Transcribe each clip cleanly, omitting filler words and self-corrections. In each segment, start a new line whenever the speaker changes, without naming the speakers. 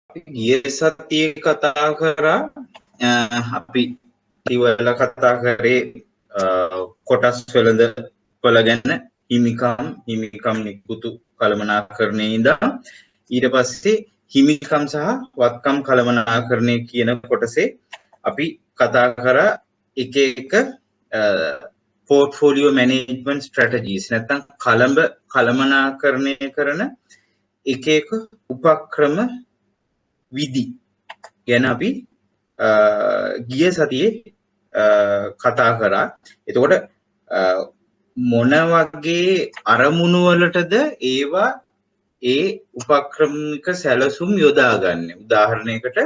ගිය සතියේ කතා කරා අපි ඉවල කතා කරේ කොටස් වෙළඳ පොළ ගැන හිමිකම් නිකුතු කළමනාකරණයේ ඉඳන් ඊට පස්සේ හිමිකම් සහ වත්කම් කළමනාකරණය කියන කොටසේ අපි කතා කරා එක එක portfolio management strategies නැත්නම් කළමනාකරණය කරන එක එක උපක්‍රම විදි ගැන අපි ගිය සතියේ කතා කරා. එතකොට මොන වගේ අරමුණු වලටද ඒවා ඒ උපක්‍රමික සැලසුම් යොදාගන්නේ? උදාහරණයකට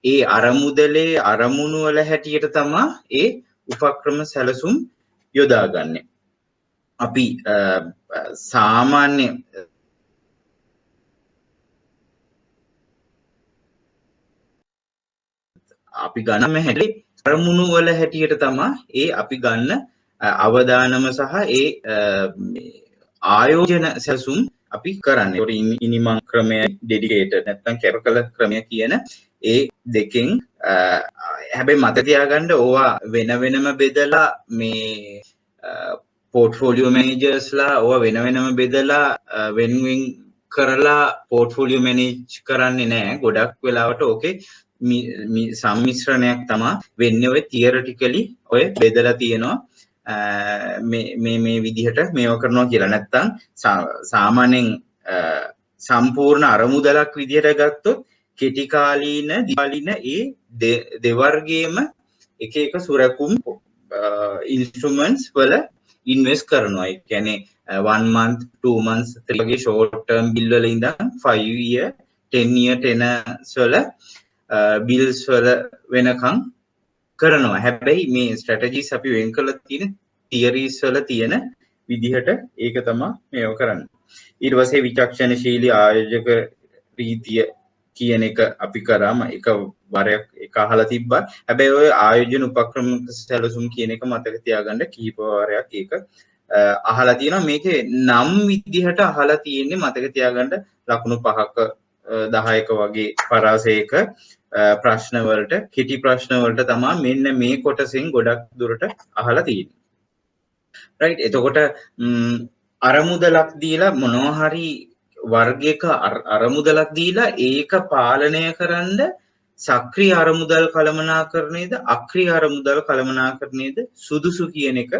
ඒ අරමුදලේ අරමුණු වල හැටියට තමයි ඒ උපක්‍රම සැලසුම් යොදාගන්නේ. අපි සාමාන්‍ය අපි ගන්නම හැටි අරමුණු වල හැටියට තමයි ඒ අපි ගන්න අවදානම සහ ඒ ආයෝජන සැලසුම් අපි කරන්නේ. ඒකට ඉනිමං ක්‍රමය, ඩෙඩිකේටඩ් නැත්නම් කැපකල ක්‍රමය කියන ඒ දෙකෙන් හැබැයි මතක තියාගන්න ඕවා වෙන වෙනම බෙදලා මේ පෝර්ට්ෆෝලියෝ මැනේජර්ස්ලා ඕවා වෙන වෙනම බෙදලා වෙන්වෙන් කරලා පෝර්ට්ෆෝලියෝ මැනේජ් කරන්නේ නැහැ. ගොඩක් වෙලාවට ඕකේ සම්මිශ්‍රණයක් තමයි වෙන්නේ. ඔය තියරිටිකලි ඔය බෙදලා තියෙනවා මේ විදිහට මේව කරනවා කියලා. නැත්තම් සාමාන්‍යයෙන් සම්පූර්ණ අරමුදලක් විදිහට ගත්තොත් කෙටි කාලීන දීර්ඝකාලීන ඒ දෙවර්ගයේම එක එක සුරකුම් ඉන්ස්ට්‍රුමන්ට්ස් වල ඉන්වෙස්ට් කරනවා. ඒ කියන්නේ 1 month 2 months 3 වගේ short term bill වල ඉඳන් 5 year 10 year tenors වල බිල්ස් වල වෙනකම් කරනවා. හැබැයි මේ ස්ට්‍රැටජිස් අපි වෙන් කරලා තියෙන තියරිස් වල තියෙන විදිහට ඒක තමයි මේව කරන්නේ. ඊට පස්සේ විචක්ෂණශීලී ආයෝජක රීතිය කියන එක අපි කරාම එක වරයක් එක අහලා තිබ්බා. හැබැයි ඔය ආයෝජන උපක්‍රමික සැලසුම් කියන එක මතක තියාගන්න කීප වරයක් ඒක අහලා තියෙනවා. මේකේ නම් විදිහට අහලා තියෙන්නේ මතක තියාගන්න ලකුණු 5ක 10ක වගේ පරාසයක ප්‍රශ්න වලට කිටි ප්‍රශ්න වලට තමයි මෙන්න මේ කොටසෙන් ගොඩක් දුරට අහලා තියෙන්නේ. රයිට්. එතකොට අරමුදලක් දීලා මොනවා හරි වර්ගයක අරමුදලක් දීලා ඒක පාලනය කරන්න සක්‍රීය අරමුදල් කළමනාකරණයේද අක්‍රීය අරමුදල් කළමනාකරණයේද සුදුසු කියන එක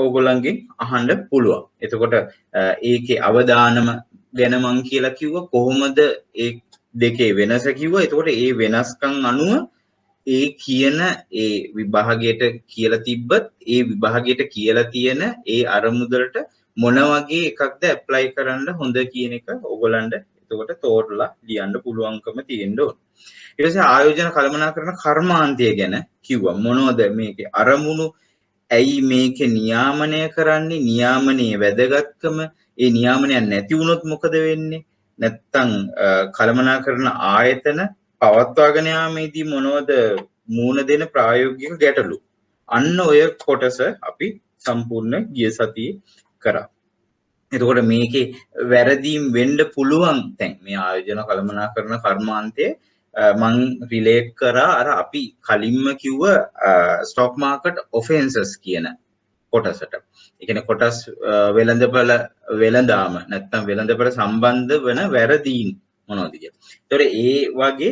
ඕගොල්ලන්ගෙන් අහන්න පුළුවන්. එතකොට ඒකේ අවදානම ගැන මං කියලා කිව්වා කොහොමද ඒ දෙකේ වෙනස කිව්වා. එතකොට ඒ වෙනස්කම් අනුව ඒ කියන ඒ විභාගයට කියලා තිබ්බත් ඒ විභාගයට කියලා තියෙන ඒ අරමුදලට මොන වගේ එකක්ද ඇප්ලයි කරන්න හොඳ කියන එක ඕගොල්ලන්ට එතකොට තෝරලා ලියන්න පුළුවන්කම තියෙන්න ඕන. ඊට පස්සේ ආයෝජන කළමනාකරන කර්මාන්තය ගැන කිව්වා. මොනවද මේකේ අරමුණු, ඇයි මේකේ නියාමනය කරන්නේ, නියාමනයේ වැදගත්කම, ඒ නියාමනයක් නැති වුණොත් මොකද වෙන්නේ, නැත්තම් කළමනාකරන ආයතන පවත්වාගෙන යාමේදී මොනවද මූණ දෙන ප්‍රායෝගික ගැටලු. අන්න ඔය කොටස අපි සම්පූර්ණ ගිය සතියේ කරා. එතකොට මේකේ වැරදීම් වෙන්න පුළුවන් තැන් මේ ආයෝජන කළමනාකරන කර්මාන්තයේ මං රිලේට් කරා අර අපි කලින්ම කිව්ව ස්ටොක් මාකට් ඔෆෙන්සස් කියන කොටසට. ඒ කියන්නේ කොටස් වෙළඳාම නැත්නම් වෙළඳපොළ සම්බන්ධ වෙන වැරදීම් මොනවද කියලා. ඒතකොට ඒ වගේ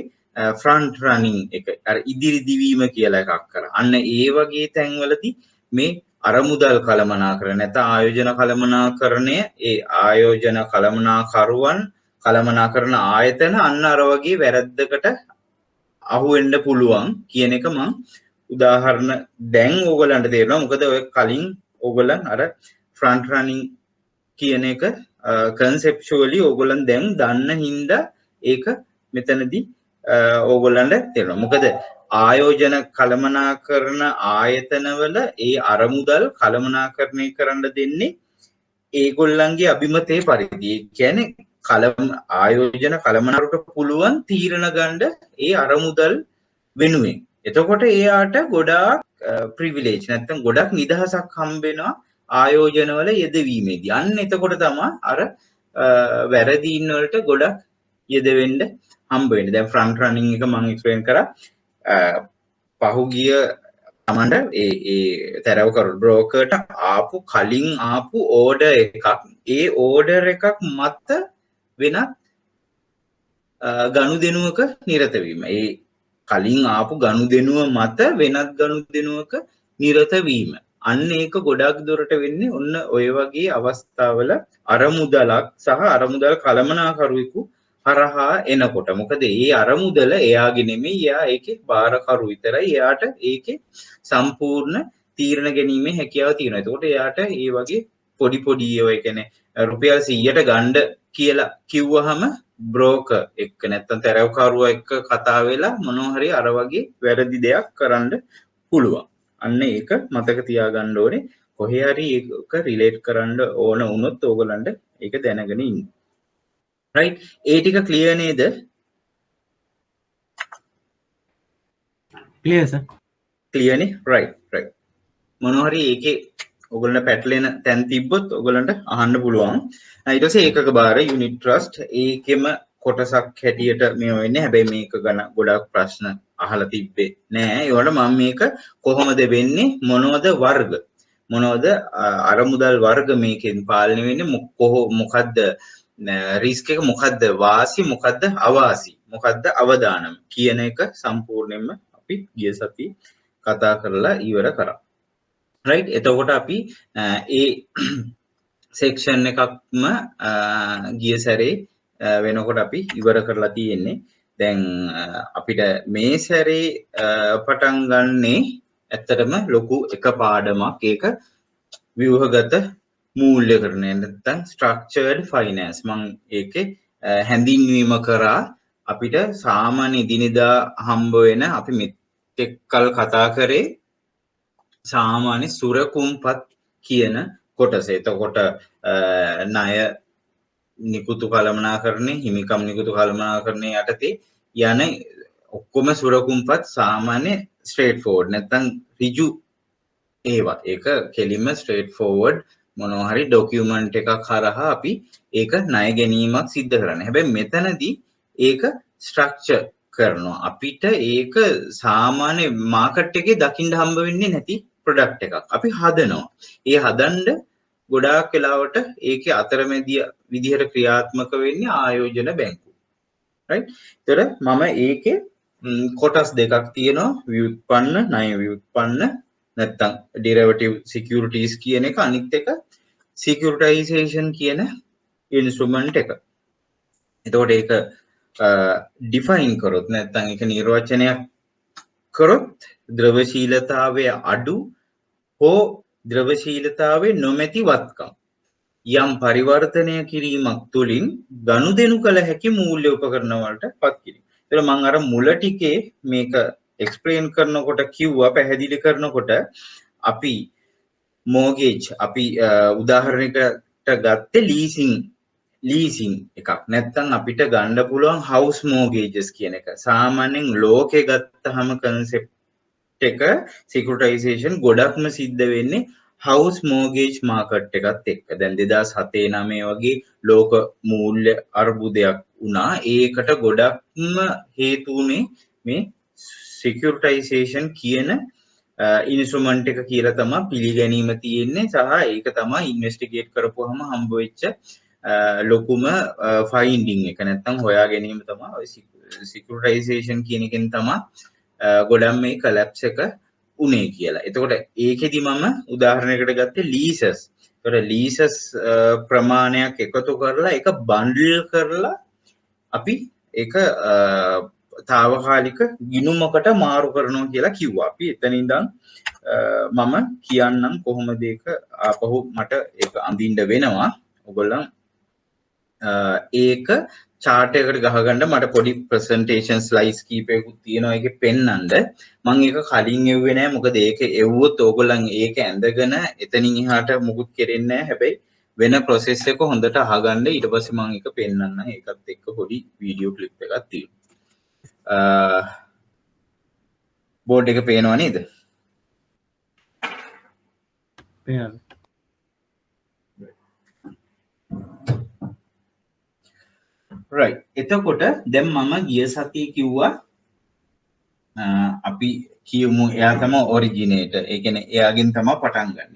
ෆ්‍රන්ට් රනින් එක අර ඉදිරි දිවීම කියලා එකක් කරා. අන්න ඒ වගේ තැන්වලදී මේ අරමුදල් කළමනාකරණය නැත්නම් ආයෝජන කළමනාකරණය ඒ ආයෝජන කළමනාකරුවන් කළමනාකරන ආයතන අන්න අර වගේ වැරද්දකට අහු වෙන්න පුළුවන් කියන එක මම උදාහරණ දැන් ඕගලන්ට තේරෙනවා. මොකද ඔය කලින් ඕගලන් අර ෆ්‍රන්ට් රනින් කියන එක කන්සෙප්චුවලි ඕගලන් දැන් දන්න හින්දා ඒක මෙතනදී ඕගලන්ට තේරෙනවා. මොකද ආයෝජන කළමනාකරන ආයතනවල ඒ අරමුදල් කළමනාකරණය කරන්න දෙන්නේ ඒගොල්ලන්ගේ අභිමතයේ පරිදි. ඒ කියන්නේ ආයෝජන කළමනාකරට පුළුවන් තීරණ ගන්න ඒ අරමුදල් වෙනුවෙන්. එතකොට එයාට ගොඩාක් ප්‍රිවිලේජ් නැත්නම් ගොඩක් නිදහසක් හම්බ වෙනවා ආයෝජනවල යෙදවීමේදී. අන්න එතකොට තමයි අර වැරදීන් වලට ගොඩක් යෙදවෙන්න හම්බ වෙන්නේ. දැන් ෆ්‍රන්ට් රනින් එක මම එක්ස්ප්ලেইন කරා. පහුගිය තමන්ට ඒ තැරවකරු බ්‍රෝකර්ට කලින් ආපු ඕඩර් එකක් ඒ ඕඩර් එකක් මත වෙනත් ගනුදෙනුවක නිරත වීම. ඒ කලින් ආපු ගනුදෙනුව මත වෙනත් ගනුදෙනුවක නිරත වීම. අන්න ඒක ගොඩක් දුරට වෙන්නේ ඔන්න ඔය වගේ අවස්ථාවල අරමුදලක් සහ අරමුදල් කළමනාකරුවෙකු හරහා එනකොට. මොකද ඒ අරමුදල එයාගේ නෙමෙයි, එයා ඒකේ බාරකරු විතරයි. එයාට ඒකේ සම්පූර්ණ තීරණ ගැනීමේ හැකියාව තියෙනවා. එතකොට එයාට ඒ වගේ පොඩි ඒවා, ඒ කියන්නේ රුපියල් 100ට ගන්න කියලා කිව්වහම බ්‍රෝකර් එක්ක නැත්තම් තැරවකරුවා එක්ක කතා වෙලා මොනවා හරි අර වගේ වැරදි දෙයක් කරන්න පුළුවන්. අන්න ඒක මතක තියාගන්න ඕනේ. කොහේ හරි ඒක රිලේට් කරන්න ඕන වුණොත් ඕගලන්ට ඒක දැනගෙන ඉන්න. රයිට්? ඒ ටික ක්ලියර් නේද?
Clear sir.
ක්ලියර් නේ? රයිට්. මොනවා හරි ඒකේ ඔයගොල්ලන්ට පැටලෙන තැන් තිබ්බොත් ඔයගොල්ලන්ට අහන්න පුළුවන්. ඊට පස්සේ ඒකක බාර යුනිට් ට්‍රස්ට් ඒකෙම කොටසක් හැටියට මේ වෙන්නේ. හැබැයි මේක ගැන ගොඩක් ප්‍රශ්න අහලා තිබ්බේ නෑ. ඒවට මම මේක කොහොමද වෙන්නේ, මොනවද වර්ග, මොනවද අරමුදල් වර්ග මේකෙන් පාලනය වෙන්නේ, මොකද්ද රිස්ක් එක, මොකද්ද වාසි, මොකද්ද අවාසි, මොකද්ද අවදානම කියන එක සම්පූර්ණයෙන්ම අපි ගිය සතියේ කතා කරලා ඉවර කරා. රයිට්? එතකොට අපි ඒ සෙක්ෂන් එකක්ම ගිය සැරේ වෙනකොට අපි ඉවර කරලා තියෙන්නේ. දැන් අපිට මේ සැරේ පටන් ගන්නේ ඇත්තටම ලොකු එක පාඩමක්. ඒක ව්‍යුහගත මූල්‍යකරණය නැත්නම් ස්ට්‍රක්චර්ඩ් ෆයිනෑන්ස්. මම ඒකේ හැඳින්වීම කරා. අපිට සාමාන්‍ය දිනදා හම්බ වෙන, අපි මෙතෙක් කල් කතා කරේ සාමාන්‍ය සුරකුම්පත් කියන කොටස. එතකොට ණය නිකුතු කළමනාකරණය, හිමිකම් නිකුතු කළමනාකරණය යටතේ යන ඔක්කොම සුරකුම්පත් සාමාන්‍ය ස්ට්‍රේට් ෆෝවර්ඩ් නැත්නම් ඍජු ඒවා. ඒක කෙලින්ම ස්ට්‍රේට් ෆෝවර්ඩ් මොනවා හරි ડોකියුමන්ට් එකක් හරහා අපි ඒක ණය ගැනීමක් සිද්ධ කරන්නේ. හැබැයි මෙතනදී ඒක ස්ට්‍රක්චර් කරනවා. අපිට ඒක සාමාන්‍ය මාකට් එකේ දකින්න හම්බ වෙන්නේ නැති ප්‍රොඩක්ට් එකක් අපි හදනවා. ඒ හදන්න ගොඩාක් වෙලාවට ඒකේ අතරමැදිය විදිහට ක්‍රියාත්මක වෙන්නේ ආයෝජන බැංකුව. රයිට්? ඒතර මම ඒකේ කොටස් දෙකක් තියෙනවා. ව්‍යුත්පන්න, ණය ව්‍යුත්පන්න නැත්තම් ඩෙරිවටිව් සිකියුරිටීස් කියන එක, අනිත් එක සිකියුරිටයිසේෂන් කියන ඉන්ස්ට්‍රුමන්ට් එක. එතකොට ඒක ඩිෆයින් කරොත් නැත්තම් ඒක නිර්වචනයක් කරොත් ද්‍රවශීලතාවය අඩු හෝ ද්‍රවශීලතාවේ නොමැති වත්කම් යම් පරිවර්තනය කිරීමක් තුළින් ගනුදෙනු කළ හැකි මූල්‍ය උපකරණ වලට පත් කිරීම. ඒතර මම අර මුල ටිකේ මේක එක්ස්ප්ලেইন කරනකොට කිව්වා, පැහැදිලි කරනකොට අපි මෝගේජ් අපි උදාහරණයකට ගත්තේ ලීසින් එකක්. නැත්තම් අපිට ගන්න පුළුවන් හවුස් මෝගේජස් කියන එක. සාමාන්‍යයෙන් ලෝකේ ගත්තහම කන්සෙප්ට් එක සිකියුරිටයිසේෂන් ගොඩක්ම සිද්ධ වෙන්නේ හවුස් මෝගේජ් මාකට් එකත් එක්ක. දැන් 2007-9 වගේ ලෝක මූල්‍ය අර්බුදයක් වුණා. ඒකට ගොඩක්ම හේතු වුණේ මේ සිකියුරිටයිසේෂන් කියන ඉන්ස්ට්‍රුමන්ට් එක කියලා තමයි පිළිගැනීම තියෙන්නේ. සහ ඒක තමයි ඉන්වෙස්ටිගේට් කරපුවාම හම්බ වෙච්ච ලොකුම ෆයින්ඩින් එක. නැත්තම් හොයා ගැනීම තමයි ඔය සිකියුරිටයිසේෂන් කියන එකෙන් තමයි ගොඩක් මේ කලැප්ස් එක උනේ කියලා. එතකොට ඒකෙදි මම උදාහරණයකට ගත්තේ ලීසස්. ඒතකොට ලීසස් ප්‍රමාණයක් එකතු කරලා ඒක බන්ඩල් කරලා අපි ඒක తాවකාලික ගිණුමකට මාරු කරනවා කියලා කිව්වා. අපි එතන ඉඳන් මම කියන්නම් කොහොමද ඒක ආපහු මට ඒක අඳින්න වෙනවා. ඔයගොල්ලන් ඒක chart එකකට ගහගන්න මට පොඩි presentation slides කීපයකුත් තියෙනවා ඒකේ පෙන්නන්න. මම ඒක කලින් එව්වේ නෑ. මොකද ඒක එව්වොත් ඕගොල්ලන් ඒක ඇඳගෙන එතනින් එහාට මුකුත් කෙරෙන්නේ නෑ. හැබැයි වෙන process එක හොඳට අහගන්න. ඊට පස්සේ මම ඒක පෙන්නන්න. ඒකත් එක්ක පොඩි වීඩියෝ ක්ලිප් එකක් තියෙනවා. බෝඩ් එක පේනවා නේද?
පේනවා.
right එතකොට දැන් මම ගිය සතියේ කිව්වා අපි කියමු එයා තමයි ඔරිජිනේටර් ඒ කියන්නේ එයාගෙන් තමයි පටන් ගන්න.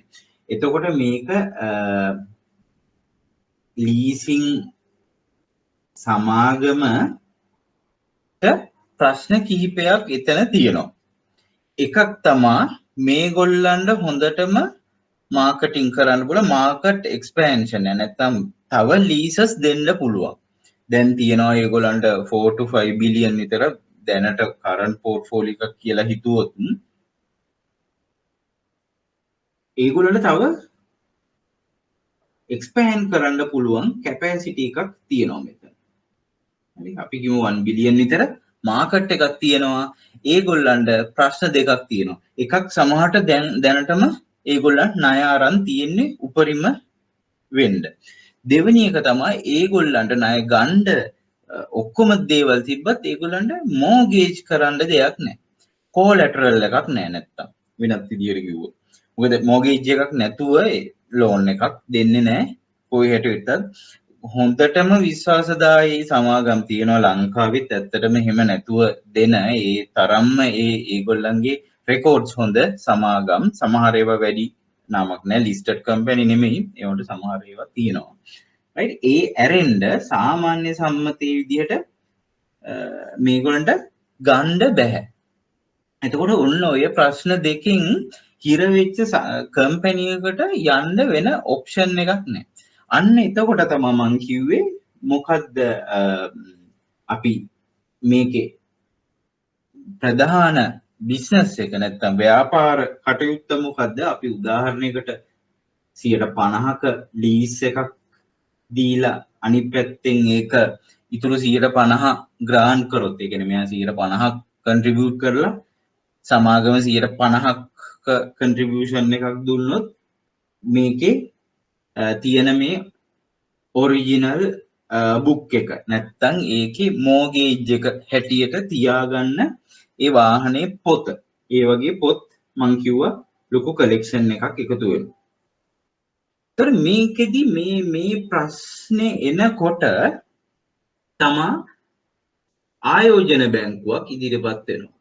එතකොට මේක ලීසින් සමාගමට ප්‍රශ්න කිහිපයක් එතන තියෙනවා. එකක් තමයි මේගොල්ලන්ට හොඳටම මාකටිං කරන්න පුළුවන් මාකට් එක්ස්පෑන්ෂන් එක නැත්තම් තව ලීසස් දෙන්න පුළුවන්. දැන් තියෙනවා ඒගොල්ලන්ට 4 to 5 බිලියන් විතර දැනට කරන්ට් පෝර්ට්ෆෝලියෝ එකක් කියලා හිතුවොත් ඒගොල්ලන්ට තව එක්ස්පෑන්ඩ් කරන්න පුළුවන් කැපැසිටි එකක් තියෙනවා මෙතන. හරි අපි කියමු 1 බිලියන් විතර මාකට් එකක් තියෙනවා. ඒගොල්ලන්ට ප්‍රශ්න දෙකක් තියෙනවා. එකක් සමහරට දැනටම ඒගොල්ලන් ණය අරන් තියෙන්නේ උපරිම වෙන්න. දෙවෙනි එක තමයි ඒගොල්ලන්ට ණය ගන්න ඔක්කොම දේවල් තිබ්බත් ඒගොල්ලන්ට මෝගේජ් කරන්න දෙයක් නැහැ. කොලැටරල් එකක් නැහැ නැත්තම්. වෙනත් විදියට කිව්වොත්. මොකද මෝගේජ් එකක් නැතුව ලෝන් එකක් දෙන්නේ නැහැ. කොයි හැටියටත් හොඳටම විශ්වාසදායී සමාගම් තියෙනවා ලංකාවෙත් ඇත්තටම එහෙම නැතුව දෙන ඒ තරම්ම ඒගොල්ලන්ගේ රෙකෝඩ්ස් හොඳ සමාගම් සමහර ඒවා වැඩි නමක් නෑ ලිස්ටඩ් කම්පැනි නෙමෙයි ඒවට සමහර ඒවා තියෙනවා රයිට් ඒ ඇරෙන්න සාමාන්‍ය සම්මතයේ විදිහට මේගොල්ලන්ට ගන්න බෑ එතකොට ඔන්න ඔය ප්‍රශ්න දෙකෙන් හිර වෙච්ච කම්පැනි එකට යන්න වෙන ඔප්ෂන් එකක් නෑ අන්න එතකොට තමයි මං කිව්වේ මොකද්ද අපි මේකේ ප්‍රධාන බිස්නස් එක නැත්තම් ව්‍යාපාර කටයුත්ත මොකද්ද අපි උදාහරණයකට 50ක ලීස් එකක් දීලා අනිත් පැත්තෙන් ඒක ඉතුරු 50 ග්‍රාන්ට් කරොත් ඒ කියන්නේ මෙයා 50ක් කන්ට්‍රිබියුට් කරලා සමාගම 50ක කන්ට්‍රිබියුෂන් එකක් දුන්නොත් මේකේ තියෙන මේ ඔරිජිනල් බුක් එක නැත්තම් ඒකේ මෝගේජ් එක හැටියට තියාගන්න ඒ වාහනේ පොත ඒ වගේ පොත් මං කිව්වා ලොකු කලෙක්ෂන් එකක් එකතු වෙනවා. ඒතර මේකෙදි මේ ප්‍රශ්නේ එනකොට තමා ආයෝජන බැංකුවක් ඉදිරිපත් වෙනවා.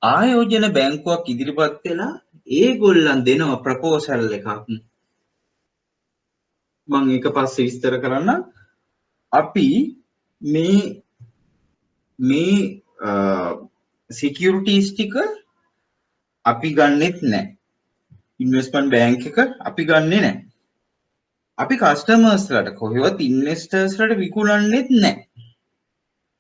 ආයෝජන බැංකුවක් ඉදිරිපත් වෙලා ඒගොල්ලන් දෙනවා ප්‍රපෝසල් එකක්. මම ඒක පස්සේ විස්තර කරන්න. අපි මේ සිකියුරිටිස් ටික අපි ගන්නෙත් නැහැ. ඉන්වෙස්ට්මන්ට් බැංක් එක අපි ගන්නෙ නැහැ. අපි කස්ටමර්ස්ලාට කොහෙවත් ඉන්වෙස්ටර්ස්ලාට විකුණන්නෙත් නැහැ.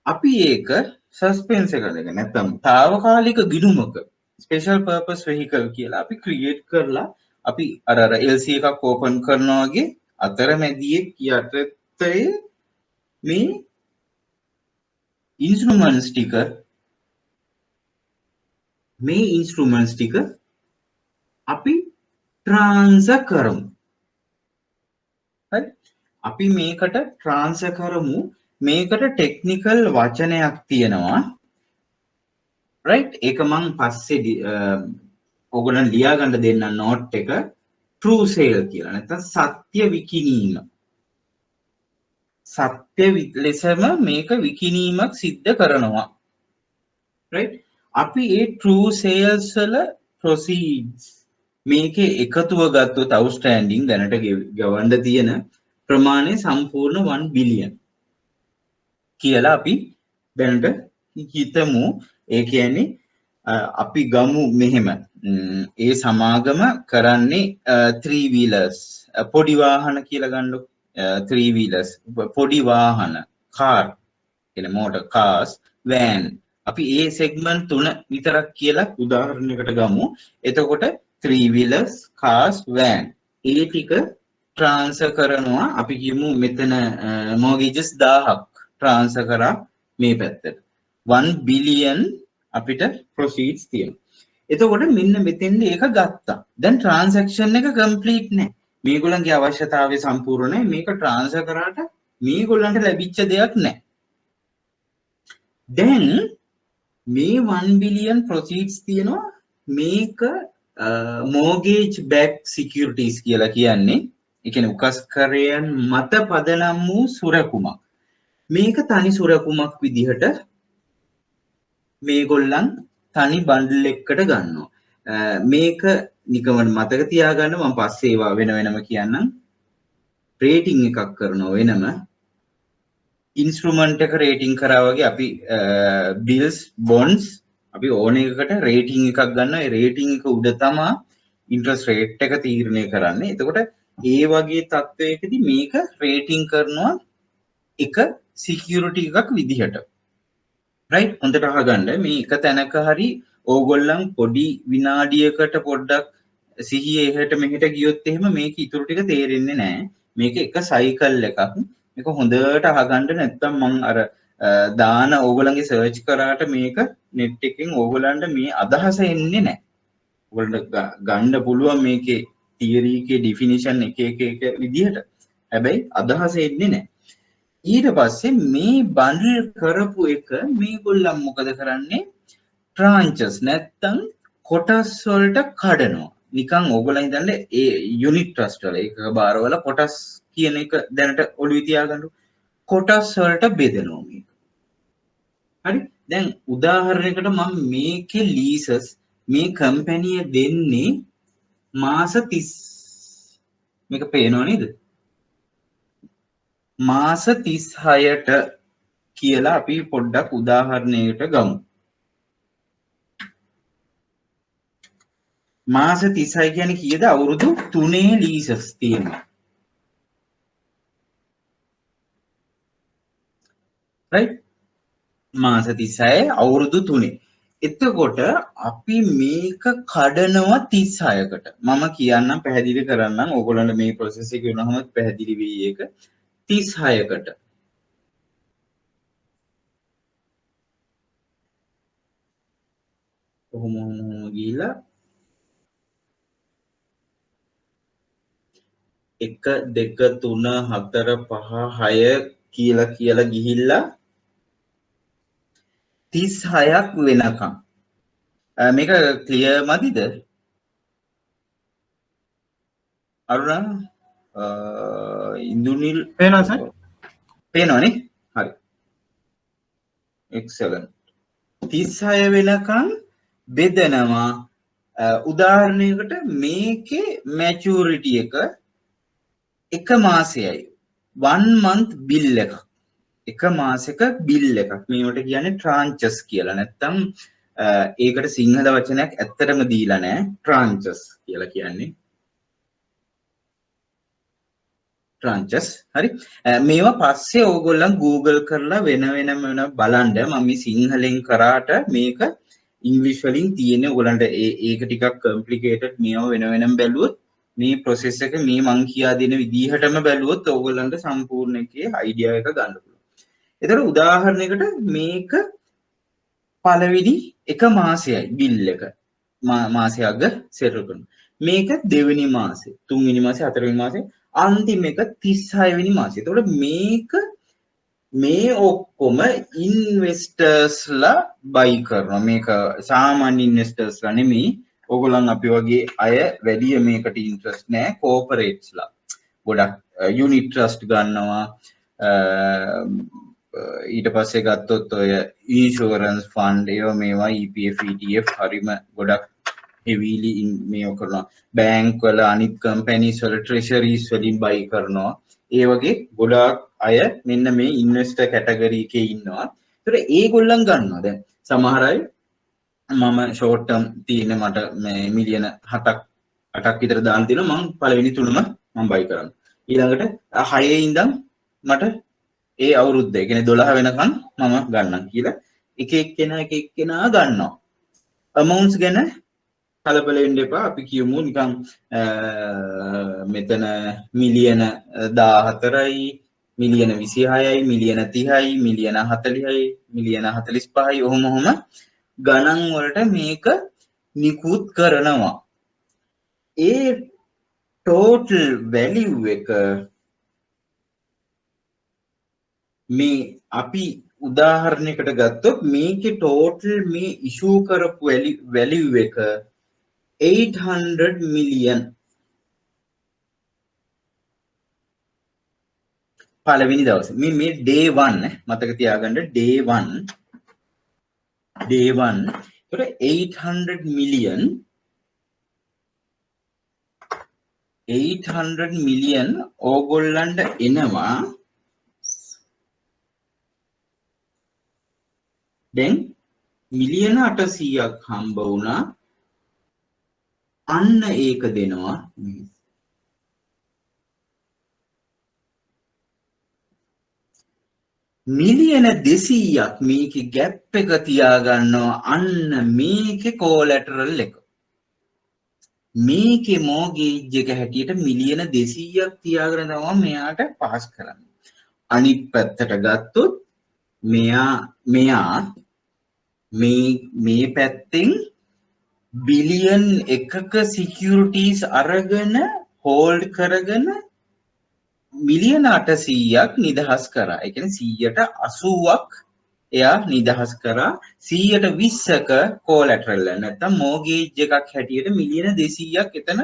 අපි ඒක සස්පෙන්ස් එකකට නැත්නම් తాවකාලික ගිණුමක ස්පෙෂල් පර්පස් වෙහිකල් කියලා අපි ක්‍රියේට් කරලා අපි අර LC එකක් ඕපන් කරනවා වගේ අතරමැදියේ යටතේ මේ ඉන්ස්ට්‍රුමන්ට්ස් ටික අපි ට්‍රාන්ස්ෆර් කරමු. හරි අපි මේකට ට්‍රාන්ස්ෆර් කරමු. මේකට ටෙක්නිකල් වචනයක් තියෙනවා. රයිට් ඒක මම පස්සේ ඔයගොල්ලන් ලියා ගන්න දෙන්න නෝට් එක true sale කියලා නැත්නම් සත්‍ය විකිණීම. සත්‍ය ලෙසම මේක විකිණීමක් සිද්ධ කරනවා. රයිට් අපි ඒ true sales වල proceeds මේකේ එකතුව ගත්තොත් outstanding දැනට ගවන්න තියෙන ප්‍රමාණය සම්පූර්ණ 1 බිලියන් කියලා අපි දැනට හිතමු. ඒ කියන්නේ අපි ගමු මෙහෙම ඒ සමාගම කරන්නේ 3 wheelers පොඩි වාහන කියලා ගන්නකො 3 wheelers පොඩි වාහන car කියන්නේ motor cars van අපි ඒ segment තුන විතරක් කියලා උදාහරණයකට ගමු. එතකොට 3 wheelers cars van ඒ ටික ට්‍රාන්ස්ෆර් කරනවා. අපි කියමු මෙතන mortgages 1000ක් ට්‍රාන්ස්ෆර් කරා මේ පැත්තට 1 බිලියන් අපිට ප්‍රොසීඩ්ස් තියෙනවා. එතකොට මෙන්න මෙතෙන්ද ඒක ගත්තා. දැන් ට්‍රාන්සැක්ෂන් එක කම්ප්ලීට් නැහැ. මේගොල්ලන්ගේ අවශ්‍යතාවය සම්පූර්ණ නැහැ. මේක ට්‍රාන්ස්ෆර් කරාට මේගොල්ලන්ට ලැබිච්ච දෙයක් නැහැ. දැන් මේ 1 බිලියන් ප්‍රොසීඩ්ස් තියෙනවා. මේක mortgage backed securities කියලා කියන්නේ. ඒ කියන්නේ උකස්කරයන් මත පදනම් වූ සුරකුමක්. මේක තනි සුරකුමක් විදිහට මේගොල්ලන් තනි බන්ඩල් එකකට ගන්නවා. මේක නිකමට මතක තියාගන්න මම පස්සේ ඒවා වෙන වෙනම කියන්නම්. රේටිං එකක් කරනවා වෙනම ඉන්ස්ට්‍රුමන්ට් එක රේටිං කරා වගේ අපි බිල්ස් බොන්ඩ්ස් අපි ඕන එකකට රේටිං එකක් ගන්නවා. ඒ රේටිං එක උඩ තමා ඉන්ට්‍රස්ට් රේට් එක තීරණය කරන්නේ. එතකොට ඒ වගේ තත්ත්වයකදී මේක රේටිං කරනවා එක සිකියුරිටි එකක් විදිහට. රයිට් හොඳට අහගන්න මේ එක තැනක හරි ඕගොල්ලන් පොඩි විනාඩියකට පොඩ්ඩක් සිහිය එහෙට මෙහෙට ගියොත් එහෙම මේක ඉතුරු ටික තේරෙන්නේ නැහැ. මේක එක සයිකල් එකක්. මේක හොඳට අහගන්න නැත්නම් මං අර දාන ඕගොල්ලන්ගේ සර්ච් කරාට මේක net එකෙන් ඕගොල්ලන්ට මේ අදහස එන්නේ නැහැ. ඔයගොල්ලන්ට ගන්න පුළුවන් මේකේ තියරි එකේ ඩිෆිනිෂන් එක විදිහට. හැබැයි අදහස එන්නේ නැහැ. ඊට පස්සේ මේ බන්ඩල් කරපු එක මේගොල්ලන් මොකද කරන්නේ? ට්‍රාන්චස් නැත්තම් කොටස් වලට කඩනවා. නිකන් ඕගොල්ලන් හිතන්නේ ඒ යුනිට් ට්‍රස්ට් වල ඒක බාරවල කොටස් කියන එක දැනට ඔළුවේ තියාගන්න. කොටස් වලට බෙදනවා මේක. හරි? දැන් උදාහරණයකට මම මේකේ ලීසස් මේ කම්පැනි දෙන්නේ මාස 30 මේක පේනව නේද? මාස 36ට කියලා අපි පොඩ්ඩක් උදාහරණයකට ගමු. මාස 36 කියන්නේ කීයද? අවුරුදු 3 ලීසස් තියෙනවා. රයිට්? මාස 36 අවුරුදු 3. එතකොට අපි මේක කඩනවා 36කට. මම කියන්නම් පැහැදිලි කරන්නම්. ඕගොල්ලන්ට මේ process එක වෙනවම පැහැදිලි වෙයි ඒක. 36කට. කොහොම ගිහිලා 1 2 3 4 5 6 කියලා ගිහිල්ලා 36ක් වෙනකම්. මේක ක්ලියර් මදිද? අරුණ ඉන්දුනිල්
පේනවා සර්.
පේනවනේ? හරි. එක්සලන්ට්. 36 වෙනකම් බෙදනවා. උදාහරණයකට මේකේ මැචියුරිටි එක මාසයයි. 1 month bill එකක්. එක මාසෙක බිල් එකක්. මේවට කියන්නේ ට්‍රාන්චස් කියලා. නැත්තම් ඒකට සිංහල වචනයක් ඇත්තටම දීලා නැහැ. ට්‍රාන්චස් කියලා කියන්නේ. ට්‍රාන්චස්. හරි. මේවා පස්සේ ඕගොල්ලන් Google කරලා වෙන වෙනම බලන්න. මම මේ සිංහලෙන් කරාට මේක ඉංග්‍රීසි වලින් තියෙන ඕගොල්ලන්ට ඒක ටිකක් කොම්ප්ලිකේටඩ්. මේවා වෙන වෙනම බැලුවොත් මේ process එක මේ මං කියා දෙන විදිහටම බැලුවොත් ඕගොල්ලන්ට සම්පූර්ණ එකේ අයිඩියා එක ගන්න පුළුවන්. එතකොට උදාහරණයකට මේක පළවෙනි එක මාසයයි බිල් එක. මාසයක් සෙටල් කරනවා. මේක දෙවෙනි මාසේ, තුන්වෙනි මාසේ, හතරවෙනි මාසේ, අන්තිම එක 36 වෙනි මාසේ. එතකොට මේක මේ ඔක්කොම ඉන්වෙස්ටර්ස්ලා බයි කරනවා. මේක සාමාන්‍ය ඉන්වෙස්ටර්ස්ලා නෙමෙයි. ඕගොල්ලන් අපි වගේ අය වැඩි මේකට ඉන්ට්‍රස්ට් නැහැ. කෝපරේට්ස්ලා. ගොඩක් යුනිට් ට්‍රස්ට් ගන්නවා. ඊට පස්සේ ගත්තොත් ඔය ඉන්ෂුරන්ස් ෆන්ඩ් ඒවා මේවා EPF ETF හරිම ගොඩක් හෙවිලි මේව කරනවා. බැංක් වල අනිත් කම්පැනිස් වල ට්‍රෙෂරිස් වලින් බයි කරනවා. ඒ වගේ ගොඩාක් අය මෙන්න මේ ඉන්වෙස්ටර් කැටගරි එකේ ඉන්නවා. ඒතර ඒගොල්ලන් ගන්නවා. දැන් සමහර අය මම ෂෝට් ටර්ම් තියෙන මට මේ මිලියන 7ක් විතර දාන්න තියෙනවා. මම පළවෙනි තුනම මම බයි කරනවා. ඊළඟට 6 ඉඳන් මට ඒ අවුරුද්ද ඒ කියන්නේ 12 වෙනකන් මම ගන්නම් කියලා එක එක්කෙනා ගන්නවා. අමවුන්ට්ස් ගැන කලබල වෙන්න එපා. අපි කියමු නිකන් මෙතන මිලියන 14යි, මිලියන 26යි, මිලියන 30යි, මිලියන 40යි, මිලියන 45යි ඔහොම ගණන් වලට මේක නිකුත් කරනවා. ඒ ටෝටල් වැලියු එක මේ අපි උදාහරණයකට ගත්තොත් මේකේ ටෝටල් මේ ඉෂුව කරපු වැලියු එක 800 මිලියන්. පළවෙනි දවසේ මේ day 1 මතක තියාගන්න day 1 ඒකට 800 million ඕගොල්ලන්ට එනවා දැන් මිලියන 800ක් හම්බ වුණා අන්න ඒක දෙනවා මිලියන 200ක් මේකේ ગેප් එක තියාගන්නවා අන්න මේකේ කොලැටරල් එක මේකේ මෝගේජ් එක හැටියට මිලියන 200ක් තියාගෙන තමයි මෙයාට පාස් කරන්නේ අනිත් පැත්තට ගත්තොත් මෙයා මේ පැත්තෙන් බිලියන් එකක සිකියුරිටීස් අරගෙන හෝල්ඩ් කරගෙන මිලියන 800ක් නිදහස් කරා. ඒ කියන්නේ 180ක් එයා නිදහස් කරා 120ක කොලැටරල් නැත්නම් මෝගේජ් එකක් හැටියට මිලියන 200ක් එතන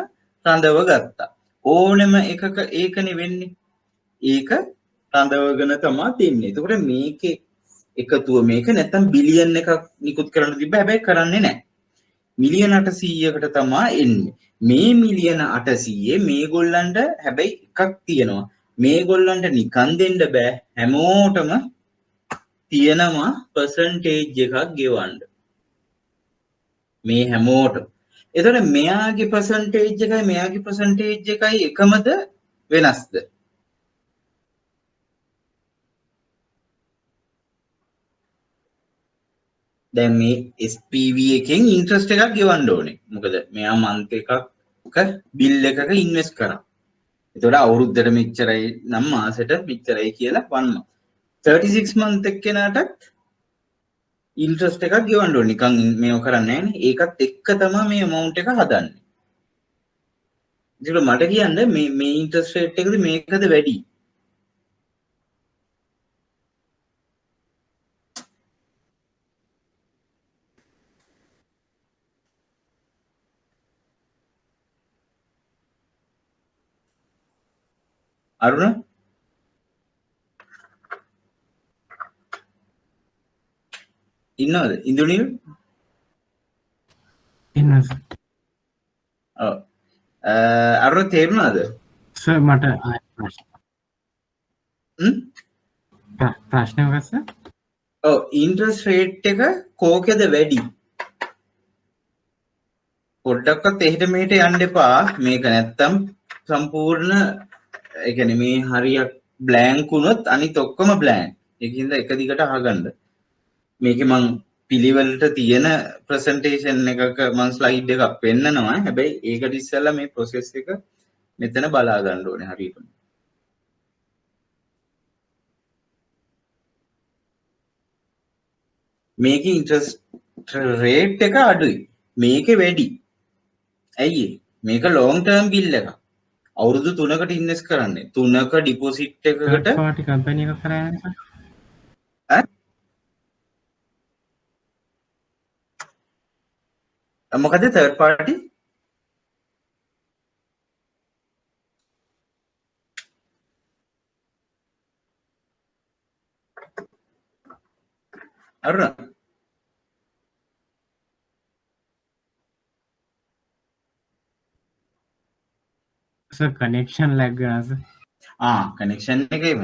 රඳව ගත්තා. ඕනෙම එකක ඒකනේ වෙන්නේ. ඒක රඳවගෙන තමයි දෙන්නේ. එතකොට මේකේ එකතුව මේක නැත්නම් බිලියන් එකක් නිකුත් කරන්න තිබ්බ හැබැයි කරන්නේ නැහැ. මිලියන 800කට තමයි එන්නේ. මේ මිලියන 800 මේගොල්ලන්ට හැබැයි එකක් තියෙනවා. මේගොල්ලන්ට නිකන් දෙන්න බෑ. හැමෝටම තියෙනවා percentage එකක් ගෙවන්න. මේ හැමෝටම. එතකොට මෙයාගේ percentage එකයි මෙයාගේ percentage එකයි එකමද වෙනස්ද? දැන් මේ SPV එකෙන් ඉන්ට්‍රස්ට් එකක් ගෙවන්න ඕනේ. මොකද මෙයා මන්ත් එකක බිල් එකක ඉන්වෙස්ට් කරා. එතකොට අවුරුද්දට මෙච්චරයි නම් මාසෙට මෙච්චරයි කියලා 1 month. 36 month එක්කෙනාටත් ඉන්ට්‍රස්ට් එකක් ගෙවන්න ඕනේ. නිකන් මේව කරන්නේ නැහැ නේ. ඒකත් එක්ක තමයි මේ amount එක හදන්නේ. ඒකට මට කියන්න මේ ඉන්ට්‍රස්ට් රේට් එකද මේකද වැඩි? අරුණ ඉන්නවද ඉන්දුනිල්
ඉන්නවා සර්.
ඔව් අරුණ තේරුණාද
සර් මට ප්‍රශ්න මොකක්ද සර්?
ඔව් ඉන්ට්‍රස්ට් රේට් එක කෝකේද වැඩි පොඩ්ඩක්වත් එහෙට මෙහෙට යන්න එපා මේක නැත්තම් සම්පූර්ණ ඒ කියන්නේ මේ හරියක් බ්ලැන්ක් වුණොත් අනිත් ඔක්කොම බ්ලැන්ක් ඒකින්ද එක දිගට අහගන්න මේකේ මං පිළිවෙලට තියෙන ප්‍රසන්ටේෂන් එකක මං ස්ලයිඩ් එකක් පෙන්නනවා හැබැයි ඒකට ඉස්සෙල්ලා මේ process එක මෙතන බලා ගන්න ඕනේ හරියට මේකේ ඉන්ට්‍රස්ට් රේට් එක අඩුයි මේකේ වැඩි ඇයි මේක ලොං ටර්ම් බිල් එකක් අවුරුදු 3කට ඉන්වෙස්ට් කරන්නේ 3ක ඩිපොසිට් එකකට
පාටි කම්පැනි එකක් කරන්නේ සර්.
මොකද third party අරුණ
සර් කනෙක්ෂන් ලැග් වෙනවා සර්.
කනෙක්ෂන් එකේ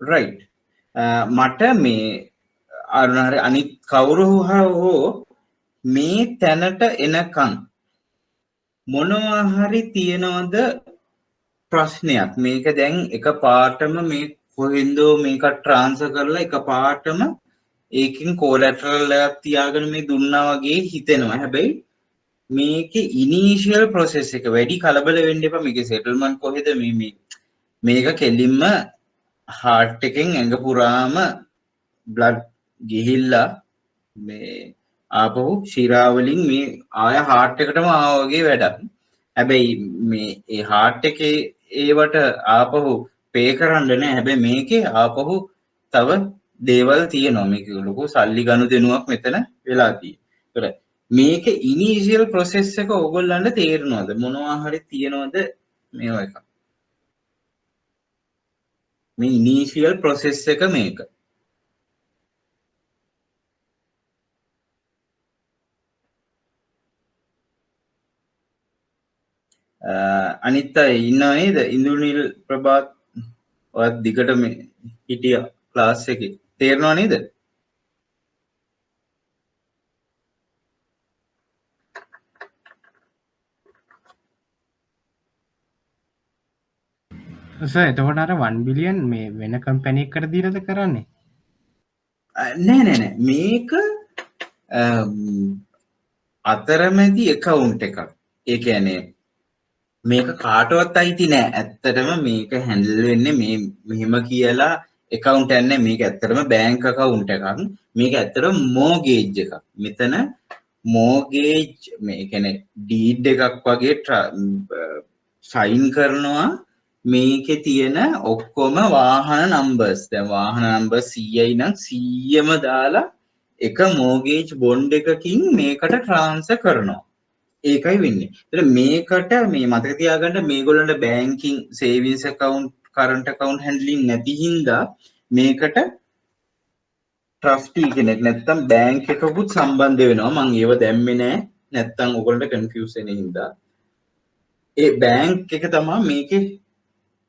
right මට මේ අරුණ හරි අනිත් කවුරු හෝ මේ තැනට එනකන් මොනවා හරි තියනවද ප්‍රශ්නයක් මේක දැන් එක පාටම මේ කොහෙන්දෝ මේක ට්‍රාන්ස්ෆර් කරලා එක පාටම ඒකෙන් කොලැටරල් එකක් තියාගෙන මේ දුන්නා වගේ හිතෙනවා හැබැයි මේකේ ඉනිෂියල් ප්‍රොසෙස් එක වැඩි කලබල වෙන්න එපා මේකේ සෙටල්මන්ට් කොහෙද මේක කෙලින්ම හાર્ට් එකෙන් ඇඟ පුරාම බ්ලඩ් ගිහිල්ලා මේ ආපහු ශිරා වලින් මේ ආය හાર્ට් එකටම ආවා වගේ වැඩක්. හැබැයි මේ ඒ හાર્ට් එකේ ඒවට ආපහු පේ කරන්න නෑ. හැබැයි මේකේ ආපහු තව දේවල් තියෙනවා මේක ලොකු සල්ලි ගනුදෙනුවක් මෙතන වෙලා තියෙනවා. ඒතර මේක ඉනිෂියල් ප්‍රොසෙස් එක ඕගොල්ලන්ට තේරෙනවද මොනවා හරි තියෙනවද මේව එක මේ ඉනිෂියල් ප්‍රොසෙස් එක මේක අනිත් අය ඉන්නව නේද ඉන්දුනිල් ප්‍රභාත් ඔයත් දිගට මේ හිටියා ක්ලාස් එකේ තේරෙනව නේද
සර් එතකොට අර 1 බිලියන් මේ වෙන කම්පැනි එකකට දීලාද කරන්නේ?
නෑ මේක අතරමැදි account එකක්. ඒ කියන්නේ මේක කාටවත් අයිති නෑ. ඇත්තටම මේක හැන්ඩල් වෙන්නේ මේ මෙහෙම කියලා account එකක් නෑ. මේක ඇත්තටම bank account එකක්. මේක ඇත්තටම mortgage එකක්. මෙතන mortgage මේ කියන්නේ deed එකක් වගේ sign කරනවා මේකේ තියෙන ඔක්කොම වාහන නම්බර්ස් දැන් වාහන නම්බර් 100යි නම් 100ම දාලා එක mortgage bond එකකින් මේකට transfer කරනවා ඒකයි වෙන්නේ. ඒතර මේකට මේ මතක තියාගන්න මේගොල්ලන්ට banking savings account current account handling නැති හින්දා මේකට trustee කෙනෙක් නැත්තම් bank එකකුත් සම්බන්ධ වෙනවා. මම ඒව දැම්මේ නෑ. නැත්තම් ඔයගොල්ලන්ට confuse වෙන හින්දා. ඒ bank එක තමයි මේකේ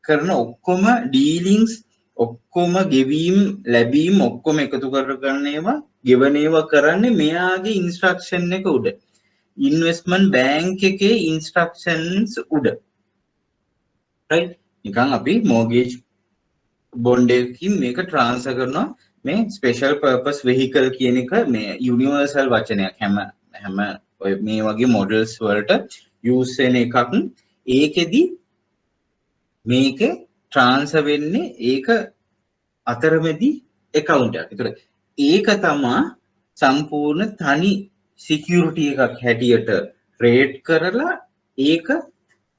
කරන ඔක්කොම ඩීලිංස් ඔක්කොම ගෙවීම් ලැබීම් ඔක්කොම එකතු කරගන්න ඒවා ගෙවන ඒවා කරන්නේ මෙයාගේ ඉන්ස්ට්‍රක්ෂන් එක උඩ ඉන්වෙස්ට්මන්ට් බැංක් එකේ ඉන්ස්ට්‍රක්ෂන්ස් උඩ රයිට් නිකන් අපි මෝර්ගේජ් බොන්ඩ් එකකින් මේක ට්‍රාන්ස්ෆර් කරනවා මේ ස්පෙෂල් පර්පස් වෙහිකල් කියන එක මේ යුනිවර්සල් වචනයක් හැම ඔය මේ වගේ මොඩල්ස් වලට යූස් වෙන එකක් ඒකෙදි මේක ට්‍රාන්ස්ෆර් වෙන්නේ ඒක අතරමැදි account එකක්. ඒතර ඒක තමයි සම්පූර්ණ තනි security එකක් හැටියට රේට් කරලා ඒක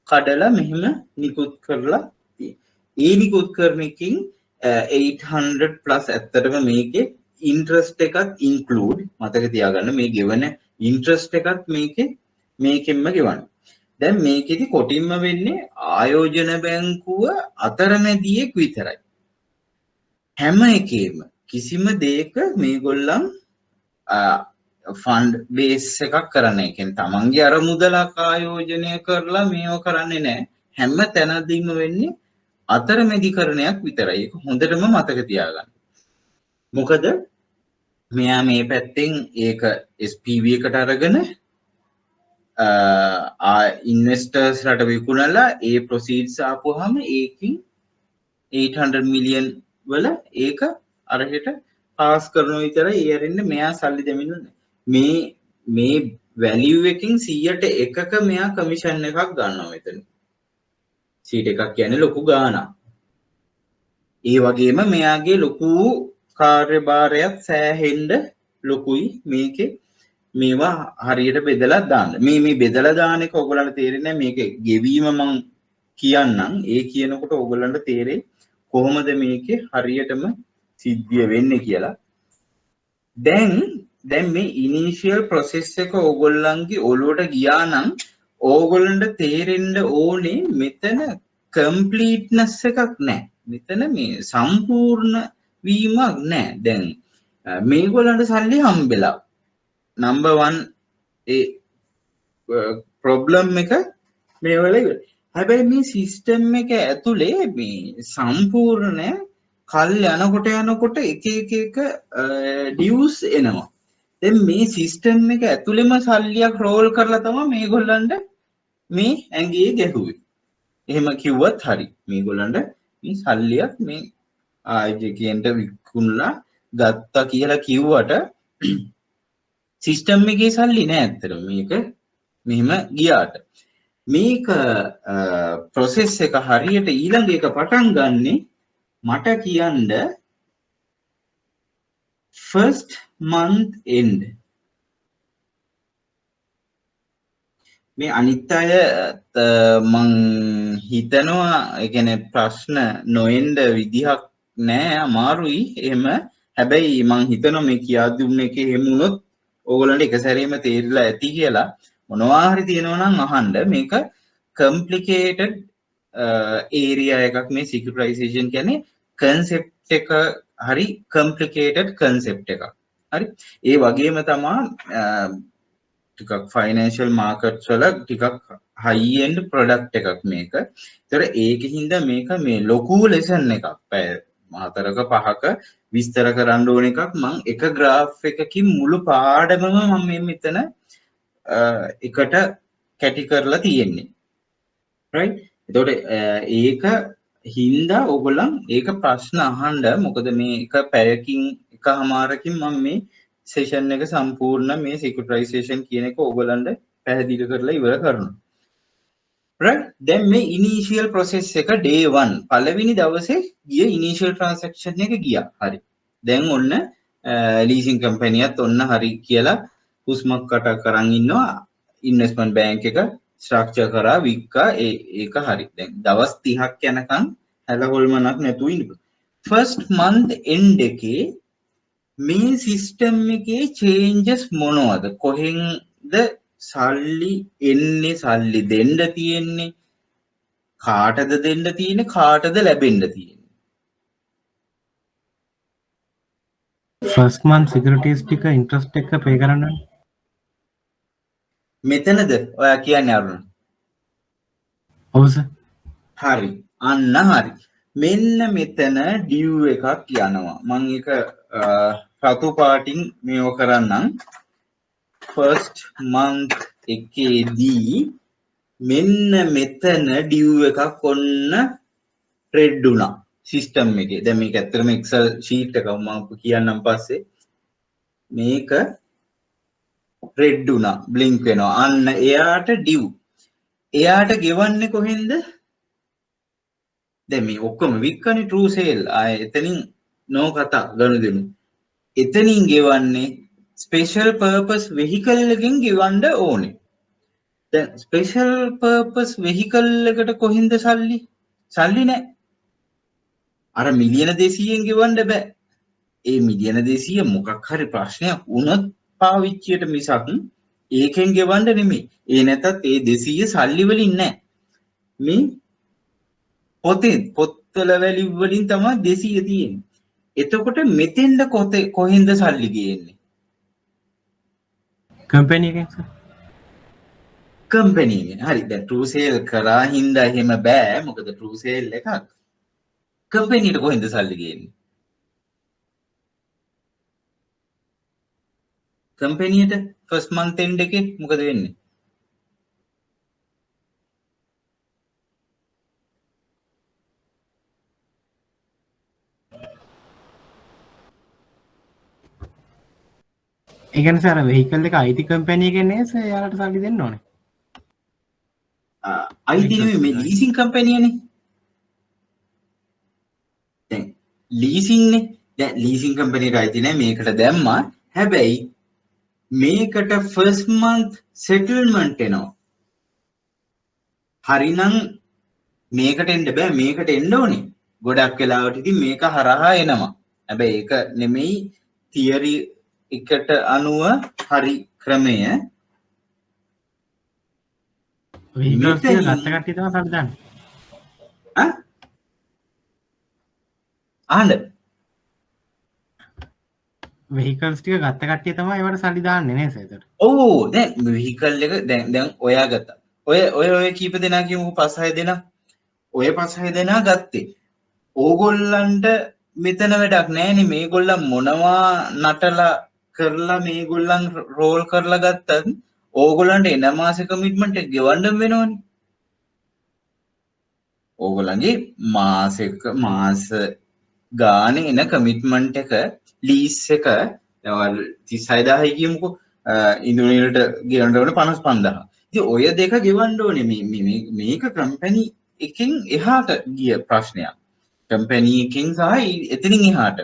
කඩලා මෙහෙම නිකුත් කරලා තියෙනවා. ඒ නිකුත් කරන එකකින් 800 plus ඇත්තටම මේකේ interest එකත් include මතක තියාගන්න මේ ගෙවන interest එකත් මේකෙන්ම ගෙවන්න. දැන් මේකෙදි කොටින්ම වෙන්නේ ආයෝජන බැංකුව අතරමැදියෙක් විතරයි. හැම එකේම කිසිම දෙයක මේගොල්ලන් ෆන්ඩ් බේස් එකක් කරන්නේ. කියන්නේ තමන්ගේ අර මුදලක් ආයෝජනය කරලා මේව කරන්නේ නැහැ. හැම තැනදීම වෙන්නේ අතරමැදිකරණයක් විතරයි. ඒක හොඳටම මතක තියාගන්න. මොකද මෙයා මේ පැත්තෙන් ඒක SPV එකට අරගෙන ඉන්වෙස්ටර්ස් රට විකුණලා ඒ ප්‍රොසීඩ්ස් ආපුවාම ඒකින් 800 මිලියන් වල ඒක අරහෙට පාස් කරන විතරයි ඒ අරින්න මෙයා සල්ලි දෙමිනුනේ මේ වැලියු එකකින් 100ට එකක මෙයා කමිෂන් එකක් ගන්නවා මෙතන 100ට එකක් කියන්නේ ලොකු ගාණක් ඒ වගේම මෙයාගේ ලොකු කාර්යභාරයක් සෑහෙන්න ලොකුයි මේකේ මේවා හරියට බෙදලා දාන්න. මේ බෙදලා දාන එක ඔයගොල්ලන්ට තේරෙන්නේ මේක ගෙවීම මං කියන්නම්. ඒ කියනකොට ඔයගොල්ලන්ට තේරෙයි කොහොමද මේකේ හරියටම සිද්ධිය වෙන්නේ කියලා. දැන් මේ ඉනිෂියල් ප්‍රොසෙස් එක ඔයගොල්ලන්ගේ ඔළුවට ගියා නම් ඕගොල්ලන්ට තේරෙන්න ඕනේ මෙතන කම්ප්ලීට්නස් එකක් නැහැ. මෙතන මේ සම්පූර්ණ වීමක් නැහැ. දැන් මේගොල්ලන්ට සල්ලි හම්බෙලා number 1 problem එක මේ වල ඉවරයි. හැබැයි මේ සිස්ටම් එක ඇතුලේ මේ සම්පූර්ණ කල් යනකොට එක ඩියුස් එනවා. දැන් මේ සිස්ටම් එක ඇතුලේම සල්ලියක් රෝල් කරලා තමයි මේගොල්ලන්ට මේ ඇඟේ ගැහුවේ. එහෙම කිව්වත් හරි. මේගොල්ලන්ට මේ සල්ලියක් මේ ආයෝජකයන්ට විකුණලා ගත්තා කියලා කිව්වට සිස්ටම් එකේ සල්ලි නෑ ඇත්තටම මේක මෙහෙම ගියාට මේක ප්‍රොසෙස් එක හරියට ඊළඟ එක පටන් ගන්නෙ මට කියන්න first month end මේ අනිත් අය මං හිතනවා ඒ කියන්නේ ප්‍රශ්න නොඑන්න විදිහක් නෑ අමාරුයි එහෙම හැබැයි මං හිතනවා මේ කියා දුන්න එකේ එහෙම වුණොත් ඕගොල්ලන්ට එක සැරේම තේරිලා ඇති කියලා මොනවා හරි තියෙනවා නම් අහන්න. මේක complicated ඒරියා එකක් මේ securitization කියන්නේ concept එක හරි complicated concept එකක්. හරි. ඒ වගේම තමයි ටිකක් financial markets වල ටිකක් high end product එකක් මේක. ඒතර ඒකින්ද මේක මේ ලොකු lesson එකක්. පැය 4ක 5ක විස්තර කරන්න ඕන එකක්. මම එක graph එකකින් මුළු පාඩමම මම මේ මෙතන එකට කැටි කරලා තියෙන්නේ. right? එතකොට ඒක හින්දා ඔයගොල්ලන් ඒක ප්‍රශ්න අහන්න. මොකද මේක පැයකින් එකමාරකින් මම මේ සෙෂන් එක සම්පූර්ණ මේ securitization කියන එක ඔයගොල්ලන්ට පැහැදිලි කරලා ඉවර කරනවා. right? දැන් මේ initial process එක day 1 පළවෙනි දවසේ ගිය initial transaction එක ගියා. හරි. දැන් ඔන්න leasing company එකත් ඔන්න හරි කියලා හුස්මක් කට කරන් ඉන්නවා. investment bank එක ස්ට්‍රක්චර් කරා වික්කා ඒක හරි. දැන් දවස් 30ක් යනකම් හැලහොල්මනක් නැතුව ඉන්න. first month end එකේ මේ සිස්ටම් එකේ චේන්ජස් මොනවද? කොහෙන්ද සල්ලි එන්නේ? සල්ලි දෙන්න තියෙන්නේ? කාටද දෙන්න තියෙන්නේ? කාටද ලැබෙන්න තියෙන්නේ?
ෆස්ට් මන්ත් සිකියුරිටිස් ටික ඉන්ට්‍රස්ට් එක පේ කරන්න
මෙතනද ඔයා කියන්නේ අරුණ?
ඔව් සර්.
හරි. අන්න හරි. මෙන්න මෙතන ඩිව් එකක් යනවා. මම ඒක රතු පාටින් මේව කරන්නම්. ෆස්ට් මන්ත් එකේදී මෙන්න මෙතන ඩිව් එකක් ඔන්න රෙඩ් වුණා සිස්ටම් එකේ. දැන් මේක ඇත්තටම එක්සල් ෂීට් එකක් මම කියන්නම් පස්සේ. මේක රෙඩ් වුණා බ්ලින්ක් වෙනවා. අන්න එයාට ඩිව්. එයාට ගෙවන්නේ කොහෙන්ද? දැන් මේ ඔක්කොම වික්කනේ ට්‍රූ සේල්. ආය එතනින් නෝ කතා ගනුදෙනු. එතනින් ගෙවන්නේ ස්පෙෂල් පර්පස් වෙහිකල් එකකින් ගෙවන්න ඕනේ. දැන් ස්පෙෂල් පර්පස් වෙහිකල් එකට කොහෙන්ද සල්ලි? සල්ලි නැහැ. අර මිලියන 200න් ගෙවන්න බෑ. ඒ මිලියන 200 මොකක් හරි ප්‍රශ්නයක් වුණොත් පාවිච්චියට මිසක් ඒකෙන් ගෙවන්න නෙමෙයි. ඒ නැතත් ඒ 200 සල්ලි වලින් නැහැ. මේ පොත්වල වැලියු වලින් තමයි 200 තියෙන්නේ. එතකොට මෙතෙන්ද කොහෙන්ද සල්ලි ගේන්නේ?
කම්පැනි එකෙන් සර්.
කම්පැනි එකෙන්. හරි. දැන් ට්‍රූ සේල් කරා හින්දා එහෙම බෑ. මොකද ට්‍රූ සේල් එකක්. කම්පැනිට කොහෙන්ද සල්ලි ගේන්නේ? කම්පැනියට ෆස්ට් මන්ත් එන්ඩ් එකේ මොකද වෙන්නේ?
ඒ කියන්නේ සර් වෙහිකල් එක IT කම්පැනි එකෙන් නේ සර් යාලට සල්ලි දෙන්න ඕනේ.
අයිති නෙමෙයි මේ ලීසින් කම්පැනියනේ. දැන් ලීසින්නේ. දැන් ලීසින් කම්පැනියට අයිති නෑ මේකට දැම්මා. හැබැයි මේකට ෆස්ට් මන්ත් සෙටල්මන්ට් එනවා. හරිනම් මේකට එන්න බෑ මේකට එන්න ඕනේ. ගොඩක් වෙලාවට ඉතින් මේක හරහා එනවා. හැබැයි ඒක නෙමෙයි තියරි එකට අනුව හරි ක්‍රමය.
වෙහිකල්ස් ටික ගත්ත කට්ටිය තමයි සල්ලි දාන්නේ.
අහන්න.
වෙහිකල්ස් ටික ගත්ත කට්ටිය තමයි ඒවට සල්ලි දාන්නේ නේ සර් ඒතර.
ඔව් දැන් වෙහිකල් එක දැන් ඔයා ගත්තා. ඔය කීප දෙනා කියමුකෝ 5-6 දෙනා. ඔය 5-6 දෙනා ගත්තේ. ඕගොල්ලන්ට මෙතන වැඩක් නෑනේ. මේගොල්ලන් මොනවා නටලා කරලා මේගොල්ලන් රෝල් කරලා ගත්තත් ඕගොල්ලන්ට එන මාසේ කමිට්මන්ට් එක ගෙවන්න වෙනවනේ. ඕගොල්ලන්ගේ මාස ගානේ එන කමිට්මන්ට් එක ලීස් එක 36000යි කියමුකෝ. ඉන්දුනීරට ගෙවන්න ඕනේ 55000. ඉතින් ඔය දෙක ගෙවන්න ඕනේ. මේක කම්පැනි එකකින් එහාට ගිය ප්‍රශ්නයක්. කම්පැනි එකකින් සහ එතනින් එහාට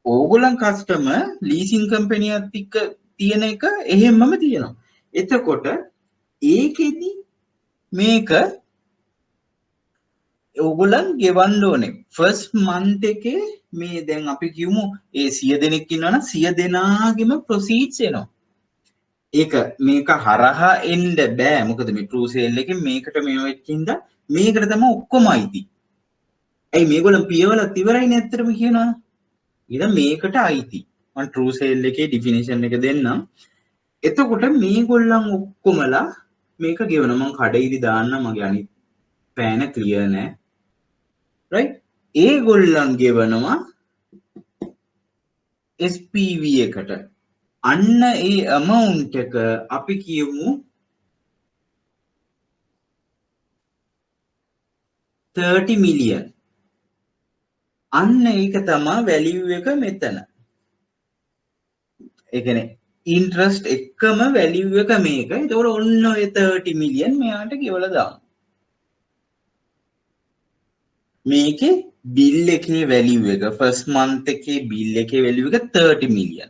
ඕගොල්ලන් කස්ටමර් ලීසින් කම්පැනියත් එක්ක තියෙන එක එහෙමම තියෙනවා. එතකොට ඒකෙදි මේක ඕගොල්ලන් ගෙවන්න ඕනේ ෆස්ට් මන්ත් එකේ මේ දැන් අපි කියමු ඒ 100 දෙනෙක් ඉන්නවනම් 100 දෙනාගේම ප්‍රොසීඩ්ස් එනවා. ඒක මේක හරහා එන්න බෑ. මොකද මේ ට්‍රූ සේල් එකෙන් මේකට මේ වෙච්චින්ද මේකට තමයි ඔක්කොම අයිති. ඇයි මේගොල්ලන් පියවලත් ඉවරයිනේ ඇත්තටම කියනවා. ඉතින් මේකට අයිති. මම ට්‍රූ සේල් එකේ ඩිෆිනිෂන් එක දෙන්නම්. එතකොට මේගොල්ලන් ඔක්කොමලා මේක ගෙවන මම කඩේදි දාන්න මගේ අනිත් පෑන ක්ලියර් නෑ. රයිට්? ඒගොල්ලන් ගෙවනවා SPV එකට. අන්න ඒ amount එක අපි කියමු 30 million. අන්න ඒක තමයි value එක මෙතන. ඒ කියන්නේ interest එකම value එක මේක. ඒතකොට ඔන්න ඔය 30 million මෙයාට ගෙවලා දාමු. මේකේ bill එකේ value එක first month එකේ bill එකේ value එක 30 million.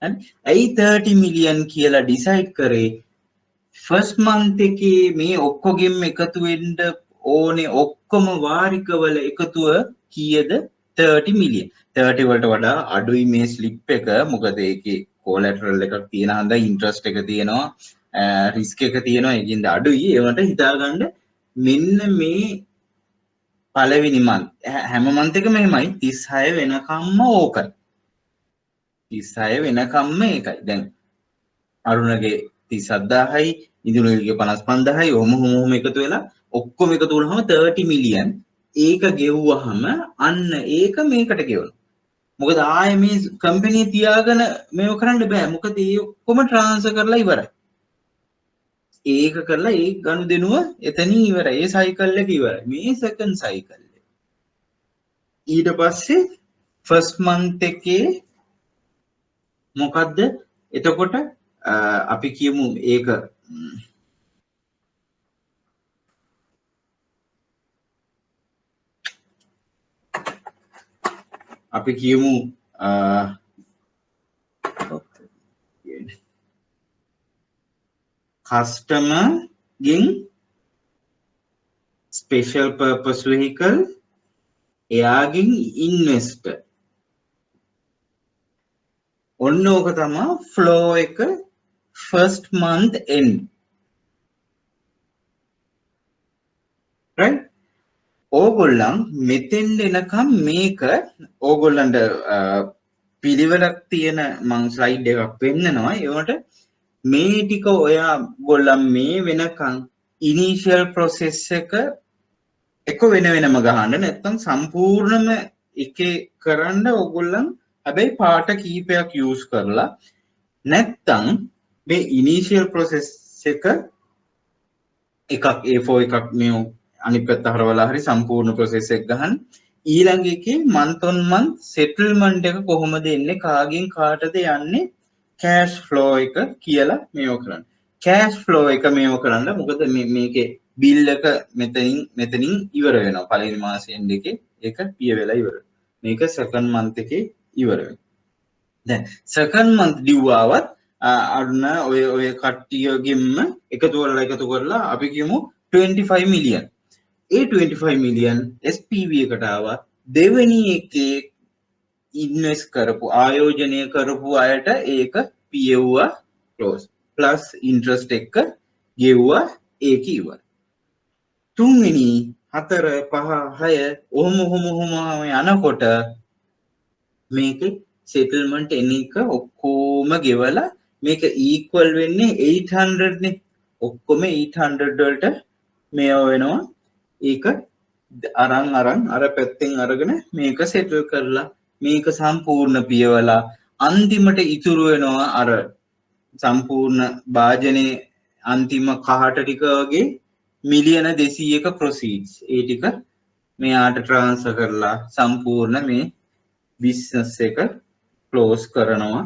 හරි? ඇයි 30 million කියලා decide කරේ? first month එකේ මේ ඔක්කොගෙම එකතු වෙන්න ඕනේ ඔක්කොම වාරිකවල එකතුව කීයද? 30 million. 30 වලට වඩා අඩුයි මේ slip එක. මොකද ඒකේ collateral එකක් තියෙන හන්දා interest එක තියෙනවා, risk එක තියෙනවා. ඒකින්ද අඩුයි. ඒවට හිතාගන්න මෙන්න මේ පළවෙනි month හැම month එකම එහෙමයි 36 වෙනකම්ම ඕකයි. 36 වෙනකම්ම ඒකයි. දැන් අරුණගේ 37000යි ඉඳුනුල්ගේ 55000යි ඔහොම එකතු වෙලා ඔක්කොම එකතු වුණාම 30 මිලියන් ඒක ගෙවුවහම අන්න ඒක මේකට ගෙවනවා. මොකද ආයේ මේ කම්පැනි තියාගෙන මේව කරන්න බෑ. මොකද ඒ ඔක්කොම ට්‍රාන්ස්ෆර් කරලා ඉවරයි. ඒක කරලා ඒ ගනුදෙනුව එතනින් ඉවරයි. ඒ සයිකල් එක ඉවරයි. මේ සෙකන්ඩ් සයිකල් එක. ඊට පස්සේ ෆස්ට් මන්ත් එකේ මොකද්ද? එතකොට අපි කියමු ඒක අපි කියමු customer ගෙන් special purpose vehicle එයාගෙන් investor ඔන්න ඕක තමයි flow එක first month end right ඕගොල්ලන් මෙතෙන්ද එනකම් මේක ඕගොල්ලන්ට පිළිවෙලක් තියෙන මං ස්ලයිඩ් එකක් පෙන්නනවා ඒවට මේ ටික ඔයාගොල්ලන් මේ වෙනකම් ඉනිෂියල් ප්‍රොසෙස් එක වෙන වෙනම ගහන්න නැත්නම් සම්පූර්ණම එකේ කරන්න ඕගොල්ලන් හැබැයි පාට කීපයක් යූස් කරලා නැත්නම් මේ ඉනිෂියල් ප්‍රොසෙස් එක එකක් A4 එකක් මේ අනිත් පැත්ත හරවලා හරි සම්පූර්ණ ප්‍රොසෙස් එක ගහන්න ඊළඟ එකේ month on month settlement එක කොහොමද එන්නේ කාගෙන් කාටද යන්නේ cash flow එක කියලා මේව කරන්න cash flow එක මේව කරන්න මොකද මේකේ bill එක මෙතනින් ඉවර වෙනවා පළවෙනි මාසෙ end එකේ ඒක පිය වෙලා ඉවර මේක second month එකේ ඉවර වෙනවා දැන් second month due ආවත් අන්න ඔය කට්ටියගෙම එකතු කරලා අපි කියමු 25 million ඒ 25 million SPV එකට ආවා දෙවෙනි එකේ ඉන්වෙස්ට් කරපු ආයෝජනය කරපු අයට ඒක පියවුවා ක්ලෝස් ප්ලස් ඉන්ට්‍රස්ට් එක ගෙවුවා ඒක ඉවර තුන්වෙනි 4 5 6 ඔහොම යනකොට මේකේ සෙටල්මන්ට් එන එක ඔක්කොම ගෙවලා මේක ඊක්වල් වෙන්නේ 800 නේ ඔක්කොම 800 වලට මේව වෙනවා ඒක අරන් අර පැත්තෙන් අරගෙන මේක සෙටල් කරලා මේක සම්පූර්ණ පියවලා අන්තිමට ඉතුරු වෙනවා අර සම්පූර්ණ භාජනයේ අන්තිම කහට ටික වගේ මිලියන 200ක ප්‍රොසීඩ්ස් ඒ ටික මෙයාට ට්‍රාන්ස්ෆර් කරලා සම්පූර්ණ මේ බිස්නස් එක ක්ලෝස් කරනවා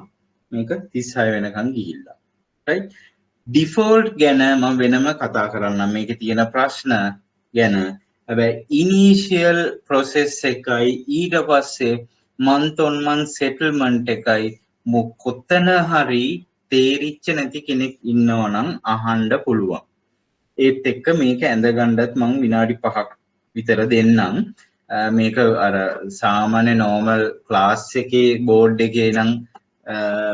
මේක 36 වෙනකන් ගිහිල්ලා රයිට් ඩිෆෝල්ට් ගැන මම වෙනම කතා කරන්නම් මේකේ තියෙන ප්‍රශ්න ගැන හැබැයි ඉනිෂියල් ප්‍රොසෙස් එකයි ඊට පස්සේ month on month settlement එකයි කොතන හරි තේරිච්ච නැති කෙනෙක් ඉන්නවා නම් අහන්න පුළුවන් ඒත් එක්ක මේක ඇඳගන්නත් මම විනාඩි 5ක් විතර දෙන්නම් මේක අර සාමාන්‍ය normal class එකේ board එකේ නම්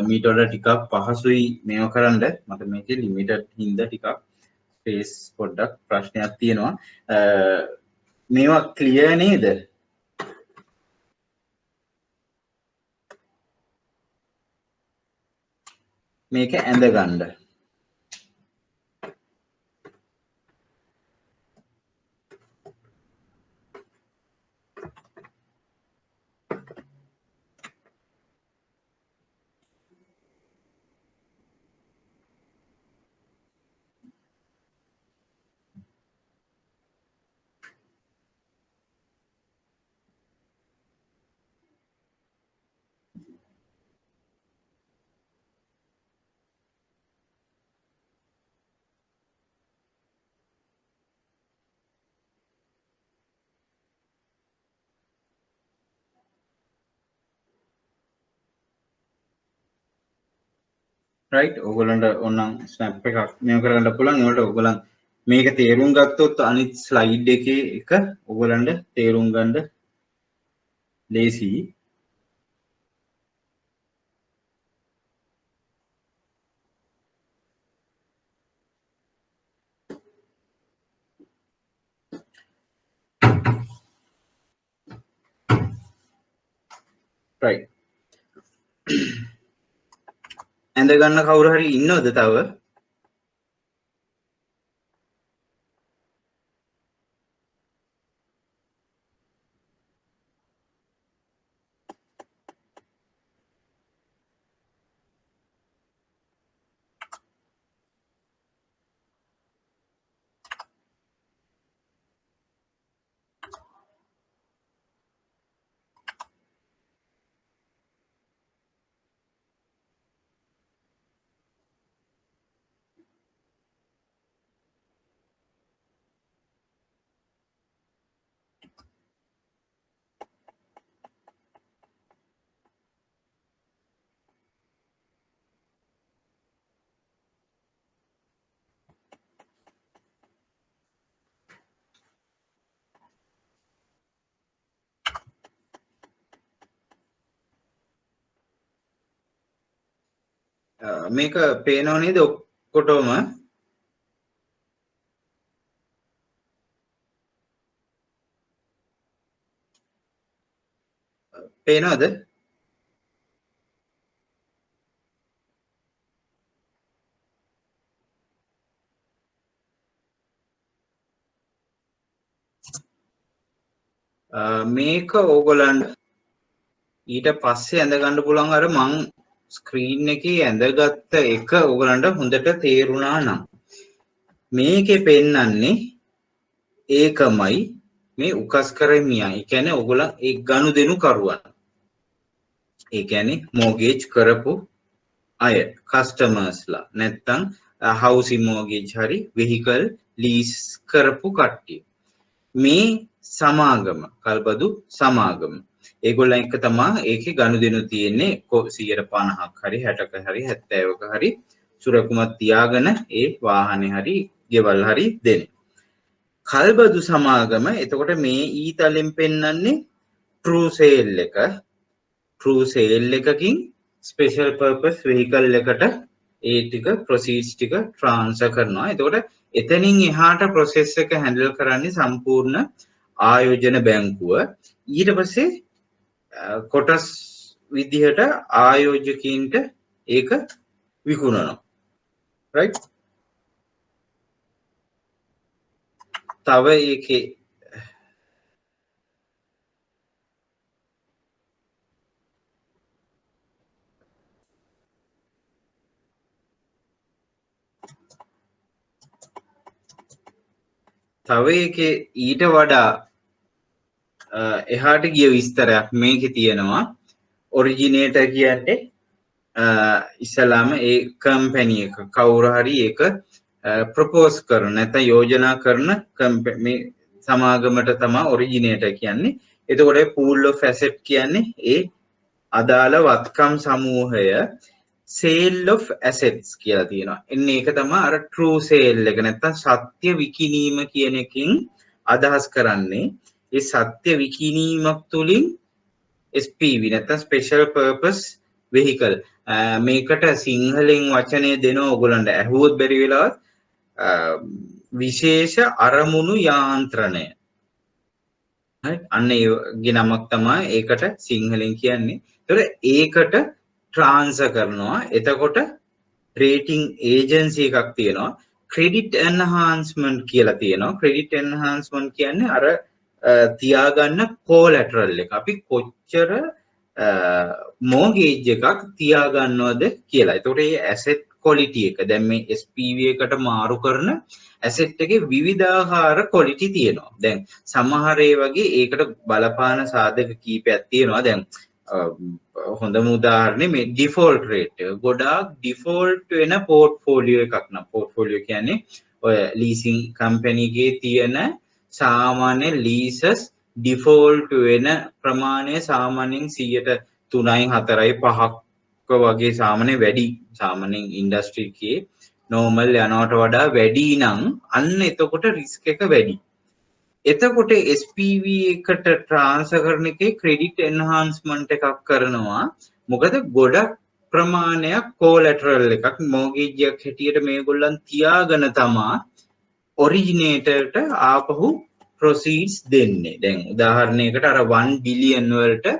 මීට වඩා ටිකක් පහසුයි මේව කරන්න. මට මේකේ limited හින්දා ටිකක් space පොඩ්ඩක් ප්‍රශ්නයක් තියෙනවා. මේවා clear නේද? මේක ඇඳ ගන්න. right ඕගොල්ලන්ට ඕනනම් snap එකක් මේව කරගන්න පුළුවන්. ඒකට ඕගොල්ලන් මේක තේරුම් ගත්තොත් අනිත් ස්ලයිඩ් එකේ එක ඕගොල්ලන්ට තේරුම් ගන්න ලේසි. right ඇඳ ගන්න කවුරු හරි ඉන්නවද තව? මේක පේනව නේද ඔක්කොටම? පේනවද? මේක ඕගොල්ලන්ට ඊට පස්සේ ඇඳ ගන්න පුළුවන්. අර මං ස්ක්‍රීන් එකේ ඇඳගත්ත එක ඕගොල්ලන්ට හොඳට තේරුණා නම් මේකේ පෙන්නන්නේ ඒකමයි මේ උකස් කරමියා. ඒ කියන්නේ ඕගොල්ලන් ඒ ගනුදෙනු කරුවන්. ඒ කියන්නේ මෝගේජ් කරපු අය කස්ටමර්ස්ලා නැත්තම් හවුසින් මෝගේජ් හරි වෙහිකල් ලීස් කරපු කට්ටිය. මේ සමාගම කල්බදු සමාගම ඒගොල්ලන් එක තමා ඒකේ ගනුදෙනු තියෙන්නේ 150ක් හරි 60ක හරි 70ක හරි සුරකුමත් තියාගෙන ඒ වාහනේ හරි ගෙවල් හරි දෙන්නේ. කල්බදු සමාගම එතකොට මේ ඊතලෙන් පෙන්වන්නේ true sale එක. true sale එකකින් special purpose vehicle එකට ඒ ටික proceeds ටික transfer කරනවා. එතකොට එතනින් එහාට process එක handle කරන්නේ සම්පූර්ණ ආයෝජන බැංකුව. ඊට පස්සේ කොටස් විදිහට ආයෝජකයින්ට ඒක විකුණනවා. right? තව ඒකේ ඊට වඩා එහාට ගිය විස්තරයක් මේකේ තියෙනවා. ඔරිජිනේටර් කියන්නේ ඉස්සලාම ඒ කම්පැනි එක කවුරු හරි ඒක ප්‍රොපෝස් කරන නැත්නම් යෝජනා කරන මේ සමාගමට තමයි ඔරිජිනේටර් කියන්නේ. එතකොට pool of asset කියන්නේ ඒ අදාළ වත්කම් සමූහය sale of assets කියලා තියෙනවා. එන්නේ ඒක තමයි අර true sale එක නැත්නම් සත්‍ය විකිණීම කියන එකකින් අදහස් කරන්නේ. ඒ සත්‍ය විකිණීමක් තුළින් SPV නැත්නම් ස්පෙෂල් පර්පස් වෙහිකල් මේකට සිංහලෙන් වචනය දෙනවා ඔයගොල්ලන්ට ඇහුවොත් බැරි වෙලාවත් විශේෂ අරමුණු යාන්ත්‍රණය හරි අන්න ඒගේ නමක් තමයි ඒකට සිංහලෙන් කියන්නේ. ඒතකොට ඒකට ට්‍රාන්ස්ෆර් කරනවා. එතකොට රේටිං ඒජන්සි එකක් තියෙනවා. ක්‍රෙඩිට් එන්හාන්ස්මන්ට් කියලා තියෙනවා. ක්‍රෙඩිට් එන්හාන්ස්මන්ට් කියන්නේ අර තියාගන්න කොලැටරල් එක. අපි කොච්චර මෝගේජ් එකක් තියාගන්නවද කියලා. එතකොට මේ ඇසෙට් ක්වොලිටි එක දැන් මේ SPV එකට මාරු කරන ඇසෙට් එකේ විවිධාකාර ක්වොලිටි තියෙනවා. දැන් සමහර ඒ වගේ ඒකට බලපාන සාධක කීපයක් තියෙනවා. දැන් හොඳම උදාහරණය මේ ඩිෆෝල්ට් රේට් එක. ගොඩාක් ඩිෆෝල්ට් වෙන පෝර්ට්ෆෝලියෝ එකක් නම් පෝර්ට්ෆෝලියෝ කියන්නේ ඔය ලීසින් කම්පැනි එකේ තියෙන සාමාන්‍ය ලීසස් ඩිෆෝල්ට් වෙන ප්‍රමාණය සාමාන්‍යයෙන් 3යි 4යි 5ක වගේ සාමාන්‍ය වැඩි. සාමාන්‍යයෙන් ඉන්ඩස්ට්‍රි එකේ නෝමල් යනවට වඩා වැඩි නම් අන්න එතකොට රිස්ක් එක වැඩි. එතකොට SPV එකට ට්‍රාන්ස්ෆර් කරන එකේ ක්‍රෙඩිට් එන්හාන්ස්මන්ට් එකක් කරනවා. මොකද ගොඩක් ප්‍රමාණයක් කොලැටරල් එකක් මෝගේජ් එකක් හැටියට මේගොල්ලන් තියාගෙන තමා ඔරිජිනේටර්ට ආපහු ප්‍රොසීඩ්ස් දෙන්නේ. දැන් උදාහරණයකට අර 1 බිලියන් වලට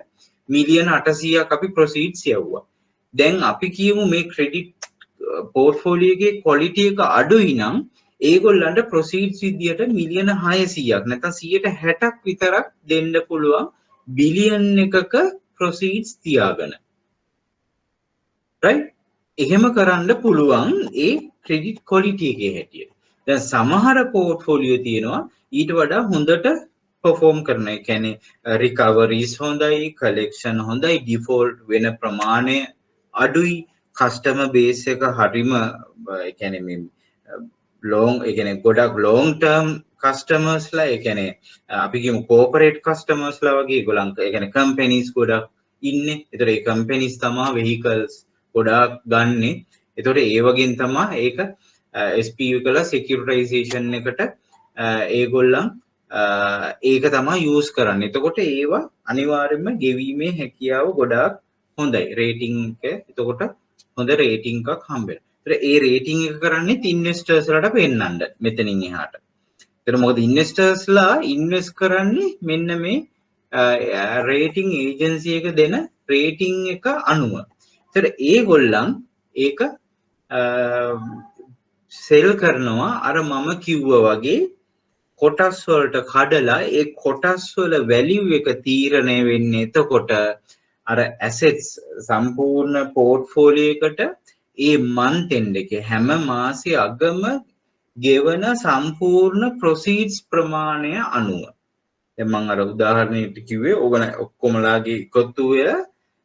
මිලියන 800ක් අපි ප්‍රොසීඩ්ස් යවුවා. දැන් අපි කියමු මේ ක්‍රෙඩිට් පෝර්ට්ෆෝලියෝ එකේ ක්වොලිටි එක අඩුයි නම් ඒගොල්ලන්ට ප්‍රොසීඩ්ස් විදියට මිලියන 600ක් නැත්නම් 60ක් විතරක් දෙන්න පුළුවන් බිලියන් එකක ප්‍රොසීඩ්ස් තියාගෙන. රයිට්? එහෙම කරන්න පුළුවන් ඒ ක්‍රෙඩිට් ක්වොලිටි එකේ හැටියට. දැන් සමහර පෝර්ට්ෆෝලියෝ තියෙනවා ඊට වඩා හොඳට perform කරන. ඒ කියන්නේ රිකවරිස් හොඳයි, කලෙක්ෂන් හොඳයි, ඩිෆෝල්ට් වෙන ප්‍රමාණය අඩුයි, කස්ටමර් බේස් එක හරිම ඒ කියන්නේ මේ ලොං ඒ කියන්නේ ගොඩක් ලොං ටර්ම් කස්ටමර්ස්ලා ඒ කියන්නේ අපි කියමු කෝපරේට් කස්ටමර්ස්ලා වගේ ඒගොල්ලන් ඒ කියන්නේ කම්පැනිස් ගොඩක් ඉන්නේ. ඒතර ඒ කම්පැනිස් තමයි වෙහිකල්ස් ගොඩාක් ගන්නෙ. ඒතකොට ඒ වගේන් තමයි ඒක SPV කළා සිකියුරිටයිසේෂන් එකට ඒගොල්ලන් ඒක තමයි යූස් කරන්නේ. එතකොට ඒවා අනිවාර්යයෙන්ම ගෙවීමේ හැකියාව ගොඩාක් හොඳයි. රේටිං එක එතකොට හොඳ රේටිං එකක් හම්බ වෙනවා. ඒතර ඒ රේටිං එක කරන්නේ ඉන්වෙස්ටර්ස්ලාට පෙන්නන්න මෙතනින් එහාට. ඒතර මොකද ඉන්වෙස්ටර්ස්ලා ඉන්වෙස්ට් කරන්නේ මෙන්න මේ රේටිං ඒජන්සි එක දෙන රේටිං එක අනුව. ඒතර ඒගොල්ලන් ඒක සෙල් කරනවා අර මම කිව්වා වගේ කොටස් වලට කඩලා ඒ කොටස් වල වැලියු එක තීරණය වෙන්නේ එතකොට අර ඇසෙට්ස් සම්පූර්ණ පෝර්ට්ෆෝලියෝ එකට ඒ මන්ත් එන්ඩ් එකේ හැම මාසේ අගම ගෙවන සම්පූර්ණ ප්‍රොසීඩ්ස් ප්‍රමාණය අනුව. දැන් මම අර උදාහරණයක් කිව්වේ ඕගන ඔක්කොමලාගේ එකතු වෙලා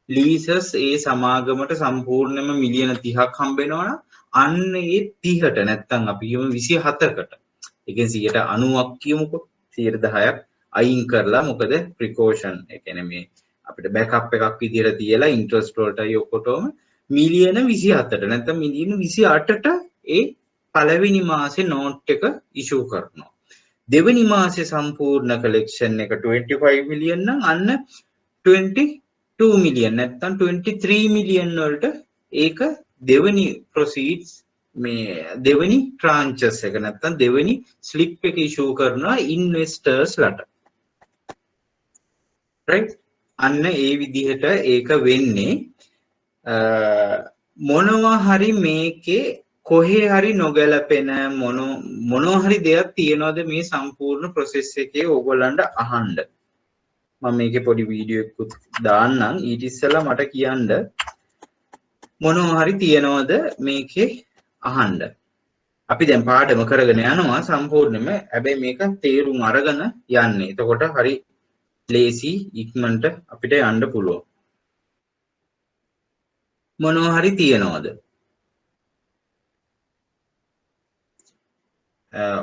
ලීසස් ඒ සමාගමට සම්පූර්ණයෙන්ම මිලියන 30ක් හම්බ වෙනවනම් අන්න ඒ 30ට නැත්තම් අපි කියමු 27කට ඒ කියන්නේ 90ක් කියමුකෝ 10ක් අයින් කරලා මොකද ප්‍රිකෝෂන් ඒ කියන්නේ මේ අපිට බෑකප් එකක් විදියට තියලා ඉන්ට්‍රස්ට් වලටයි ඔක්කොටම මිලියන 27ට නැත්තම් මිලියන 28ට ඒ පළවෙනි මාසේ නෝට් එක ඉෂුව කරනවා. දෙවෙනි මාසේ සම්පූර්ණ කලෙක්ෂන් එක 25 මිලියන් නම් අන්න 22 මිලියන් නැත්තම් 23 මිලියන් වලට ඒක දෙවෙනි ප්‍රොසීඩ්ස් මේ දෙවෙනි ට්‍රාන්චස් එක නැත්තම් දෙවෙනි ස්ලිප් එක ඉෂුව කරනවා ඉන්වෙස්ටර්ස්ලාට. රයිට්? අන්න ඒ විදිහට ඒක වෙන්නේ මොනවා හරි මේකේ කොහේ හරි නොගැලපෙන මොනවා හරි දෙයක් තියනවාද මේ සම්පූර්ණ ප්‍රොසෙස් එකේ ඕගොල්ලන්ට අහන්න. මම මේකේ පොඩි වීඩියෝ එකක් දාන්නම්. ඊට ඉස්සෙල්ලා මට කියන්න මොනවා හරි තියනවාද මේකේ අහන්න. අපි දැන් පාඩම කරගෙන යනවා සම්පූර්ණයෙන්ම. හැබැයි මේක තේරුම් අරගෙන යන්නේ. එතකොට හරි ලේසි ඉක්මනට අපිට යන්න පුළුවන්. මොනවා හරි තියනවාද?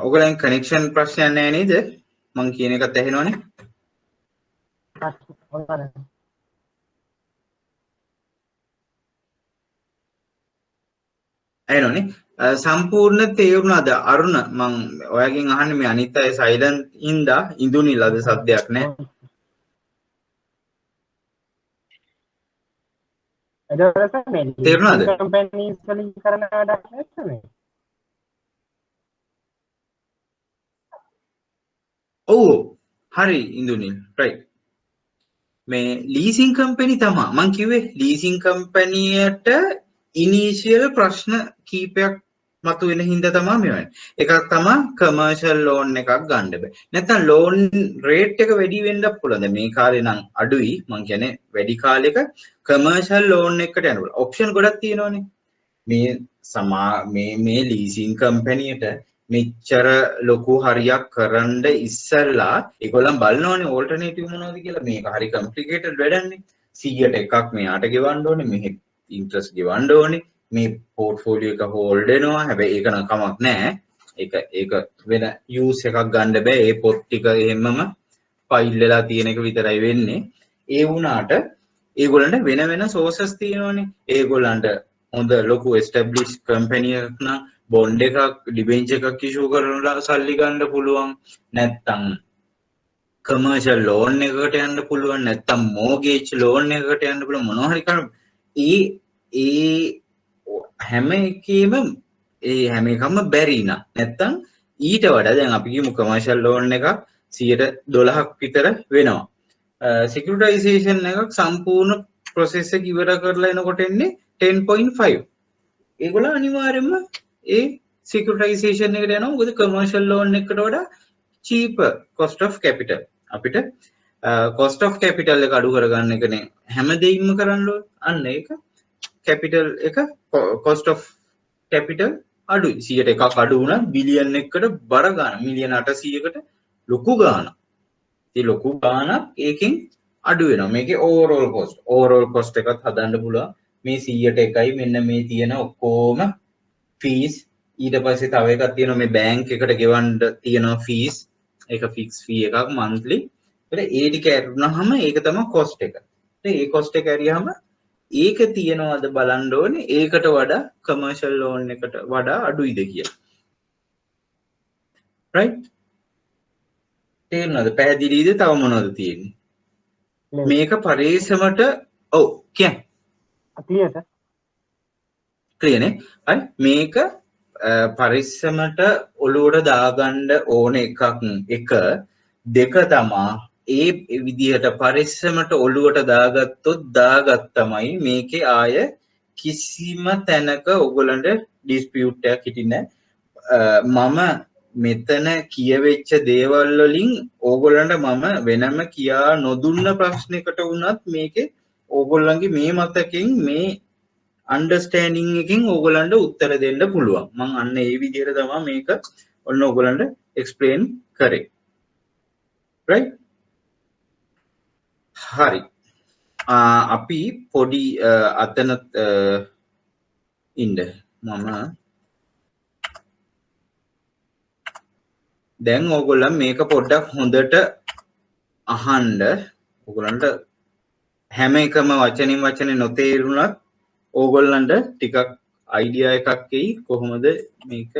ඔයගලන් කනෙක්ෂන් ප්‍රශ්නයක් නැහැ නේද? මං කියන එකත් ඇහෙනවනේ. ඇයිනෝනේ සම්පූර්ණ තේරුණාද අරුණ මං ඔයාගෙන් අහන්නේ මේ අනිත් අය සයිලන්ට් ඉඳා ඉඳුනිල් අද සද්දයක් නැහැ.
එතකොට මේ
තේරුණාද?
ලීසින් කම්පැනිස් වලින් කරන වැඩක් නැත්නම්
ඔව් හරි ඉඳුනිල් රයිට්. මේ ලීසින් කම්පැනි තමා මං කිව්වේ ලීසින් කම්පැනියට ඉනීෂියල් ප්‍රශ්න කීපයක් මතුවෙන හින්දා තමා මේවන්නේ. එකක් තමා කමර්ෂල් ලෝන් එකක් ගන්න බෑ. නැත්නම් ලෝන් රේට් එක වැඩි වෙන්නත් පුළුවන්. දැන් මේ කාලේ නම් අඩුයි. මං කියන්නේ වැඩි කාලෙක කමර්ෂල් ලෝන් එකකට යන්න පුළුවන්. ඔප්ෂන් ගොඩක් තියෙනවානේ. මේ ලීසින් කම්පැනියට මෙච්චර ලොකු හරියක් කරන්න ඉස්සල්ලා ඒගොල්ලන් බලනවනේ ඕල්ටර්නේටිව් මොනවද කියලා. මේක හරි කම්ප්ලිකේටඩ් වැඩක්නේ. 100ට එකක් මෙයාට ගෙවන්න ඕනේ, මෙහෙ ඉන්ට්‍රස්ට් ගෙවන්න ඕනේ, මේ පෝර්ට්ෆෝලියෝ එක හෝල්ඩ් වෙනවා. හැබැයි ඒක නම් කමක් නැහැ. ඒක වෙන යූස් එකක් ගන්න බෑ. ඒ පොත් ටික එහෙමම ෆයිල් වෙලා තියෙන එක විතරයි වෙන්නේ. ඒ වුණාට ඒගොල්ලන්ට වෙන වෙන සෝසස් තියෙනවනේ. ඒගොල්ලන්ට හොඳ ලොකු එස්ටැබ්ලිෂ් කම්පැනි එකක් නම් බොන්ඩ් එකක් ඩිබෙන්චර් එකක් ඉෂුව කරලා සල්ලි ගන්න පුළුවන්. නැත්තම් කමර්ෂල් ලෝන් එකකට යන්න පුළුවන්. නැත්තම් මෝගේජ් ලෝන් එකකට යන්න පුළුවන්. මොනවා හරි කරන ඒ හැම එකේම ඒ හැම එකම බැරි නා. නැත්තම් ඊට වඩා දැන් අපි කියමු කමර්ෂල් ලෝන් එකක් 12ක් විතර වෙනවා. සිකියුරිටයිසේෂන් එකක් සම්පූර්ණ ප්‍රොසෙස් එක ඉවර කරලා එනකොට එන්නේ 10.5. ඒගොල්ලෝ අනිවාර්යයෙන්ම ඒ සිකියුරිටයිසේෂන් එකට යනවා. මොකද කමර්ෂල් ලෝන් එකකට වඩා cheaper cost of capital. අපිට cost of capital එක අඩු කරගන්න එකනේ හැමදේම කරන්න ඕන. අන්න ඒක capital එක cost of capital අඩුයි. 100ට එකක් අඩු වුණා බිලියන් එකකට බර ගන්න. මිලියන 800කට ලොකු ගාණක්. ඒ ලොකු ගාණක් ඒකෙන් අඩු වෙනවා. මේකේ ඕවරෝල් කොස්ට් එකත් හදන්න පුළුවන්. මේ 100ට එකයි මෙන්න මේ තියෙන ඔක්කොම ෆීස්. ඊට පස්සේ තව එකක් තියෙනවා මේ බැංක් එකට ගෙවන්න තියෙනවා ෆීස්. ඒක ෆික්ස් ෆී එකක් මන්ත්ලි. ඒ ටික ඇරුණාම ඒක තමයි කොස්ට් එක. ඒ කොස්ට් එක ඇරියාම ඒක තියනවාද බලන්න ඕනේ ඒකට වඩා කමර්ෂල් ලෝන් එකට වඩා අඩුයිද කියලා. රයිට්? තේරුණාද? පැහැදිලිද? තව මොනවද තියෙන්නේ? මේක පරිස්සමට ඔව් කියන්න.
Clear sir.
ක්ලියර් නේ? හරි මේක පරිස්සමට ඔලුවට දාගන්න ඕන එකක් එක දෙක තමා ඒ විදිහට පරිස්සමට ඔලුවට දාගත්තොත් දාගත්තමයි මේකේ ආය කිසිම තැනක ඔයගොල්ලන්ට ඩිස්පියුට් එකක් හිටින්නේ මම මෙතන කියවෙච්ච දේවල් වලින් ඕගොල්ලන්ට මම වෙනම කියා නොදුන්න ප්‍රශ්නයකට වුණත් මේකේ ඕගොල්ලන්ගේ මේ මතකෙන් මේ අන්ඩර්ස්ටෑන්ඩින් එකෙන් ඕගොල්ලන්ට උත්තර දෙන්න පුළුවන්. මම අන්න ඒ විදිහට තමයි මේක ඔන්න ඕගොල්ලන්ට එක්ස්ප්ලেইন කරේ. රයිට්? හරි. අපි පොඩි අතන ඉන්න මම දැන් ඕගොල්ලන් මේක පොඩ්ඩක් හොඳට අහන්න. ඕගොල්ලන්ට හැම එකම වචනින් වචනේ නොතේරුණත් ඕගොල්ලන්ට ටිකක් අයිඩියා එකක් එයි කොහොමද මේක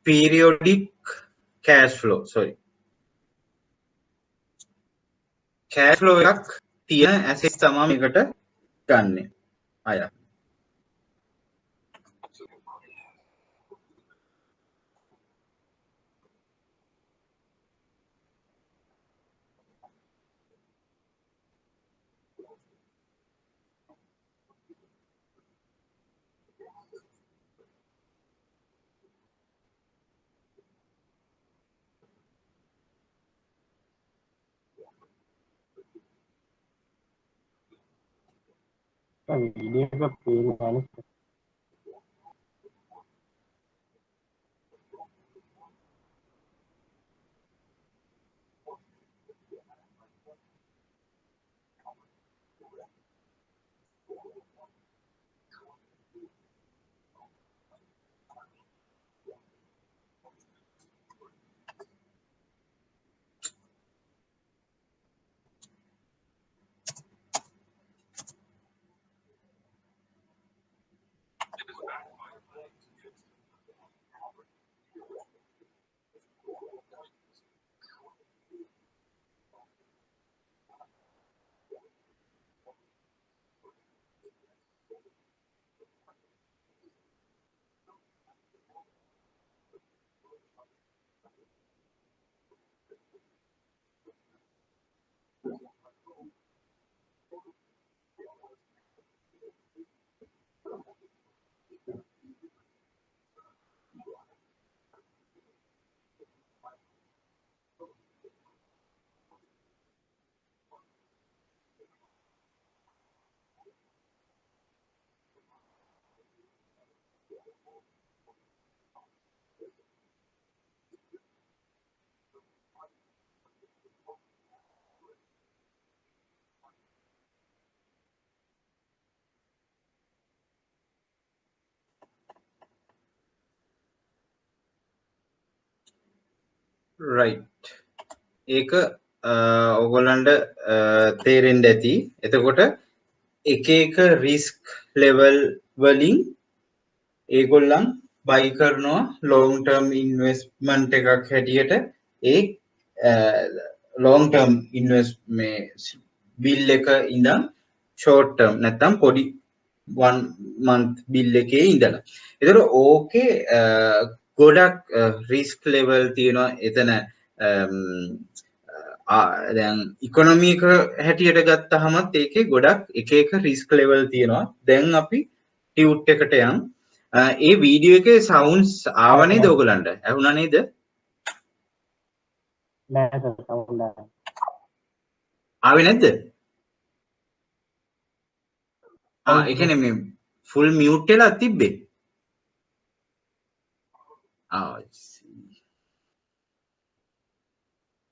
periodic cash flow cash flow එකක් තියෙන assets තමයි මේකට ගන්නෙ අය
वीडियो का पेन है
right ඒක ඔයගොල්ලන්ට තේරෙන්න ඇති. එතකොට එක එක රිස්ක් ලෙවල් වලින් ඒගොල්ලන් බයි කරනවා ලොන්గ్ ටර්ම් ඉන්වෙස්ට්මන්ට් එකක් හැටියට ඒ ලොන්గ్ ටර්ම් ඉන්වෙස්ට් මේ බිල් එක ඉඳන් ෂෝට් ටර්ම් නැත්තම් පොඩි 1 month බිල් එකේ ඉඳලා. ඒතර ඕකේ ගොඩක් රිස්ක් ලෙවල් තියෙනවා එතන. දැන් ඉකොනොමි එක හැටියට ගත්තහමත් ඒකේ ගොඩක් එක එක රිස්ක් ලෙවල් තියෙනවා. දැන් අපි ටියුට් එකට යන්. ඒ වීඩියෝ එකේ සවුන්ඩ්ස් ආව නේද ඔයගලන්ට? ඇහුණා නේද?
නෑ සර් සවුන්ඩ්
ආවේ නැද්ද? ඒ කියන්නේ මේ ෆුල් මියුට් වෙලා තිබ්බේ.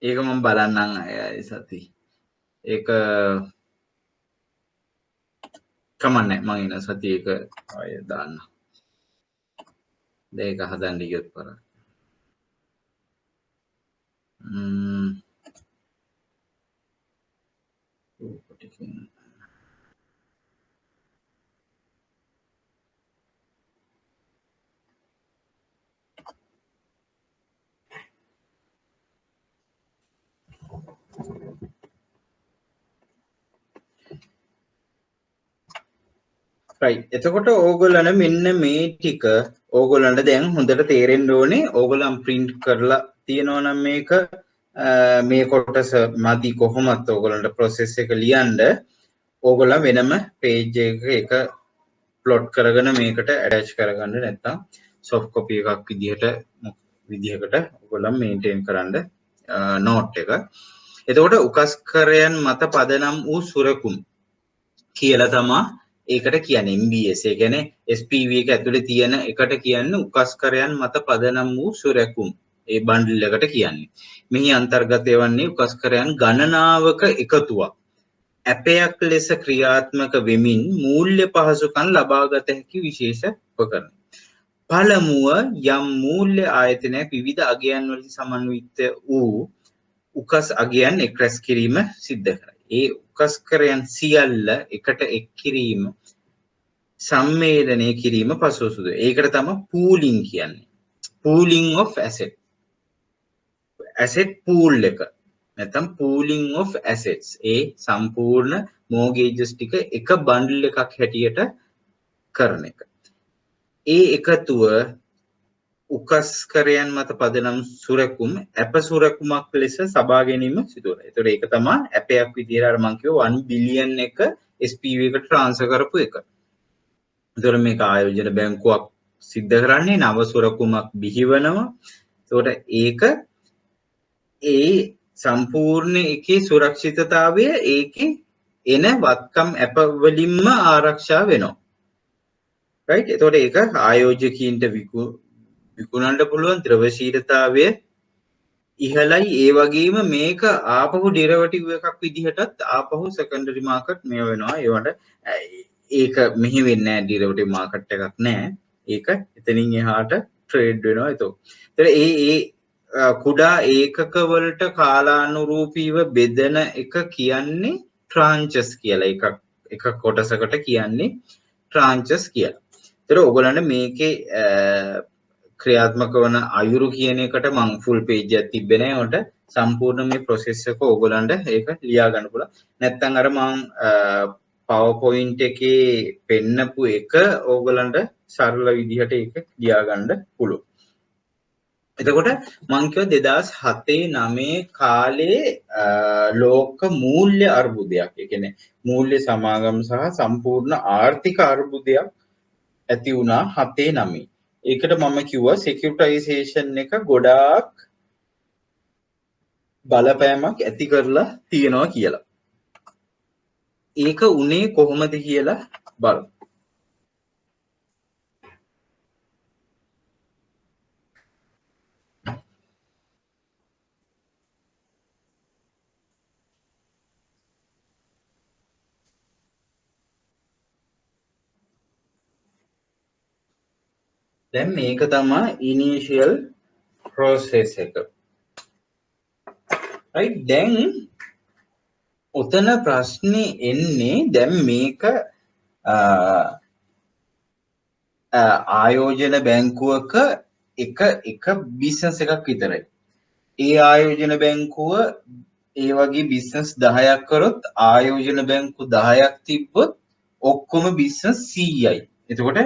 ඒක මම බලන්නම් අය සති. ඒක කමන්නේ මම ඉන සති එක අය දාන්න. දෙක හදන්න ගියොත් කරා. right එතකොට ඕගොල්ලන් මෙන්න මේ ටික ඕගොල්ලන්ට දැන් හොඳට තේරෙන්න ඕනේ. ඕගොල්ලන් print කරලා තියෙනවා නම් මේක මේ කොටස මදි කොහොමත් ඕගොල්ලන්ට process එක ලියන්න ඕගොල්ලන් වෙනම page එක plot කරගෙන මේකට attach කරගන්න නැත්නම් soft copy එකක් විදිහකට ඔයගොල්ලන් maintain කරන්න note එක. එතකොට උකස්කරයන් මත පදනම් වූ සුරකුම් කියලා තමයි ඒකට කියන්නේ MBS. ඒ කියන්නේ SPV එක ඇතුලේ තියෙන එකට කියන්නේ උකස්කරයන් මත පදනම් වූ සුරකුම්. ඒ බන්ඩල් එකට කියන්නේ. මෙහි අන්තර්ගතය වන්නේ උකස්කරයන් ගණනාවක එකතුවක්. ඇපයක් ලෙස ක්‍රියාත්මක වෙමින් මූල්‍ය පහසුකම් ලබාගත හැකි විශේෂ උපකරණ. පළමුව යම් මූල්‍ය ආයතනයක් විවිධ අගයන් වලින් සමන්විත වූ උකස් අගයන් එක් රැස් කිරීම සිද්ධ කරයි. ඒ උකස්කරයන් සියල්ල එකට එක් කිරීම සම්මේලනය කිරීම පසුසුද. ඒකට තමයි පූලිං කියන්නේ. පූලිං of asset. asset pool එක. නැත්නම් pooling of assets. ඒ සම්පූර්ණ mortgages ටික එක බන්ඩල් එකක් හැටියට කරන එක. ඒ එකතුව උකස්කරයන් මත පදනම් සුරකුම් ඇප සුරකුමක් ලෙස සබා ගැනීම සිදු වෙනවා. ඒතකොට ඒක තමයි ඇපයක් විදියට අර මම කිව්වා 1 බිලියන් එක SPV එකට ට්‍රාන්ස්ෆර් කරපු එක. ඒතකොට මේක ආයෝජන බැංකුවක් සිද්ධ කරන්නේ නව සුරකුමක් බිහිවනවා. ඒතකොට ඒක ඒ සම්පූර්ණ එකේ සුරක්ෂිතතාවය ඒකේ එන වත්කම් ඇප වලින්ම ආරක්ෂා වෙනවා. රයිට්? එතකොට ඒක ආයෝජකීන්ට විකුණන්න පුළුවන් ද්‍රවශීලතාවය ඉහළයි. ඒ වගේම මේක ආපහු ඩෙරිවටිව් එකක් විදිහටත් ආපහු සෙකන්ඩරි මාකට් මේ වෙනවා. ඒවට ඒක මෙහි වෙන්නේ නැහැ, ඩෙරිවටිව් මාකට් එකක් නැහැ. ඒක එතනින් එහාට ට්‍රේඩ් වෙනවා. ඒතකොට ඒ කුඩා ඒකක වලට කාලානුරූපීව බෙදෙන එක කියන්නේ ට්‍රාන්චස් කියලා. එක කොටසකට කියන්නේ ට්‍රාන්චස් කියලා. ඒතර ඔයගොල්ලන්ට මේකේ ක්‍රියාත්මක වන අයුරු කියන එකට මම ෆුල් පේජ් එකක් තිබ්බේ නෑ. උන්ට සම්පූර්ණ මේ process එක ඔයගොල්ලන්ට ඒක ලියා ගන්න පුළුවන්. නැත්නම් අර මම PowerPoint එකේ පෙන්නපු එක ඔයගොල්ලන්ට සරල විදිහට ඒක ලියා ගන්න පුළුවන්. එතකොට මම කිව්වා 2007-9 කාලේ ලෝක මූල්‍ය අර්බුදයක්, ඒ කියන්නේ මූල්‍ය සමාගම් සහ සම්පූර්ණ ආර්ථික අර්බුදයක් ඇති වුණා 7-9. ඒකට මම කිව්වා සිකියුරිටයිසේෂන් එක ගොඩාක් බලපෑමක් ඇති කරලා තියෙනවා කියලා. ඒක උනේ කොහොමද කියලා බලමු. දැන් මේක තමයි ඉනිෂියල් process එක. right? දැන් උතන ප්‍රශ්නේ එන්නේ දැන් මේක ආයෝජන බැංකුවක එක බිස්නස් එකක් විතරයි. ඒ ආයෝජන බැංකුව ඒ වගේ බිස්නස් 10ක් කරොත් ආයෝජන බැංකු 10ක් තිබ්බොත් ඔක්කොම බිස්නස් 100යි. එතකොට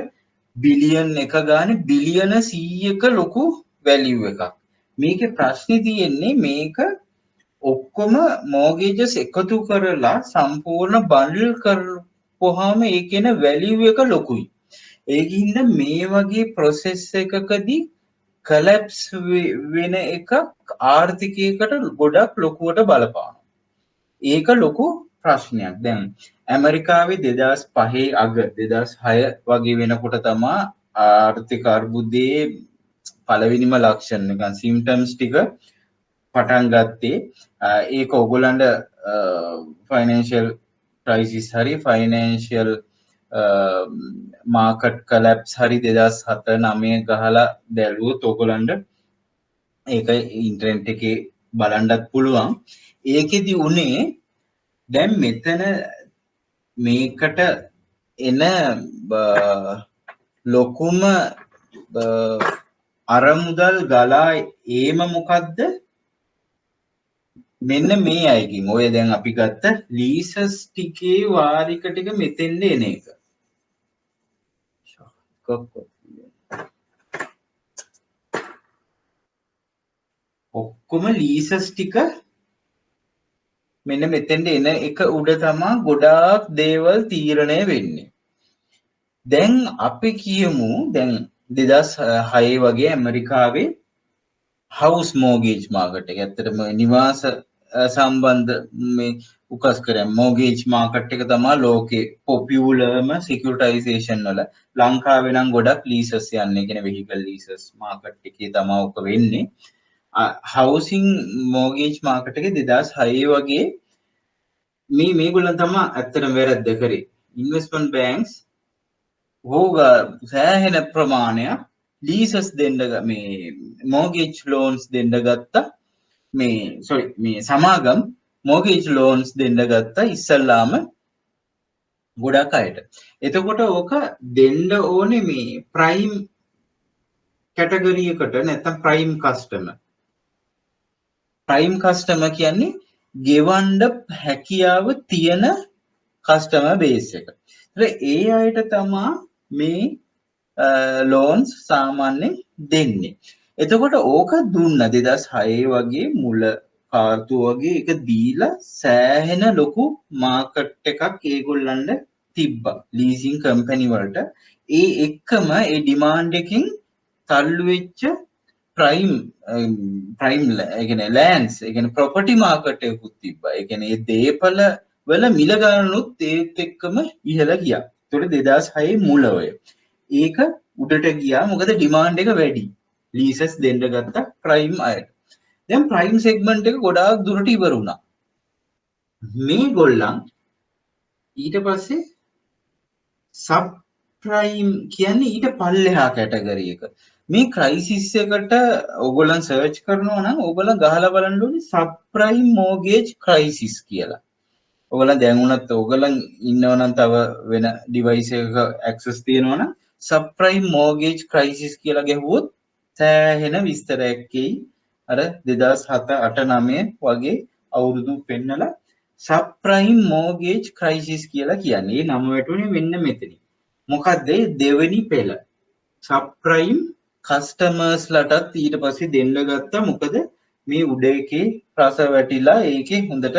බිලියන් එක ගානේ බිලියන 100ක ලොකු වැලියු එකක්. මේකේ ප්‍රශ්නේ තියෙන්නේ මේක ඔක්කොම මෝගේජස් එකතු කරලා සම්පූර්ණ බන්ඩල් කරපුවාම ඒකේන වැලියු එක ලොකුයි. ඒකින්ද මේ වගේ ප්‍රොසෙස් එකකදී කලැප්ස් වෙන එකක් ආර්ථිකයකට ගොඩක් ලොකුවට බලපානවා. ඒක ලොකු ප්‍රශ්නයක්. දැන් ඇමරිකාවේ 2005 අග 2006 වගේ වෙනකොට තමයි ආර්ථික අර්බුදයේ පළවෙනිම ලක්ෂණ නිකන් සිම්ප්ටම්ස් ටික පටන් ගත්තේ. ඒක ඔයගොල්ලන්ට ෆයිනෑන්ෂියල් ක්‍රයිසිස් හරි ෆයිනෑන්ෂියල් මාකට් කලැප්ස් හරි 2007-9 ගහලා බැලුවොත් ඔයගොල්ලන්ට ඒක ඉන්ටර්නෙට් එකේ බලන්නත් පුළුවන්. ඒකෙදි උනේ දැන් මෙතන මේකට එන ලොකුම අරමුදල් ගලා ඒම මොකද්ද? මෙන්න මේ අයකින් ඔය දැන් අපි ගත්ත ලීසස් ටිකේ වාරික ටික මෙතෙන්ද එන එක. ඔක්කොම ලීසස් ටික මෙන්න මෙතෙන්ද එන එක උඩ තමයි ගොඩාක් දේවල් තීරණය වෙන්නේ. දැන් අපි කියමු දැන් 2006 වගේ ඇමරිකාවේ house mortgage market එක ඇත්තටම නිවාස සම්බන්ධ මේ උකස් කරන mortgage market එක තමයි ලෝකේ පොපියුලර්ම සිකියුරිටයිසේෂන් වල. ලංකාවේ නම් ගොඩක් leases යන්නේ. කියන vehicle leases market එකේ තමයි ඔක වෙන්නේ. housing mortgage market එකේ 2006 වගේ මේගොල්ලන් තමයි ඇත්තටම වැරද්ද කරේ. investment banks සෑහෙන ප්‍රමාණයක් ලීසස් දෙන්න මේ mortgage loans දෙන්න ගත්තා. මේ සමාගම් mortgage loans දෙන්න ගත්තා ඉස්සල්ලාම ගොඩක් අයට. එතකොට ඕක දෙන්න ඕනේ මේ ප්‍රයිම් කැටගරි එකට නැත්නම් ප්‍රයිම් කස්ටමර්. ප්‍රයිම් කස්ටමර් කියන්නේ ගෙවන්න හැකියාව තියෙන කස්ටමර් බේස් එක. ඒ අයට තමයි මේ ලෝන්ස් සාමාන්‍යයෙන් දෙන්නේ. එතකොට ඕක දුන්න 2006 වගේ මුල කාර්තු වගේ එක දීලා සෑහෙන ලොකු මාකට් එකක් ඒගොල්ලන්ට තිබ්බා ලීසින් කම්පැනි වලට. ඒ එක්කම ඒ ඩිමාන්ඩ් එකකින් තල්ලු වෙච්ච ප්‍රයිම් ඒ කියන්නේ ලෑන්ඩ්ස් ඒ කියන්නේ ප්‍රොපර්ටි මාකට් එකකුත් තිබ්බා. ඒ කියන්නේ මේ දේපල වල මිල ගන්නනුත් ඒත් එක්කම ඉහළ ගියා. ඒතකොට 2006 මුල ඔය. ඒක උඩට ගියා මොකද ඩිමාන්ඩ් එක වැඩි. ලීසස් දෙන්න ගත්ත ප්‍රයිම් අයට. දැන් ප්‍රයිම් සෙග්මන්ට් එක ගොඩාක් දුරට ඉවර වුණා. මේ ගොල්ලන් ඊට පස්සේ සබ් ප්‍රයිම් කියන්නේ ඊට පල්ලෙහා කැටගරි එක. මේ ක්‍රයිසිස් එකට ඕගොල්ලන් සර්ච් කරනවා නම් ඕගොල්ලන් ගහලා බලන්න ඕනේ සබ් ප්‍රයිම් මෝගේජ් ක්‍රයිසිස් කියලා. ඕගොල්ලන් දැන් උනත් ඕගොල්ලන් ඉන්නවා නම් තව වෙන ඩිවයිස් එකක ඇක්සස් තියෙනවා නම් සබ් ප්‍රයිම් මෝගේජ් ක්‍රයිසිස් කියලා ගැහුවොත් සෑහෙන විස්තරයක් එයි. අර 2007 8 9 වගේ අවුරුදු පෙන්නලා සබ් ප්‍රයිම් මෝගේජ් ක්‍රයිසිස් කියලා කියන්නේ. ඒ නම වැටුනේ මෙන්න මෙතන. මොකක්ද දෙවෙනි පෙළ? සබ් ප්‍රයිම් කස්ටමර්ස් ලටත් ඊට පස්සේ දෙන්න ගත්තා. මොකද මේ උඩ එකේ රස වැටිලා ඒකේ හොඳට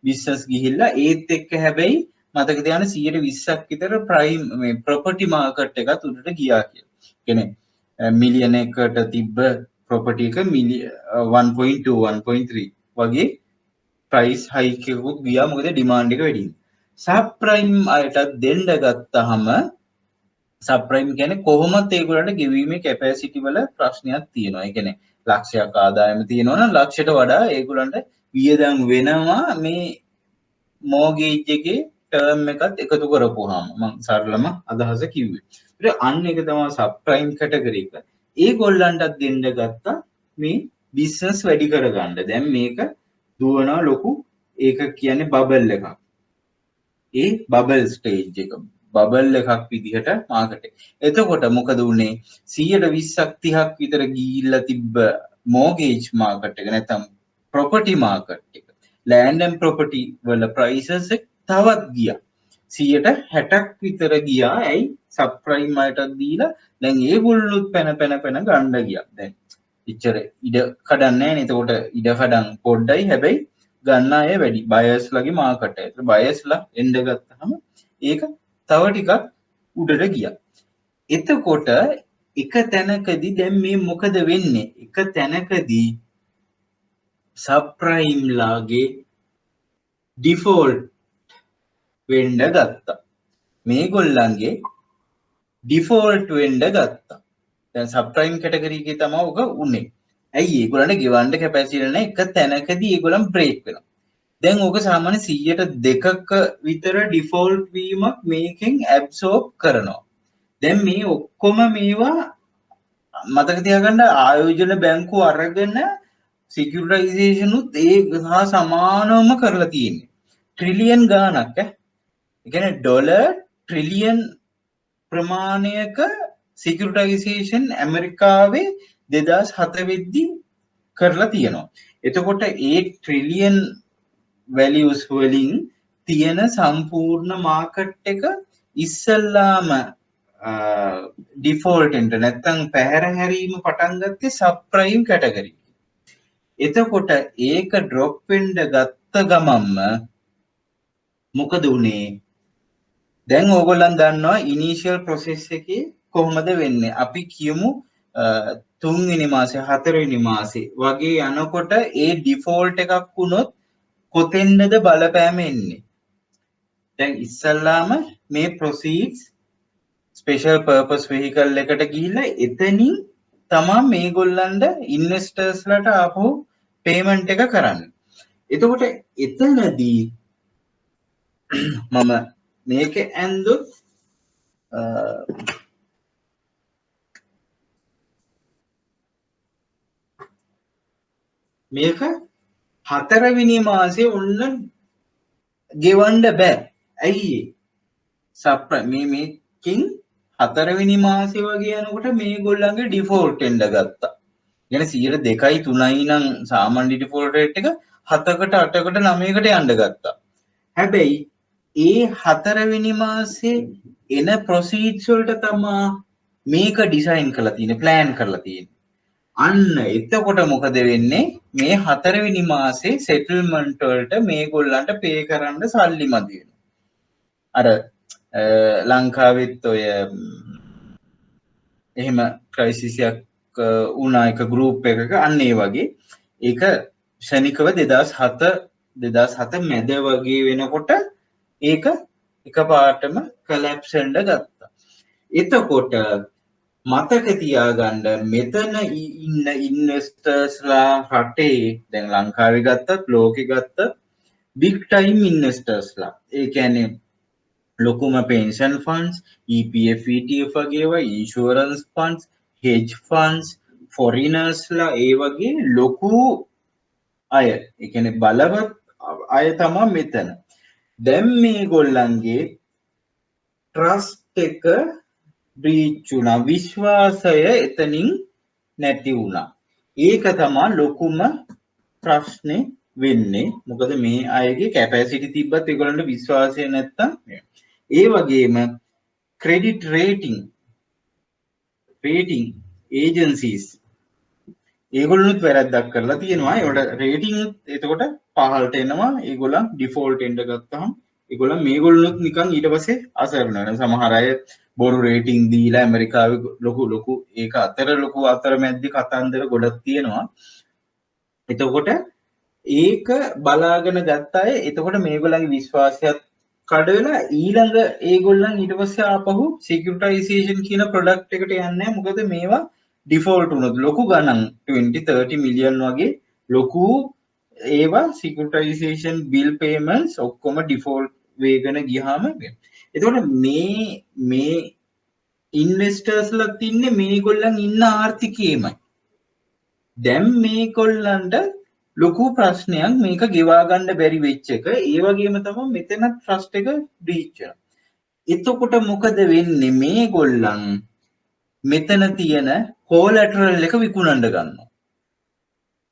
බිස්නස් ගිහිල්ලා ඒත් එක්ක හැබැයි මතක තියාගන්න 120ක් විතර ප්‍රයිම් මේ ප්‍රොපර්ටි මාකට් එකත් උඩට ගියා කියලා. කියන්නේ මිලියන එකකට තිබ්බ ප්‍රොපර්ටි එක 1.2 1.3 වගේ ප්‍රයිස් හයික් එකකුත් ගියා මොකද ඩිමාන්ඩ් එක වැඩි. සබ් ප්‍රයිම් අයටත් දෙන්න ගත්තාම සබ් ප්‍රයිම් කියන්නේ කොහොමද ඒගොල්ලන්ට ගෙවීමේ කැපැසිටි වල ප්‍රශ්නයක් තියෙනවා. ඒ කියන්නේ ලක්ෂයක් ආදායම තියෙනවා නම් ලක්ෂයට වඩා ඒගොල්ලන්ට වියදම් වෙනවා මේ මෝගේජ් එකේ ටර්ම් එකත් එකතු කරපුවාම. මම සරලම අදහස කිව්වේ. ඒත් අන්න එක තමයි සබ් ප්‍රයිම් කැටගරි එක. ඒගොල්ලන්ටත් දෙන්න ගත්තා මේ බිස්නස් වැඩි කරගන්න. දැන් මේක දුවනවා ලොකු ඒක කියන්නේ බබල් එකක්. ඒ බබල් ස්ටේජ් එක. බබල් එකක් විදිහට මාකට් එක. එතකොට මොකද උනේ 120ක් 30ක් විතර ගිහිල්ලා තිබ්බ මෝගේජ් මාකට් එක නැත්නම් ප්‍රොපර්ටි මාකට් එක. ලෑන්ඩ් ඇන්ඩ් ප්‍රොපර්ටි වල ප්‍රයිසස් එක තවත් ගියා. 60ක් විතර ගියා. ඇයි? සබ් ප්‍රයිම් වලටත් දීලා දැන් ඒගොල්ලොත් පැන ගන්න ගියා. දැන් ඉච්චර ඉඩ කඩන්නේ නැහැ නේ. එතකොට ඉඩ කඩන් පොඩ්ඩයි හැබැයි ගන්න අය වැඩි. බයර්ස්ලාගේ මාකට් එක. බයර්ස්ලා එන්න ගත්තාම ඒක තව ටිකක් උඩට ගියා. එතකොට එක තැනකදී දැන් මේ මොකද වෙන්නේ? එක තැනකදී සබ් ප්‍රයිම් ලාගේ ඩිෆෝල්ට් වෙන්න ගත්තා. මේගොල්ලන්ගේ ඩිෆෝල්ට් වෙන්න ගත්තා. දැන් සබ් ප්‍රයිම් කැටගරි එකේ තමයි ඔක උනේ. ඇයි ඒගොල්ලන්ට ගෙවන්න කැපැසිටි නැහැ. එක තැනකදී ඒගොල්ලන් බ්‍රේක් වෙනවා. දැන් ඕක සාමාන්‍ය 102ක විතර ඩිෆෝල්ට් වීමක් මේකෙන් ඇබ්සෝබ් කරනවා. දැන් මේ ඔක්කොම මේවා මතක තියාගන්න ආයෝජන බැංකුව අරගෙන සිකියුරිටයිසේෂන් උත් ඒ හා සමානවම කරලා තියෙන්නේ. ට්‍රිලියන් ගාණක් ඒ කියන්නේ ඩොලර් ට්‍රිලියන් ප්‍රමාණයක සිකියුරිටයිසේෂන් ඇමරිකාවේ 2007 වෙද්දී කරලා තියෙනවා. එතකොට ඒ ට්‍රිලියන් වැලියුස් වලින් තියෙන සම්පූර්ණ මාකට් එක ඉස්සල්ලාම ඩිෆෝල්ට් එන්ට නැත්තම් පැහැර හැරීම පටන් ගත්තේ සබ් ප්‍රයිම් කැටගරි. එතකොට ඒක ඩ්‍රොප් වෙන්න ගත්ත ගමන්ම මොකද උනේ? දැන් ඕගොල්ලන් දන්නවා ඉනිෂියල් ප්‍රොසෙස් එකේ කොහොමද වෙන්නේ. අපි කියමු 3 වෙනි මාසේ 4 වෙනි මාසේ වගේ යනකොට ඒ ඩිෆෝල්ට් එකක් වුණොත් කොතෙන්ද බලපෑම එන්නේ? දැන් ඉස්සල්ලාම මේ ප්‍රොසීඩ්ස් ස්පෙෂල් පර්පස් වෙහිකල් එකට ගිහිල්ලා එතනින් තමයි මේගොල්ලන්ට ඉන්වෙස්ටර්ස්ලාට ආපහු පේමන්ට් එක කරන්නේ. එතකොට එතනදී මම මේක ඇන්දොත් මේක 4 වෙනි මාසේ ඔන්න ගෙවන්න බෑ. ඇයි මේකෙන් 4 වෙනි මාසේ වගේ යනකොට මේගොල්ලන්ගේ ඩිෆෝල්ට් එන්න ගත්තා. يعني 2.2යි 3යි නම් සාමාන්‍ය ඩිෆෝල්ට් රේට් එක 7කට 8කට 9කට යන්න ගත්තා. හැබැයි ඒ 4 වෙනි මාසේ එන ප්‍රොසීඩ්ස් වලට තමයි මේක ඩිසයින් කරලා තියෙන්නේ, ප්ලෑන් කරලා තියෙන්නේ. අන්න එතකොට මොකද වෙන්නේ? මේ 4 වෙනි මාසේ සෙටල්මන්ට් වලට මේගොල්ලන්ට පේ කරන්න සල්ලි මදි වෙනවා. අර ලංකාවෙත් ඔය එහෙම ක්‍රයිසිස් එකක් වුණා එක ගෲප් එකක අන්න ඒ වගේ ඒක ශනිකව 2007 2007 මැද වගේ වෙනකොට ඒක එකපාරටම කොලැප්ස් වෙන්න ගත්තා. එතකොට මතක තියාගන්න මෙතන ඉන්න ඉන්වෙස්ටර්ස්ලා රටේ දැන් ලංකාවේ ගත්තත් ලෝකෙ ගත්තත් big time ඉන්වෙස්ටර්ස්ලා ඒ කියන්නේ ලොකුම pension funds EPF ETF වගේ ඒවා insurance funds hedge funds foreigners ලා ඒ වගේ ලොකු අය ඒ කියන්නේ බලවත් අය තමයි මෙතන දැන් මේගොල්ලන්ගේ ට්‍රස්ට් එක බ්‍රීච් වුණා විශ්වාසය එතනින් නැති වුණා ඒක තමයි ලොකුම ප්‍රශ්නේ වෙන්නේ මොකද මේ අයගේ කැපැසිටි තිබ්බත් ඒගොල්ලන්ට විශ්වාසය නැත්තම් ඒ වගේම ක්‍රෙඩිට් රේටිං ඒජන්සීස් ඒගොල්ලොනුත් වැරද්දක් කරලා තියෙනවා ඒවට රේටිං එතකොට පහළට එනවා ඒගොල්ලන් ඩිෆෝල්ට් එන්න ගත්තාම ඒගොල්ලන් මේගොල්ලොනුත් නිකන් ඊට පස්සේ අසරණ වෙනවා සමහර අය බොරු රේටිං දීලා ඇමරිකාවේ ලොකු ඒක ලොකු අතරමැද්දේ කතන්දර ගොඩක් තියෙනවා එතකොට ඒක බලාගෙන ගත්ත අය එතකොට මේගොල්ලන්ගේ විශ්වාසයත් කඩ වෙලා ඊළඟ ඒගොල්ලන් ඊට පස්සේ ආපහු සිකියුරිටයිසේෂන් කියන ප්‍රොඩක්ට් එකට යන්නේ නැහැ මොකද මේවා ඩිෆෝල්ට් වුණොත් ලොකු ගණන් 20-30 මිලියන් වගේ ලොකු ඒවා සිකියුරිටයිසේෂන් බිල් පේමන්ට්ස් ඔක්කොම ඩිෆෝල්ට් වේගන ගියාම එතකොට මේ ඉන්වෙස්ටර්ස්ලා තින්නේ මේගොල්ලන් ඉන්න ආර්ථිකයේමයි දැන් මේගොල්ලන්ට ලොකු ප්‍රශ්නයක් මේක ගෙවා ගන්න බැරි වෙච්ච එක ඒ වගේම තමයි මෙතන ට්‍රස්ට් එක බ්‍රීච් වෙනවා එතකොට මොකද වෙන්නේ මේගොල්ලන් මෙතන තියෙන කොලැටරල් එක විකුණන්න ගන්නවා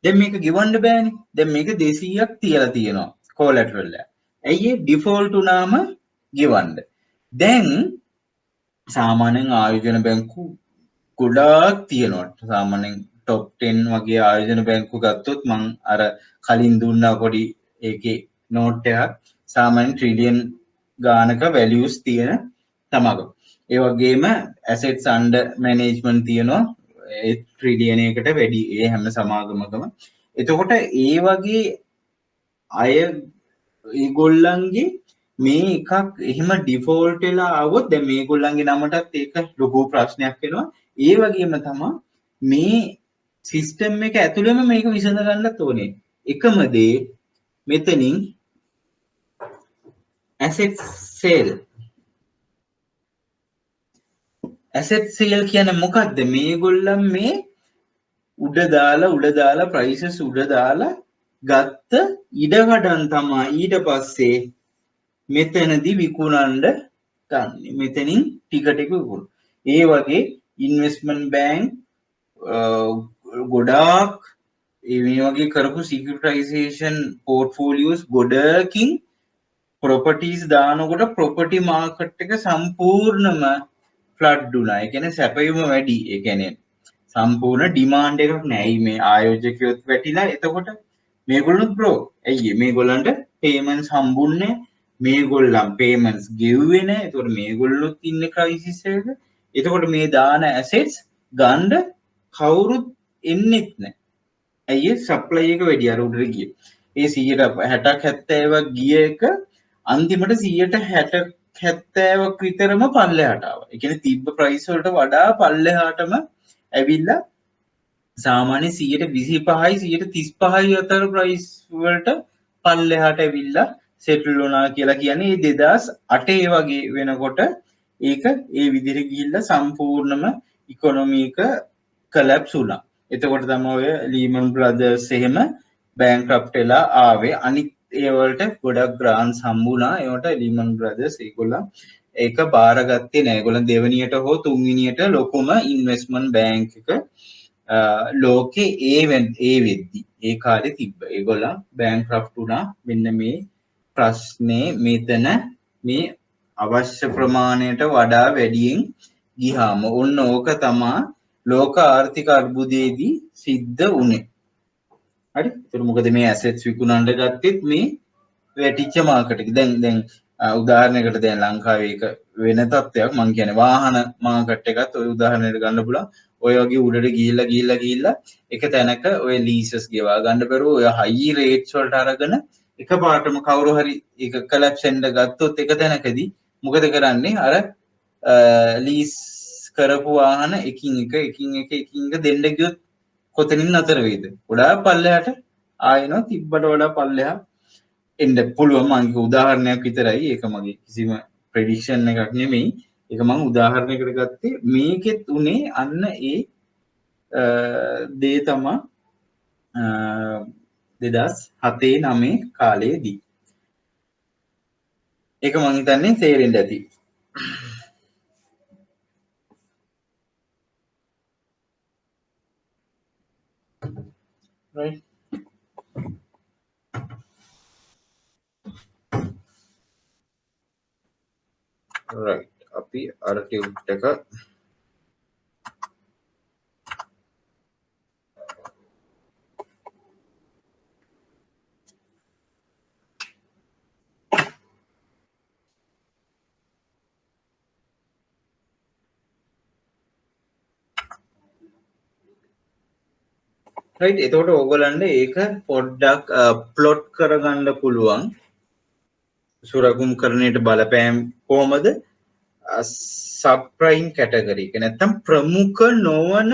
දැන් මේක ගෙවන්න බෑනේ දැන් මේක 200ක් තියලා තියෙනවා කොලැටරල් එක ඇයි ඩිෆෝල්ට් වුණාම ගෙවන්න දැන් සාමාන්‍යයෙන් ආයෝජන බැංකු ගොඩාක් තියෙනවා සාමාන්‍යයෙන් top 10 වගේ ආයෝජන බැංකු ගත්තොත් මං අර කලින් දුන්නා පොඩි ඒකේ නෝට් එකක් සාමාන්‍යයෙන් ට්‍රිලියන් ගානක වැලියුස් තියෙන තමක ඒ වගේම ඇසෙට්ස් අන්ඩර් මැනේජ්මන්ට් තියෙනවා ඒ ට්‍රිලියන් එකකට වැඩි ඒ හැම සමාගමකම එතකොට ඒ වගේ අය ඒගොල්ලන්ගේ මේ එකක් එහෙම ඩිෆෝල්ට් වෙලා આવොත් දැන් මේගොල්ලන්ගේ නමටත් ඒක ලොකු ප්‍රශ්නයක් වෙනවා ඒ වගේම තමයි මේ සිස්ටම් එක ඇතුළෙම මේක විසඳ ගන්නත් ඕනේ එකම දේ මෙතනින් asset sale කියන්නේ මොකද්ද මේගොල්ලන් මේ උඩ දාලා prices උඩ දාලා ගත්ත ඉඩකඩම් තමයි ඊට පස්සේ මෙතනදී විකුණන්න ගන්න මෙතනින් ටික විකුණන ඒ වගේ ඉන්වෙස්ට්මන්ට් බැංක් ගොඩාක් මේ වගේ කරපු සිකියුරිටයිසේෂන් පෝර්ට්ෆෝලියෝස් ගොඩකින් ප්‍රොපර්ටිස් දානකොට ප්‍රොපර්ටි මාකට් එක සම්පූර්ණම ෆ්ලඩ් වුණා. ඒ කියන්නේ සැපයුම වැඩි. ඒ කියන්නේ සම්පූර්ණ ඩිමාන්ඩ් එකක් නැහැ. මේ ආයෝජකයොත් වැටිලා එතකොට මේගොල්ලොත් බ්‍රෝ. ඇයි මේගොල්ලන්ට පේමන්ට්ස් හම්බුන්නේ මේගොල්ලන් පේමන්ට්ස් ගෙව්වේ නැහැ. එතකොට මේගොල්ලොත් ඉන්නේ ක්‍රයිසිස් එකක. එතකොට මේ දාන ඇසෙට්ස් ගන්න කවුරුත් එන්නෙත් නැහැ. ඇයි සප්ලයි එක වැඩි අර උඩට ගියේ. ඒ 60ක් 70ක් ගිය එක අන්තිමට 160 70ක් විතරම පල්ලෙහාට ආවා. ඒ කියන්නේ තිබ්බ ප්‍රයිස් වලට වඩා පල්ලෙහාටම ඇවිල්ලා සාමාන්‍ය 125යි 135යි අතර ප්‍රයිස් වලට පල්ලෙහාට ඇවිල්ලා සෙටල් වුණා කියලා කියන්නේ 2008 වගේ වෙනකොට ඒක ඒ විදිහට ගිහිල්ලා සම්පූර්ණම ඉකොනොමි එක කොලැප්ස් වුණා. එතකොට තමයි ඔය ලීමන් බ්‍රදර්ස් එහෙම බැංක්‍රප්ට් වෙලා ආවේ. අනිත් ඒ වලට ගොඩක් ග්‍රාන්ට්ස් හම්බුණා. ඒවට ලීමන් බ්‍රදර්ස් ඒගොල්ලන් ඒක බාරගත්තේ නැහැ. ඒගොල්ලන් දෙවෙනියට හෝ තුන්වෙනියට ලොකුම ඉන්වෙස්ට්මන්ට් බැංක් එක ලෝකේ ඒ වෙද්දි ඒ කාලේ තිබ්බ. ඒගොල්ලන් බැංක්‍රප්ට් වුණා. මෙන්න මේ ප්‍රශ්නේ මෙතන මේ අවශ්‍ය ප්‍රමාණයට වඩා වැඩියෙන් ගියාම ඔන්න ඕක තමයි ලෝක ආර්ථික අර්බුදයේදී සිද්ධ වුණේ. හරි. ඒතර මොකද මේ ඇසෙට්ස් විකුණන්න ගත්තෙත් මේ වැටිච්ච මාකට් එක. දැන් උදාහරණයකට දැන් ලංකාවේ එක වෙන තත්ත්වයක් මම කියන්නේ වාහන මාකට් එකත් ඔය උදාහරණයකට ගන්න පුළුවන්. ඔය වගේ උඩට ගිහිල්ලා එක තැනක ඔය ලීසස් ගෙවා ගන්න බැරුව ඔය හයි රේට්ස් වලට අරගෙන එකපාරටම කවුරු හරි ඒක කොලැප්ස් වෙන්න ගත්තොත් එක තැනකදී මොකද කරන්නේ අර ලීස් කරපු වාහන එකින් එක දෙන්න ගියොත් කොතනින් නතර වෙයිද? ගොඩාක් පල්ලෙහාට ආයෙනවා තිබ්බට වඩා පල්ලෙහා එන්න පුළුවන්. මම උදාහරණයක් විතරයි. ඒක මගේ කිසිම ප්‍රෙඩික්ෂන් එකක් නෙමෙයි. ඒක මම උදාහරණයකට ගත්තේ. මේකෙත් උනේ අන්න ඒ දේ තමයි 2007-9 කාලයේදී. ඒක මම හිතන්නේ තේරෙන්න ඇති. right right අපි අර ටියුට් එක right එතකොට ඕගොල්ලන්ට ඒක පොඩ්ඩක් ප්ලොට් කරගන්න පුළුවන් සුරකුම් කරණයට බලපෑම් කොහොමද සබ්ප්‍රයිම් කැටගරි එක නැත්තම් ප්‍රමුඛ නොවන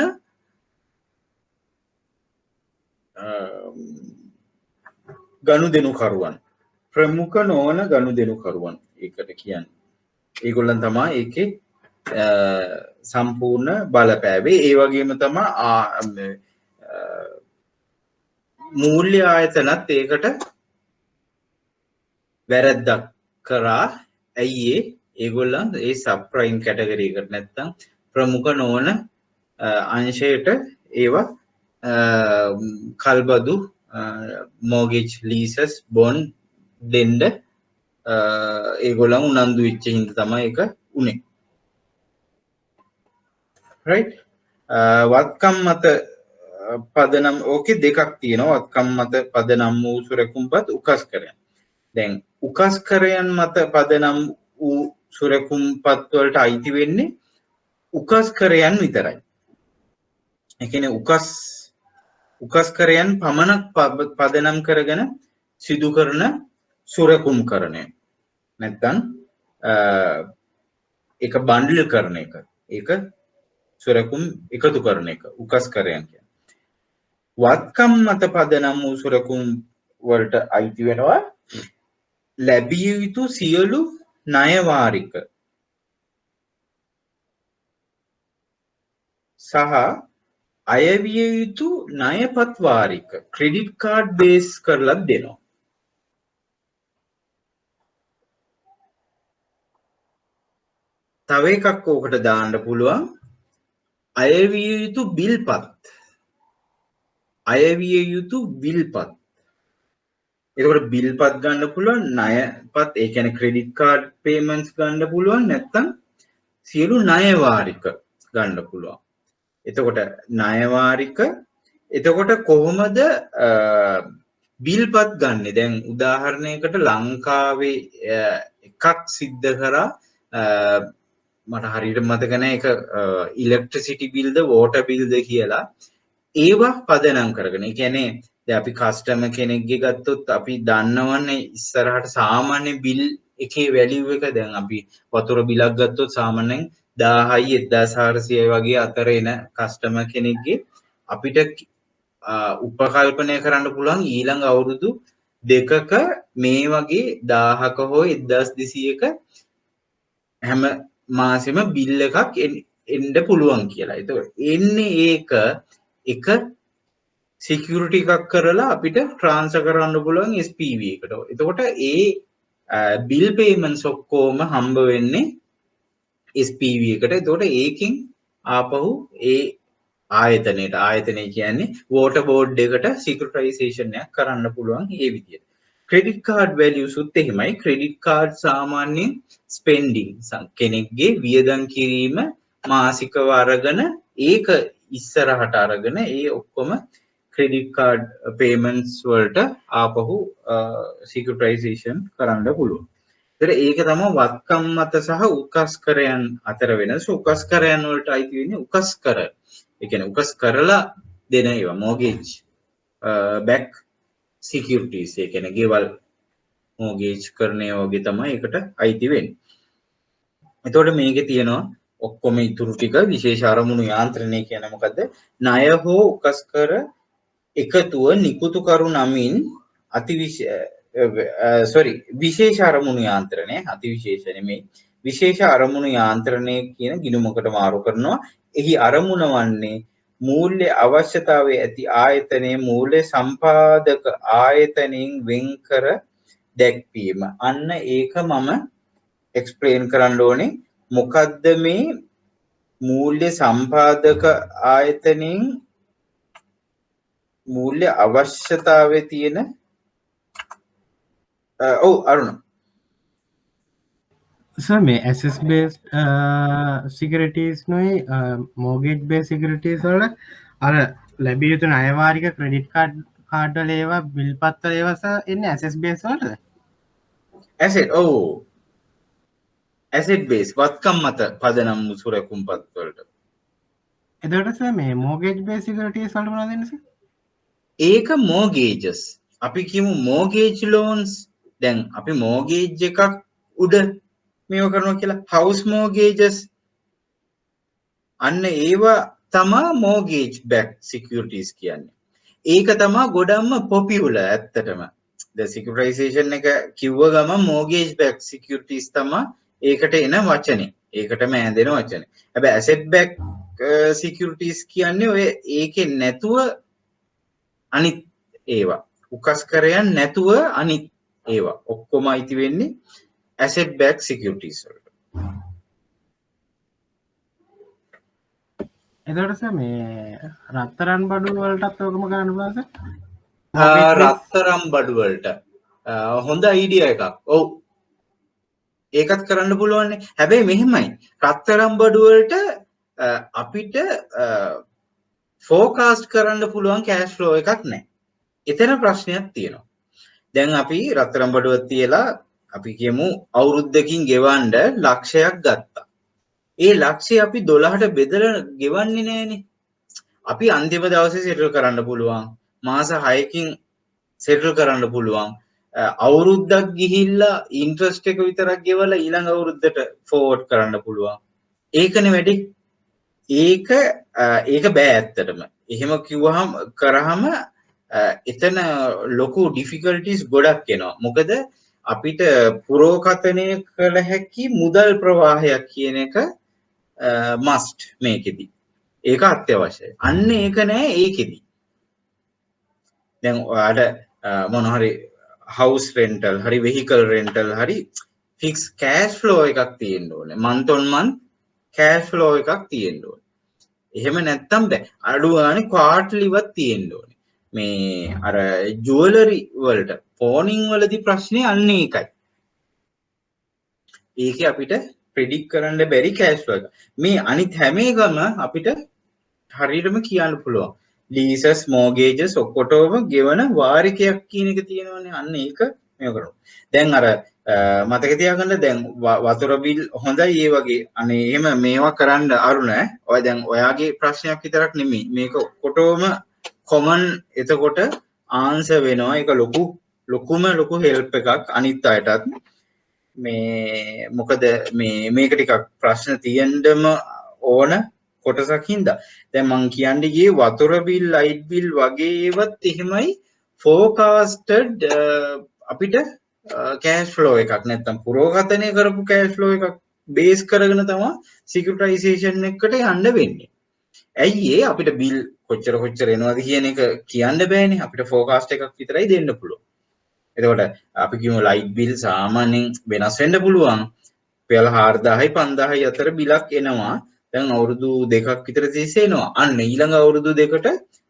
ගනුදෙනුකරුවන් ප්‍රමුඛ නොවන ගනුදෙනුකරුවන් ඒකට කියන්නේ ඒගොල්ලන් තමයි ඒකේ සම්පූර්ණ බලපෑවේ ඒ වගේම තමයි මූල්‍ය ආයතනත් ඒකට වැරද්දක් කරා ඇයි ඒගොල්ලන් ඒ සබ්ප්‍රයිම් කැටගරි එකට නැත්තම් ප්‍රමුඛ නොවන අංශයට ඒවා කල්බදු mortgage leases bond දෙන්න ඒගොල්ලන් උනන්දු වෙච්ච හින්දා තමයි ඒක උනේ right වත්කම් මත පදනම් ඕකේ දෙකක් තියෙනවා වත්කම් මත පදනම් වූ සුරකුම්පත් උකස්කරයන් දැන් උකස්කරයන් මත පදනම් වූ සුරකුම්පත් වලට අයිති වෙන්නේ උකස්කරයන් විතරයි ඒ කියන්නේ උකස්කරයන් පමණක් පදනම් කරගෙන සිදු කරන සුරකුම්කරණය නැත්නම් ඒක බන්ඩල් කරන එක ඒක සුරකුම් එකතු කරන එක උකස්කරයන් කියන්නේ වත්කම් මත පදනම් වූ සුරකුම් වලට අයිති වෙනවා ලැබිය යුතු සියලු ණය වාරික සහ අයවිය යුතු ණයපත් වාරික ක්‍රෙඩිට් කාඩ් බේස් කරලා දෙනවා තව එකක් ඕකට දාන්න පුළුවන් අයවිය යුතු බිල්පත් එතකොට බිල්පත් ගන්න පුළුවන් ණයපත් ඒ කියන්නේ ක්‍රෙඩිට් කාඩ් පේමන්ට්ස් ගන්න පුළුවන් නැත්නම් සියලු ණය වාරික ගන්න පුළුවන් එතකොට ණය වාරික එතකොට කොහොමද බිල්පත් ගන්නෙ දැන් උදාහරණයකට ලංකාවේ එකක් සිද්ධ කරා මට හරියට මතක නැහැ ඒක ඉලෙක්ට්‍රිසිටි බිල්ද වෝටර් බිල්ද කියලා ඒවා පදනම් කරගෙන ඒ කියන්නේ දැන් අපි කස්ටමර් කෙනෙක්ගේ ගත්තොත් අපි දන්නවන්නේ ඉස්සරහට සාමාන්‍ය බිල් එකේ වැලියු එක දැන් අපි වතුර බිලක් ගත්තොත් සාමාන්‍යයෙන් 1000යි 1400යි වගේ අතර එන කස්ටමර් කෙනෙක්ගේ අපිට උපකල්පනය කරන්න පුළුවන් ඊළඟ අවුරුදු දෙකක මේ වගේ 1000ක හෝ 1200ක හැම මාසෙම බිල් එකක් එන්න පුළුවන් කියලා. ඒතකොට එන්නේ ඒක එක සිකියුරිටි එකක් කරලා අපිට ට්‍රාන්ස්ෆර් කරන්න පුළුවන් SPV එකට. එතකොට ඒ බිල් පේමන්ට්ස් ඔක්කොම හම්බ වෙන්නේ SPV එකට. එතකොට ඒකෙන් ආපහු ඒ ආයතනය කියන්නේ වෝටර් බෝඩ් එකට සිකියුරිටයිසේෂන් එකක් කරන්න පුළුවන් ඒ විදිහට. ක්‍රෙඩිට් කාඩ් වැලියුස් උත් එහෙමයි. ක්‍රෙඩිට් කාඩ් සාමාන්‍යයෙන් ස්පෙන්ඩිං කෙනෙක්ගේ වියදම් කිරීම මාසිකව අරගෙන ඒක ඉස්සරහට අරගෙන ඒ ඔක්කොම ක්‍රෙඩිට් කාඩ් පේමන්ට්ස් වලට ආපහු සිකියුරිටයිසේෂන් කරන්න පුළුවන්. ඒතර ඒක තමයි වත්කම් මත සහ උකස්කරයන් අතර වෙනස. උකස්කරයන් වලට අයිති වෙන්නේ උකස්කර. ඒ කියන්නේ උකස් කරලා දෙන ඒවා මොගේජ් බැක් සිකියුරිටිස් ඒ කියන්නේ ගෙවල් මෝගේජ් කරන ඒවා වගේ තමයි ඒකට අයිති වෙන්නේ. එතකොට මේකේ තියෙනවා ඔක්කොම ඉතුරු ටික විශේෂ අරමුණු යාන්ත්‍රණය කියන්නේ මොකද්ද? ණය හෝ උකස් කර එකතුව නිකුතු කරු නමින් විශේෂ අරමුණු යාන්ත්‍රණය අතිවිශේෂ නෙමෙයි. විශේෂ අරමුණු යාන්ත්‍රණය කියන ගිණුමකට මාරු කරනවා. එහි අරමුණ වන්නේ මූල්‍ය අවශ්‍යතාවයේ ඇති ආයතනයේ මූල්‍ය සම්පාදක ආයතනයෙන් වෙන්කර දැක්වීම. අන්න ඒක මම එක්ස්ප්ලේන් කරන්න ඕනේ. මොකද්ද මේ මූල්‍ය සම්පාදක ආයතනයෙන් මූල්‍ය අවශ්‍යතාවයේ තියෙන අරුණ
සර් මේ ඇසස් බේස්ඩ් සිකියරිටීස් නොයි මෝගේජ් බේස් සිකියරිටීස් වල අර ලැබිය යුතු ණයවාරික ක්‍රෙඩිට් කාඩ් වල ඒවා බිල් පත්වල ඒවා සර් එන්නේ ඇසස් බේස් වලද?
ඇසෙට් බේස් වත්කම් මත පදනම් සුරකුම් පත් වලට.
එතකොට සර් මේ මෝගේජ් බේස් සිකියරිටීස් වලට මොනවද දෙන්නේ සර්?
ඒක මෝගේජස්. අපි කියමු මෝගේජ් ලෝන්ස්. දැන් අපි මෝගේජ් එකක් උඩ මේව කරනවා කියලා හවුස් මෝගේජස්. අන්න ඒවා තමා මෝගේජ් බැක් සිකියරිටීස් කියන්නේ. ඒක තමා ගොඩක්ම පොපියුලර් ඇත්තටම. ද සිකියුරිටයිසේෂන් එක කිව්ව ගමන් මෝගේජ් බැක් සිකියරිටීස් තමා ඒකට එන වචනේ. ඒකටම ඇඳෙන වචනේ. හැබැයි ඇසෙට් බැක් සිකියරිටීස් කියන්නේ ඔය ඒකේ නැතුව අනිත් ඒවා උකස් කරයන් නැතුව අනිත් ඒවා ඔක්කොම අයිති වෙන්නේ ඇසෙට් බැක් සිකියරිටීස් වලට.
එතකොට සර් මේ රත්තරන් බඩු වලටත් ඔකම කරන්න පුළුවන්ද සර්?
රත්තරම් බඩු වලට හොඳ අයිඩියා එකක්. ඔව්. ඒකත් කරන්න පුළුවන්. හැබැයි මෙහෙමයි. රත්තරම් බඩු වලට අපිට ෆෝකාස්ට් කරන්න පුළුවන් කෑෂ් ෆ්ලෝ එකක් නැහැ. එතන ප්‍රශ්නයක් තියෙනවා. දැන් අපි රත්තරන් බඩුවක් තියලා අපි කියමු අවුරුද්දකින් ගෙවන්න ලක්ෂයක් ගත්තා. ඒ ලක්ෂය අපි 12ට බෙදලා ගෙවන්නේ නැහනේ. අපි අන්තිම දවසේ සෙටල් කරන්න පුළුවන්. මාස 6කින් සෙටල් කරන්න පුළුවන්. අවුරුද්දක් ගිහිල්ලා ඉන්ට්‍රස්ට් එක විතරක් ගෙවලා ඊළඟ අවුරුද්දට ෆෝවර්ඩ් කරන්න පුළුවන්. ඒකනේ වැඩි. ඒක බෑ ඇත්තටම. එහෙම කිව්වහම කරාම එතන ලොකු ඩිෆිකල්ටිස් ගොඩක් එනවා. මොකද අපිට පුරෝකථනය කළ හැකි මුදල් ප්‍රවාහයක් කියන එක මස්ට් මේකෙදි. ඒක අත්‍යවශ්‍යයි. අන්න ඒක නෑ ඒකෙදි. දැන් ඔයාලට මොන හරි හවුස් රෙන්ටල් හරි වෙහිකල් රෙන්ටල් හරි ෆික්ස් කෑෂ් ෆ්ලෝ එකක් තියෙන්න ඕනේ. month on month cash flow එකක් තියෙන්න ඕනේ. එහෙම නැත්තම් බෑ. අඩු ගානේ ක්වාර්ටර්ලිවත් තියෙන්න ඕනේ. මේ අර ජුවලරි වලට ෆෝනින් වලදී ප්‍රශ්නේ අන්න ඒකයි. ඒකේ අපිට ප්‍රෙඩික්ට් කරන්න බැරි කෑෂ් ෆ්ලෝ එක. මේ අනිත් හැම එකම අපිට හරියටම කියන්න පුළුවන්. ලීසස් මෝගේජස් ඔක්කොටම ගෙවන වාරිකයක් කියන එක තියෙනවනේ. අන්න ඒක මේක කරනවා. දැන් අර මතක තියාගන්න දැන් වතුර බිල් හොඳයි ඒ වගේ. අනේ එහෙම මේවා කරන්න අරුණ. ඔය දැන් ඔයාගේ ප්‍රශ්නයක් විතරක් නෙමෙයි. මේක ඔක්කොටම කොමන් එතකොට ආන්සර් වෙනවා. ඒක ලොකු හෙල්ප් එකක් අනිත් අයටත්. මේ මොකද මේක ටිකක් ප්‍රශ්න තියෙන්නම ඕන කොටසක් හින්දා. දැන් මං කියන්නේ ගියේ වතුර බිල්, ලයිට් බිල් වගේ ඒවත් එහෙමයි ෆෝකාස්ටඩ් අපිට කෑෂ් ෆ්ලෝ එකක් නැත්තම් පුරෝකථනය කරපු කෑෂ් ෆ්ලෝ එකක් බේස් කරගෙන තමයි සිකියුරිටයිසේෂන් එකට යන්න වෙන්නේ. ඇයි ඒ අපිට බිල් කොච්චර එනවද කියන එක කියන්න බෑනේ. අපිට ෆෝකාස්ට් එකක් විතරයි දෙන්න පුළුවන්. එතකොට අපි කියමු ලයිට් බිල් සාමාන්‍යයෙන් වෙනස් වෙන්න පුළුවන්. රුපියල් 4000යි 5000යි අතර බිලක් එනවා. දැන් අවුරුදු 2ක් විතර තිස්සේ එනවා. අන්න ඊළඟ අවුරුදු දෙකට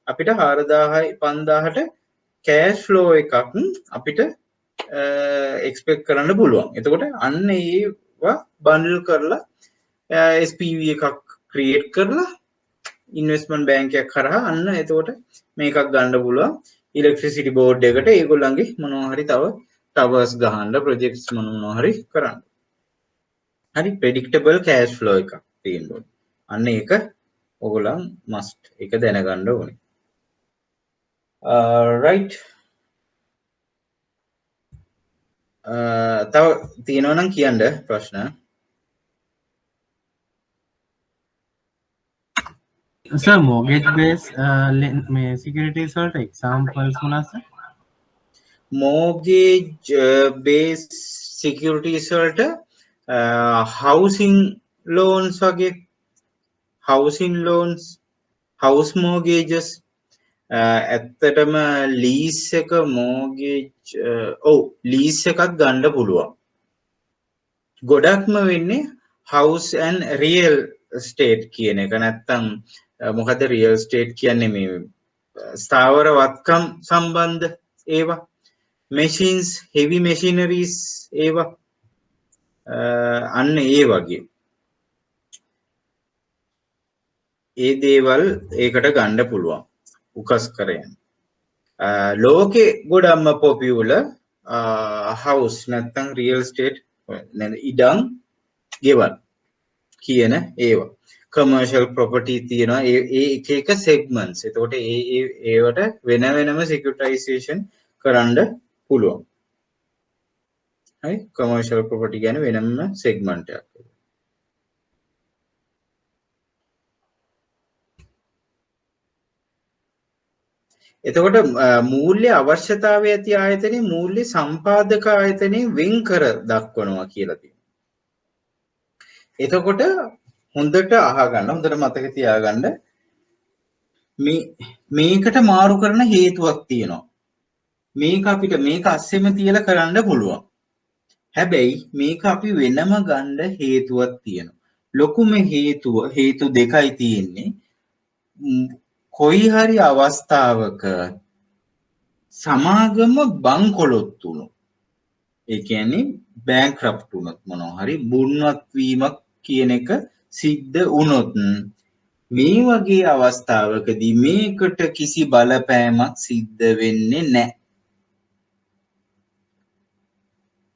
අපිට 4000යි 5000ට කෑෂ් ෆ්ලෝ එකක් අපිට එක්ස්පෙක්ට් කරන්න පුළුවන්. එතකොට අන්න ඒවා බන්ඩල් කරලා SPV එකක් ක්‍රියේට් කරලා ඉන්වෙස්ට්මන්ට් බැංකයක් කරා අන්න එතකොට මේකක් ගන්න පුළුවන්. ඉලෙක්ට්‍රිසිටි බෝඩ් එකට ඒගොල්ලන්ගේ මොනවා හරි තව ටවර්ස් ගහන්න ප්‍රොජෙක්ට්ස් මොනවා හරි කරන්න. හරි ප්‍රෙඩික්ටබල් කෑෂ් ෆ්ලෝ එකක් තියෙන්න ඕනේ. අන්න ඒක ඔයගොල්ලන් මස්ට් ඒක දැනගන්න ඕනේ. right තව තියෙනවා නම් කියන්න ප්‍රශ්න.
Sir, mortgage based securities වලට examples මොනවාද sir?
Mortgage based securities වලට housing loans වගේ, housing loans, house mortgages, ඇත්තටම lease එක mortgage lease එකක් ගන්න පුළුවන්. ගොඩක්ම වෙන්නේ house and real estate කියන එක. නැත්තම් මොකද real estate කියන්නේ මේ ස්ථාවර වත්කම් සම්බන්ධ ඒවා, machines, heavy machineries ඒවා, අන්න ඒ වගේ ඒ දේවල් ඒකට ගන්න පුළුවන් උකස් කරගෙන. ලෝකේ ගොඩක්ම popular house නැත්තම් real estate ඉඩම් ගෙවල් කියන ඒවා. commercial property තියෙනවා ඒ එක segments. එතකොට ඒවට වෙනම securitization කරන්න පුළුවන්. හරි, commercial property කියන්නේ වෙනම segment එකක්. එතකොට මූල්‍ය අවශ්‍යතාවය ඇති ආයතනයේ මූල්‍ය සම්පාදක ආයතනයේ වෙන් කර දක්වනවා කියලා තියෙනවා. එතකොට හොඳට අහගන්න, හොඳට මතක තියාගන්න, මේකට මාරු කරන හේතුවක් තියෙනවා. මේක අපිට මේක අස්සෙම තියලා කරන්න පුළුවන්. හැබැයි මේක අපි වෙනම ගන්න හේතුවක් තියෙනවා. ලොකුම හේතු දෙකයි තියෙන්නේ. කොයි හරි අවස්ථාවක සමාගම බංකොලොත් වුණොත්, ඒ කියන්නේ බෑන්ක්‍රප්ට් වුණොත්, මොනවා හරි බුන්වත් වීමක් කියන එක සිද්ධ වුණොත්, මේ වගේ අවස්ථාවකදී මේකට කිසි බලපෑමක් සිද්ධ වෙන්නේ නැහැ.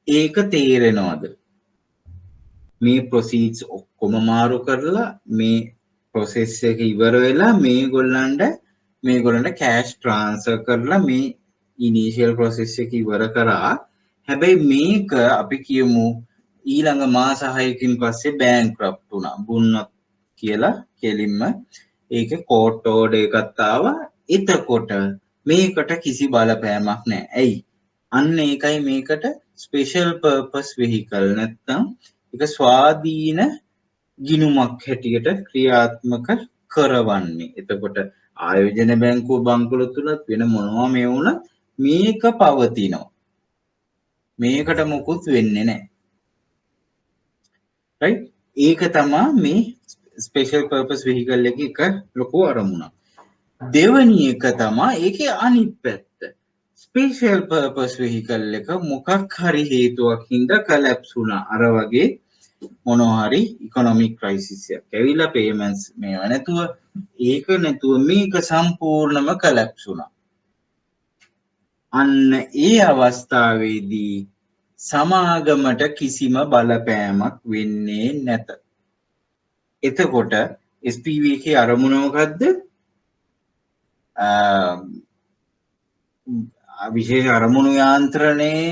ඒක තේරෙනවද? මේ ප්‍රොසීඩ්ස් ඔක්කොම මාරු කරලා මේ process එක ඉවර වෙලා මේගොල්ලන්ට cash transfer කරලා මේ initial process එක ඉවර කරා. හැබැයි මේක අපි කියමු ඊළඟ මාස 6කින් පස්සේ bankrupt වුණා, බුන්නත් කියලා කෙලින්ම ඒක court order එකක් ආවා. එතකොට මේකට කිසි බලපෑමක් නැහැ. ඇයි? අන්න ඒකයි මේකට special purpose vehicle නැත්තම් ඒක ස්වාධීන ගිණුමක් හැටියට ක්‍රියාත්මක කරවන්නේ. එතකොට ආයෝජන බැංකුව බංකොලොත් වුණත් වෙන මොනවා මේ වුණත් මේක පවතිනවා. මේකට මොකුත් වෙන්නේ නැහැ. right? ඒක තමයි මේ special purpose vehicle එකේ එක ලොකු අරමුණක්. දෙවැනි එක තමයි ඒකේ අනිත් පැත්ත. special purpose vehicle එක මොකක් හරි හේතුවක් හින්දා collapse වුණා. අර වගේ මොනවා හරි economic crisis එකක් ඇවිල්ලා payments මේව නැතුව, ඒක නැතුව මේක සම්පූර්ණම collapse වුණා. අන්න ඒ අවස්ථාවේදී සමාගමට කිසිම බලපෑමක් වෙන්නේ නැත. එතකොට SPV එකේ අරමුණ මොකද්ද? විශේෂ අරමුණු යාන්ත්‍රණයේ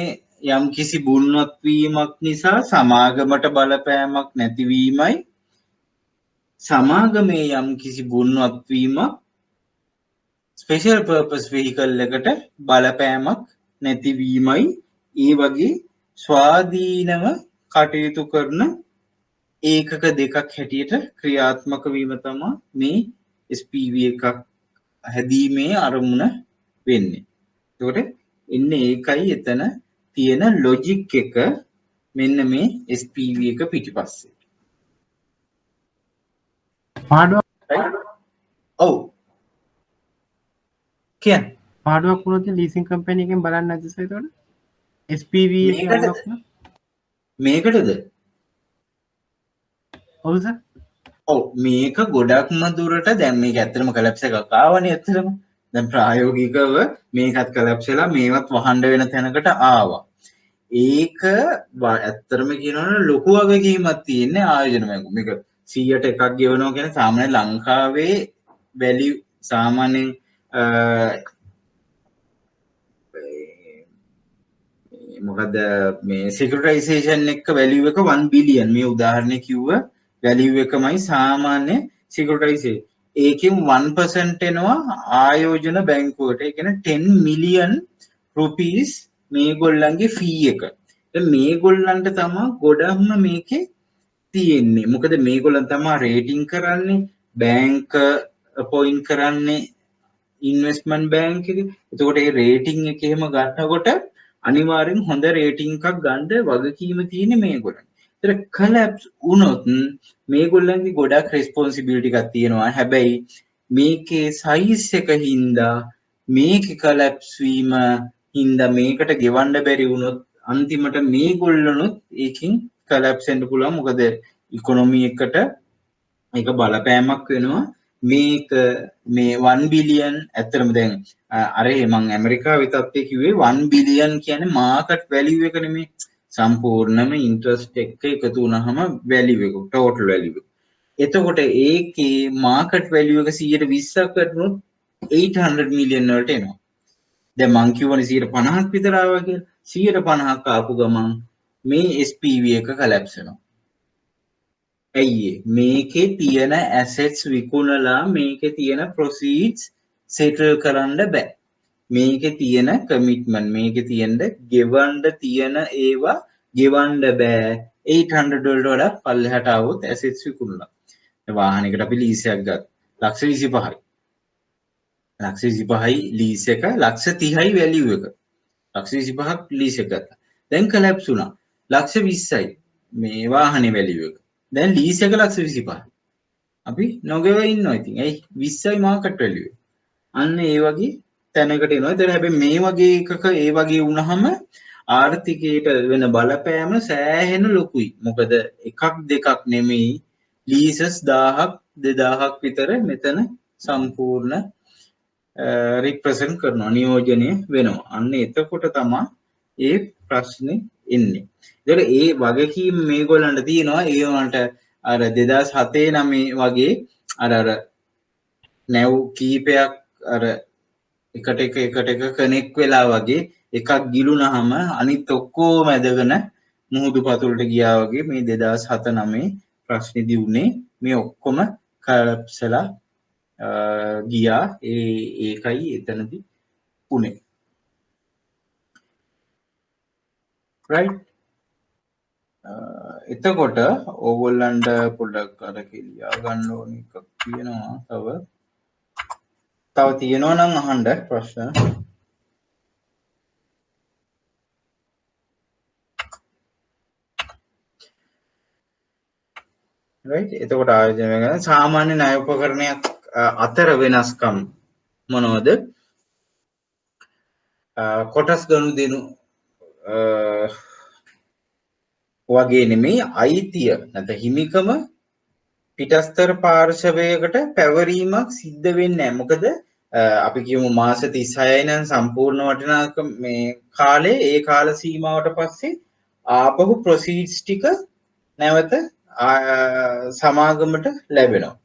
යම් කිසි බුන්වත් වීමක් නිසා සමාගමට බලපෑමක් නැතිවීමයි, සමාගමේ යම් කිසි බුන්වත් වීමක් ස්පෙෂල් පර්පස් වෙහිකල් එකට බලපෑමක් නැතිවීමයි, ඒ වගේ ස්වාධීනව කටයුතු කරන ඒකක දෙකක් හැටියට ක්‍රියාත්මක වීම තමයි මේ SPV එකක් හැදීමේ අරමුණ වෙන්නේ. එතකොට ඉන්නේ ඒකයි එතන තියෙන ලොජික් එක මෙන්න මේ SPV එක පිටිපස්සේ.
පාඩුවක්
ඔව් කියන්න.
පාඩුවක් වුණොත් ලීසින් කම්පැනි එකෙන් බලන්න නැද්ද සර් එතකොට? SPV
මේකටද?
ඔව් සර්.
ඔව් මේක ගොඩක්ම දුරට දැන් මේක ඇත්තටම කලැප්ස් එකක් ආවනේ ඇත්තටම. දැන් ප්‍රායෝගිකව මේකත් කලැප්ස් වෙලා මේවත් වහන්න වෙන තැනකට ආවා. ඒක ඇත්තටම කියනවනේ ලොකු වගකීමක් තියෙන්නේ ආයෝජන බැංකුව. මේක 100ට එකක් ගෙවනවා කියන්නේ සාමාන්‍ය ලංකාවේ වැලියු සාමාන්‍යයෙන් මොකද මේ සිකියුරිටයිසේෂන් එක වැලියු එක 1 බිලියන් මේ උදාහරණේ කිව්ව වැලියු එකමයි සාමාන්‍ය සිකියුරිටයිසේෂන්. ඒකෙන් 1% එනවා ආයෝජන බැංකුවට. ඒ කියන්නේ 10 මිලියන් රුපීස් මේගොල්ලන්ගේ ෆී එක. මේගොල්ලන්ට තමයි ගොඩක්ම මේකේ තියෙන්නේ. මොකද මේගොල්ලන් තමයි රේටින් කරන්නේ, බැංක අපොයින්ට් කරන්නේ ඉන්වෙස්ට්මන්ට් බැංක් එකේ. එතකොට ඒ රේටින් එක එහෙම ගන්නකොට අනිවාර්යෙන් හොඳ රේටින් එකක් ගන්න වගකීම තියෙන්නේ මේගොල්ලන්. ඒතර කොලැප්ස් වුණොත් මේගොල්ලන්ගේ ගොඩක් රෙස්පොන්සිබිලිටි එකක් තියෙනවා. හැබැයි මේකේ සයිස් එක හින්දා මේකේ කොලැප්ස් වීම හින්දා මේකට ගෙවන්න බැරි වුණොත් අන්තිමට මේගොල්ලොනුත් ඒකින් කොලැප්ස් වෙන්න පුළුවන්. මොකද ඉකොනොමි එකට ඒක බලපෑමක් වෙනවා. මේක මේ 1 බිලියන් ඇත්තටම දැන් අර මම ඇමරිකාවේ තත්ත්වය කිව්වේ 1 බිලියන් කියන්නේ මාකට් වැලියු එක නෙමෙයි. සම්පූර්ණම ඉන්ට්‍රස්ට් එක එකතු වුණාම වැලියු එක ටෝටල් වැලියු එක. එතකොට ඒකේ මාකට් වැලියු එක 120ක් වටුනොත් 800 මිලියන් වලට එනවා. දැන් මං කියවනේ 150ක් විතර ආවා කියලා. 150ක් ආපු ගමන් මේ SPV එක කොලැප්ස් වෙනවා. ඇයි මේකේ තියෙන ඇසෙට්ස් විකුණලා මේකේ තියෙන ප්‍රොසීඩ්ස් සෙටල් කරන්න බෑ. මේකේ තියෙන කමිට්මන්ට් මේකේ තියෙන ගෙවන්න තියෙන ඒවා ගෙවන්න බෑ. 800 වලට වඩා පල්ලෙහාට આવොත් ඇසෙට්ස් විකුණලා. වාහනයකට අපි ලීස් එකක් ගත්තා. 125යි. 125යි ලීස් එක 130යි වැලියු එක. 125ක් ලීස් එක ගත්තා. දැන් කොලැප්ස් වුණා. 120යි මේ වාහනේ වැලියු එක. දැන් ලීස් එක 125. අපි නොගෙව ඉන්නවා ඉතින්. ඇයි 20යි මාකට් වැලියු. අන්න ඒ වගේ තැනකට එනවා. ඒතර හැබැයි මේ වගේ එකක ඒ වගේ වුණාම ආර්ථිකයට වෙන බලපෑම සෑහෙන ලොකුයි. මොකද එකක් දෙකක් නෙමෙයි ලීසස් 1000ක් 2000ක් විතර මෙතන සම්පූර්ණ රිප්‍රසන්ට් කරනවා නියෝජනය වෙනවා. අන්න එතකොට තමයි ඒ ප්‍රශ්නේ එන්නේ. ඒතර ඒ වගකීම් මේගොල්ලන්ට තියෙනවා. ඒ වුණාට අර 2007 9 වගේ අර නැව් කීපයක් අර එකට එක කනෙක්ට් වෙලා වගේ එකක් ගිලුනහම අනිත් ඔක්කොම ඇදගෙන මුහුදු පතුලට ගියා වගේ මේ 2007 9 ප්‍රශ්නේදී උනේ මේ ඔක්කොම කලප්සලා ගියා. ඒකයි එතනදී උනේ. right එතකොට ඕගොල්ලන්ට පොඩ්ඩක් අර කියලා ගන්න ඕන එකක් තියෙනවා. තව තියෙනවා නම් අහන්න ප්‍රශ්න. right එතකොට ආයෝජනය කරන සාමාන්‍ය ණය උපකරණයක් අතර වෙනස්කම් මොනවද? කොටස් ගනුදෙනු වගේ නෙමෙයි අයිතිය නැත්නම් හිමිකම පිටස්තර පාර්ශවයකට පැවරීමක් සිද්ධ වෙන්නේ නැහැ. මොකද අපි කියමු මාස 36යි නම් සම්පූර්ණ වටිනාකම මේ කාලේ ඒ කාල සීමාවට පස්සේ ආපහු ප්‍රොසීඩ්ස් ටික නැවත සමාගමට ලැබෙනවා.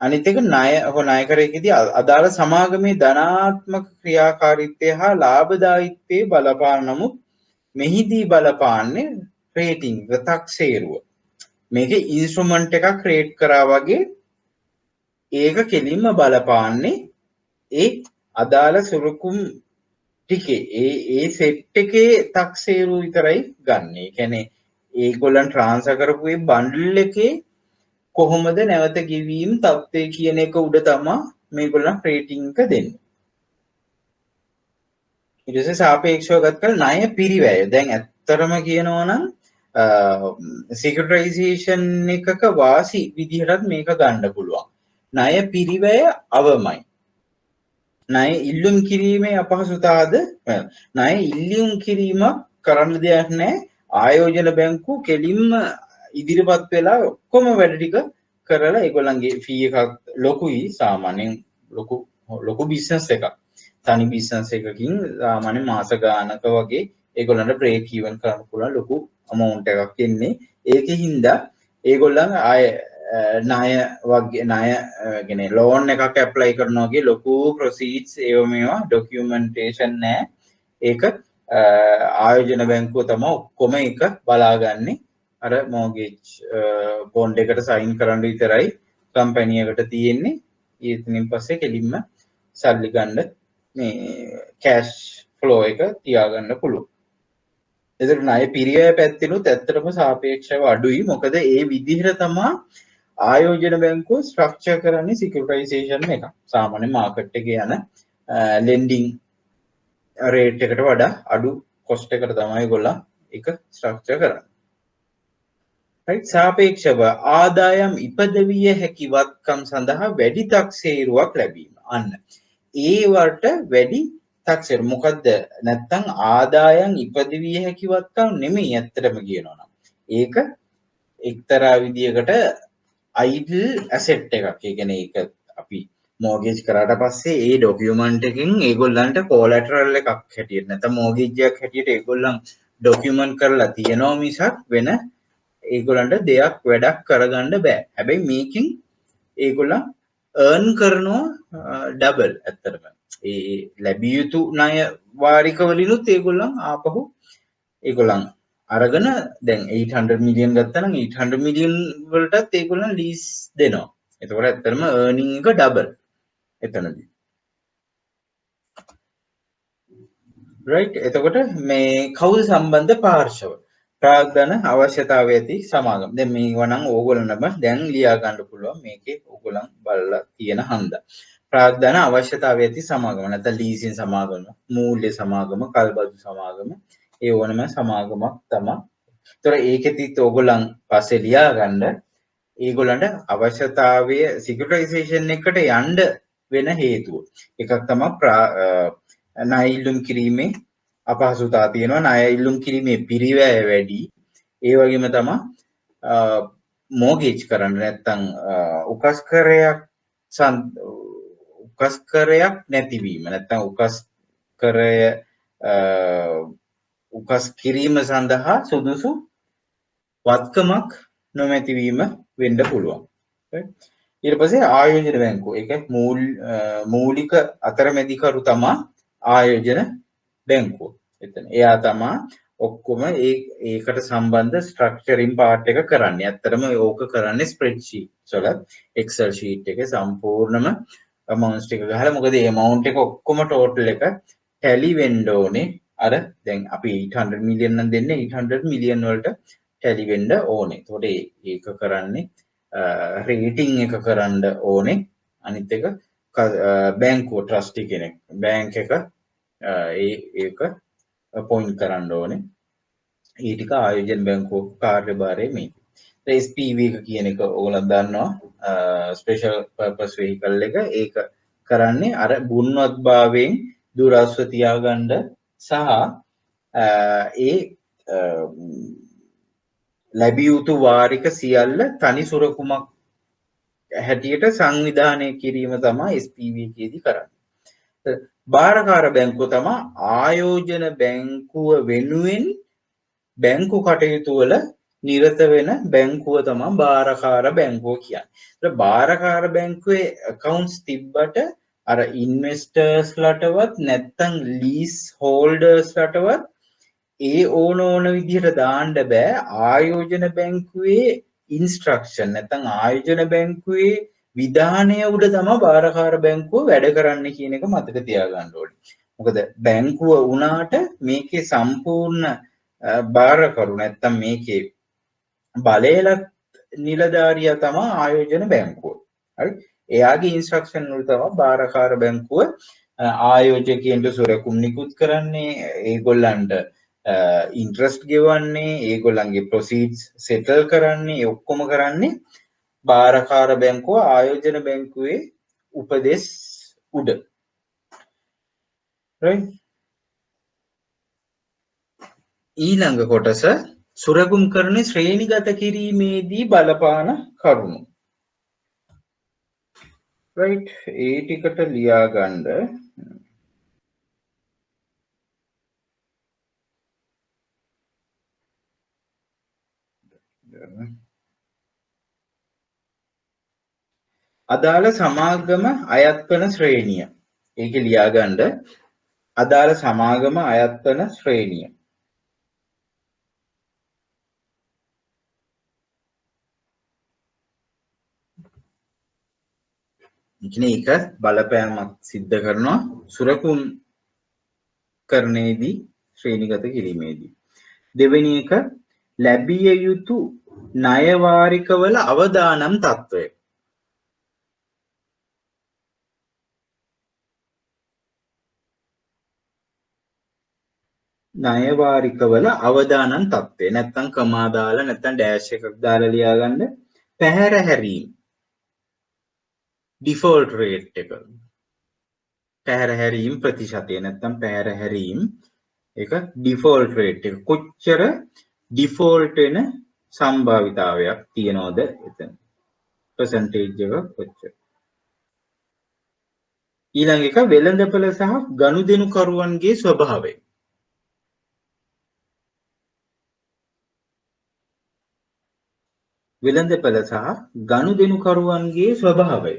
අනිත් එක ණයකරයකදී අදාළ සමාගමේ ධනාත්මක ක්‍රියාකාරීත්වය හා ලාභදායීත්වයේ බලපාන නමුත් මෙහිදී බලපාන්නේ රේටිං තක්සේරුව. මේකේ ඉන්ස්ට්‍රුමන්ට් එකක් ක්‍රියේට් කරා වගේ ඒක කෙලින්ම බලපාන්නේ ඒ අදාළ සුරුකුම් ටිකේ ඒ සෙට් එකේ තක්සේරුව විතරයි ගන්න. ඒ කියන්නේ ඒගොල්ලන් ට්‍රාන්ස්ෆර් කරපු ඒ බන්ඩල් එකේ කොහොමද නැවත ගෙවීම් තත්ත්වය කියන එක උඩ තමයි මේගොල්ලන් රේටිං එක දෙන්නේ. ඊට පස්සේ සාපේක්ෂව ගත්තම ණය පිරිවැය. දැන් ඇත්තටම කියනවා නම් සිකියුරිටයිසේෂන් එකක වාසි විදිහටත් මේක ගන්න පුළුවන්. ණය පිරිවැය අවමයි. ණය ඉල්ලුම් කිරීමේ අපහසුතාවද ණය ඉල්ලුම් කිරීම කරන්න දෙයක් නැහැ. ආයෝජන බැංකු කෙලින්ම ඉදිරිපත් වෙලා ඔක්කොම වැඩ ටික කරලා ඒගොල්ලන්ගේ ෆී එකක් ලොකුයි. සාමාන්‍යයෙන් ලොකු බිස්නස් එකක්. තනි බිස්නස් එකකින් සාමාන්‍ය මාස ගානක වගේ ඒගොල්ලන්ට බ්‍රේක් ඉවන් කරන්න පුළුවන් ලොකු amount එකක් එන්නේ. ඒකින්ද ඒගොල්ලන් ආය ණය වගේ ණය කියන්නේ ලෝන් එකක් ඇප්ලයි කරනවා වගේ ලොකු ප්‍රොසීඩ්ස් ඒව මේවා ඩොකියුමන්ටේෂන් නැහැ. ඒක ආයෝජන බැංකුව තමයි ඔක්කොම එක බලාගන්නේ අර මෝගේජ් බොන්ඩ් එකට සයින් කරන්න විතරයි කම්පැනි එකට තියෙන්නේ ඊතනින් පස්සේ කෙලින්ම සල්ලි ගන්න මේ කෑෂ් ෆ්ලෝ එක තියාගන්න පුළුවන්. එතකොට ණය පිරිය පැත්තෙනුත් ඇත්තටම සාපේක්ෂව අඩුයි. මොකද ඒ විදිහට තමයි ආයෝජන බැංකුව ස්ට්‍රක්චර් කරන්නේ සිකියුරිටයිසේෂන් එක. සාමාන්‍ය මාකට් එකේ යන ලෙන්ඩින් රේට් එකට වඩා අඩු කොස්ට් එකට තමයි ඒගොල්ලන් ඒක ස්ට්‍රක්චර් කරන්නේ. රයිට් සාපේක්ෂව ආදායම් ඉපදවිය හැකි වත්කම් සඳහා වැඩි තක්සේරුවක් ලැබීම. අන්න ඒවට වැඩි තක්සේරු මොකද්ද නැත්තම් ආදායම් ඉපදවිය හැකි වත්කම් නෙමෙයි ඇත්තටම කියනවා නම්. ඒක එක්තරා විදියකට අයිඩල් ඇසෙට් එකක්. ඒ කියන්නේ ඒක අපි මෝගේජ් කරාට පස්සේ ඒ ඩොකියුමන්ට් එකෙන් ඒගොල්ලන්ට කොලැටරල් එකක් හැටියට නැත්නම් මෝගේජ් එකක් හැටියට ඒගොල්ලන් ඩොකියුමන්ට් කරලා තියනවා මිසක් වෙන ඒගොල්ලන්ට දෙයක් වැඩක් කරගන්න බෑ. හැබැයි මේකෙන් ඒගොල්ලන් earn කරනවා ඩබල් ඇත්තටම. ඒ ලැබිය යුතු ණය වාරික වලිනුත් ඒගොල්ලන් ආපහු ඒගොල්ලන් අරගෙන දැන් 800 මිලියන් ගත්තා නම් 800 මිලියන් වලටත් ඒගොල්ලන් ලීස් දෙනවා. එතකොට ඇත්තටම earning එක ඩබල් එතනදී. right එතකොට මේ කවුද සම්බන්ධ පාර්ශව? ප්‍රාග්ධන අවශ්‍යතාවය ඇති සමාගම. දැන් මේවා නම් ඕගොල්ලන්ම දැන් ලියා ගන්න පුළුවන් මේකේ ඕගොල්ලන් බලලා තියෙන හන්දා. ප්‍රාග්ධන අවශ්‍යතාවය ඇති සමාගම නැත්නම් ලීසින් සමාගම, මූල්‍ය සමාගම, කල්බදු සමාගම ඒ ඕනම සමාගමක් තමයි. ඒතර ඒකෙදිත් ඕගොල්ලන් පස්සේ ලියා ගන්න ඒගොල්ලන්ට අවශ්‍යතාවය සිකියුරිටයිසේෂන් එකට යන්න වෙන හේතුව. එකක් තමයි ණය ඉල්ලුම් කිරීමේ අපහසුතාව තියෙනවා. ණය ඉල්ලුම් කිරීමේ පිරිවැය වැඩි. ඒ වගේම තමයි මෝගේජ් කරන්න නැත්නම් උකස්කරයක් නැතිවීම නැත්නම් උකස් කිරීම සඳහා සුදුසු වත්කමක් නොමැතිවීම වෙන්න පුළුවන්. ඊට පස්සේ ආයෝජන බැංකුව ඒක මූලික අතරමැදිකරු තමයි ආයෝජන බැංකුව. එතන එයා තමයි ඔක්කොම ඒකට සම්බන්ධ ස්ට්‍රක්චරින් පාර්ට් එක කරන්නේ. ඇත්තටම ඕක කරන්නේ ස්ප්‍රෙඩ්ෂීට්ස් වල එක්සල් ෂීට් එකේ සම්පූර්ණම amount එක ගහලා මොකද මේ amount එක ඔක්කොම total එක tally වෙන්න ඕනේ. අර දැන් අපි 800 මිලියන් නම් දෙන්නේ 800 මිලියන් වලට tally වෙන්න ඕනේ. ඒතකොට ඒක කරන්නේ රේටිං එක කරන්න ඕනේ. අනිත් එක බැංකුව ට්‍රස්ටි කෙනෙක් බැංක් එක ඒක පොයින්ට් කරන්න ඕනේ. ඒ ටික ආයෝජන බැංකුව කාර්යභාරය මේක. SPV එක කියන එක ඕගොල්ලෝ දන්නවා ස්පෙෂල් පර්පස් වෙහිකල් එක. ඒක කරන්නේ අර ගුණවත්භාවයෙන් දුරස්ව තියාගන්න සහ ඒ ලැබිය යුතු වාරික සියල්ල තනි සුරකුමක් හැටියට සංවිධානය කිරීම තමයි SPV එකේදී කරන්නේ. භාරකාර බැංකුව තමයි ආයෝජන බැංකුව වෙනුවෙන් බැංකු කටයුතු වල නිරත වෙන බැංකුව තමයි භාරකාර බැංකුව කියන්නේ. ඒත් භාරකාර බැංකුවේ accounts තිබ්බට අර investors ලටවත් නැත්තම් lease holders ලටවත් ඒ ඕන විදිහට දාන්න බෑ. ආයෝජන බැංකුවේ ඉන්ස්ට්‍රක්ෂන් නැත්තම් ආයෝජන බැංකුවේ විධානය උඩ තමයි භාරකාර බැංකුව වැඩ කරන්න කියන එක මතක තියාගන්න ඕනේ. මොකද බැංකුව වුණාට මේකේ සම්පූර්ණ භාරකරු නැත්තම් මේකේ බලයලත් නිලධාරියා තමයි ආයෝජන බැංකුව. හරි? එයාගේ ඉන්ස්ට්‍රක්ෂන් වල තමයි භාරකාර බැංකුව ආයෝජකයන්ට සුරකුම් නිකුත් කරන්නේ, ඒගොල්ලන්ට ඉන්ට්‍රස්ට් ගෙවන්නේ, ඒගොල්ලන්ගේ ප්‍රොසීඩ්ස් සෙටල් කරන්නේ, ඒ ඔක්කොම කරන්නේ භාරකාර බැංකුව ආයෝජන බැංකුවේ උපදෙස් උඩ. right? ඊළඟ කොටස සුරකුම් කරන ශ්‍රේණිගත කිරීමේදී බලපාන කරුණු. right? ඒ ටිකට ලියා ගන්න අදාළ සමාගම අයත් වන ශ්‍රේණිය. ඒක ලියා ගන්න අදාළ සමාගම අයත් වන ශ්‍රේණිය. ඒක බලපෑමක් සිද්ධ කරනවා සුරකුම් කරණයේදී ශ්‍රේණිගත කිරීමේදී. දෙවෙනි එක ලැබිය යුතු ණය වාරිකවල අවදානම් තත්ත්වය. ණය වාරිකවල අවදානම් තත්ත්වය. නැත්තම් කමා දාලා නැත්තම් ඩෑෂ් එකක් දාලා ලියා ගන්න. පැහැර හැරීම. ඩිෆෝල්ට් රේට් එක. පැහැර හැරීම ප්‍රතිශතය නැත්තම් පැහැර හැරීම ඒක ඩිෆෝල්ට් රේට් එක. කොච්චර ඩිෆෝල්ට් වෙන සම්භාවිතාවයක් තියනවද එතන? පර්සන්ටේජ් එක කොච්චර? ඊළඟ එක වෙළඳපළ සහ ගනුදෙනුකරුවන්ගේ ස්වභාවය. වෙළඳපළ සහ ගනුදෙනුකරුවන්ගේ ස්වභාවය.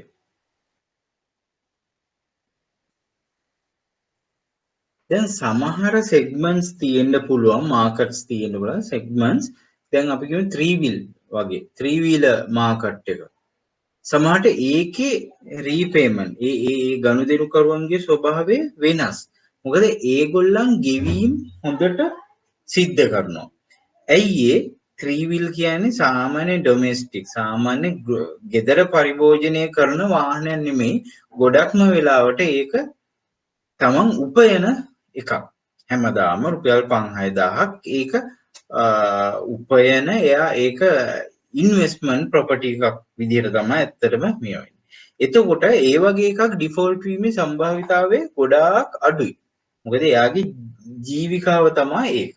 දැන් සමහර සෙග්මන්ට්ස් තියෙන්න පුළුවන් මාකට්ස් තියෙන්න පුළුවන් සෙග්මන්ට්ස් දැන් අපි කියමු 3 wheel වගේ 3 wheeler මාකට් එක සමහරට ඒකේ රීපේමන්ට් ඒ ගනුදෙනුකරුවන්ගේ ස්වභාවය වෙනස් මොකද ඒගොල්ලන් ගෙවීම් හොඳට සිද්ධ කරනවා ඇයි ඒ 3 wheel කියන්නේ සාමාන්‍ය ඩොමෙස්ටික් සාමාන්‍ය ගෙදර පරිභෝජනය කරන වාහනයක් නෙමෙයි ගොඩක්ම වෙලාවට ඒක තමන් උපයන එකක් හැමදාම රුපියල් 5000ක් ඒක උපයන එයා ඒක ඉන්වෙස්ට්මන්ට් ප්‍රොපර්ටි එකක් විදිහට තමයි ඇත්තටම මේ වෙන්නේ. එතකොට ඒ වගේ එකක් ඩිෆෝල්ට් වීමේ සම්භාවිතාවය ගොඩාක් අඩුයි. මොකද එයාගේ ජීවිකාව තමයි ඒක.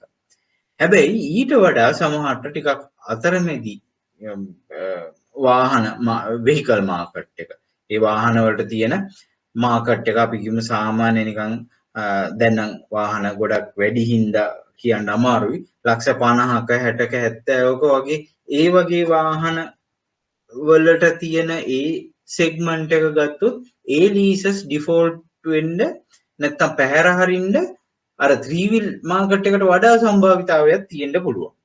හැබැයි ඊට වඩා සමහරට ටිකක් අතරමැදි වාහන වෙහිකල් මාකට් එක. ඒ වාහන වලට තියෙන මාකට් එක අපි කියමු සාමාන්‍ය නිකන් දැන් නම් වාහන ගොඩක් වැඩි හින්දා කියන්න අමාරුයි ලක්ෂ 50ක 60ක 70ක වගේ ඒ වගේ වාහන වලට තියෙන ඒ සෙග්මන්ට් එක ගත්තොත් ඒ ලීසස් ඩිෆෝල්ට් වෙන්න නැත්තම් පැහැර හරින්න අර 3 wheel මාකට් එකට වඩා සම්භාවිතාවයක් තියෙන්න පුළුවන්.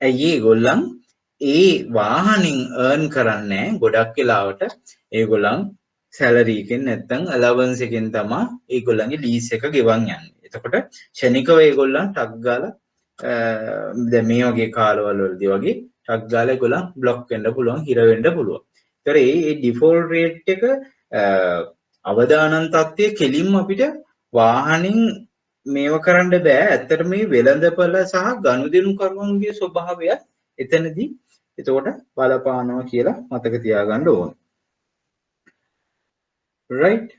ඇයි ඒගොල්ලන් ඒ වාහනින් earn කරන්නේ ගොඩක් වෙලාවට ඒගොල්ලන් සැලරි එකෙන් නැත්තම් allowance එකෙන් තමයි ඒගොල්ලන්ගේ ලීස් එක ගෙවන් යන්නේ. එතකොට ෂණිකව ඒගොල්ලන් ටක් ගාලා දැන් මේ වගේ කාලවල වලදී වගේ ටක් ගාලා ඒගොල්ලන් බ්ලොක් වෙන්න පුළුවන්, හිර වෙන්න පුළුවන්. ඒතර මේ ඩිෆෝල්ට් රේට් එක අවදානම් තත්ත්වයේ කෙලින්ම අපිට වාහනින් මේව කරන්න බෑ. ඇත්තට මේ වෙළඳපළ සහ ගනුදෙනුකරුවන්ගේ ස්වභාවය එතනදී එතකොට බලපානවා කියලා මතක තියාගන්න ඕනේ. right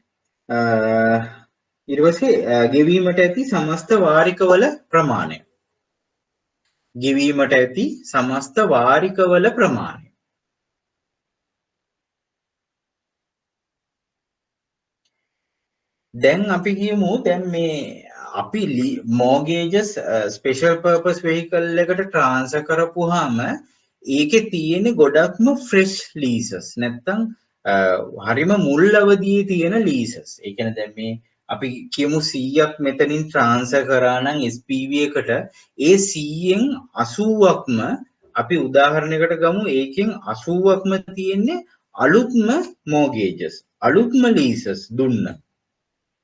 ඊට පස්සේ ගෙවීමට ඇති සමස්ත වාරිකවල ප්‍රමාණය ගෙවීමට ඇති සමස්ත වාරිකවල ප්‍රමාණය දැන් අපි කියමු දැන් මේ අපි mortgages special purpose vehicle එකට transfer කරපුවාම ඒකේ තියෙන ගොඩක්ම fresh leases නැත්තම් හරිම මුල් අවදියේ තියෙන ලීසස්. ඒ කියන්නේ දැන් මේ අපි කියමු 100ක් මෙතනින් ට්‍රාන්ස්ෆර් කරා නම් SPV එකට ඒ 100න් 80ක්ම අපි උදාහරණයකට ගමු ඒකෙන් 80ක්ම තියෙන්නේ අලුත්ම mortgages අලුත්ම ලීසස් දුන්න.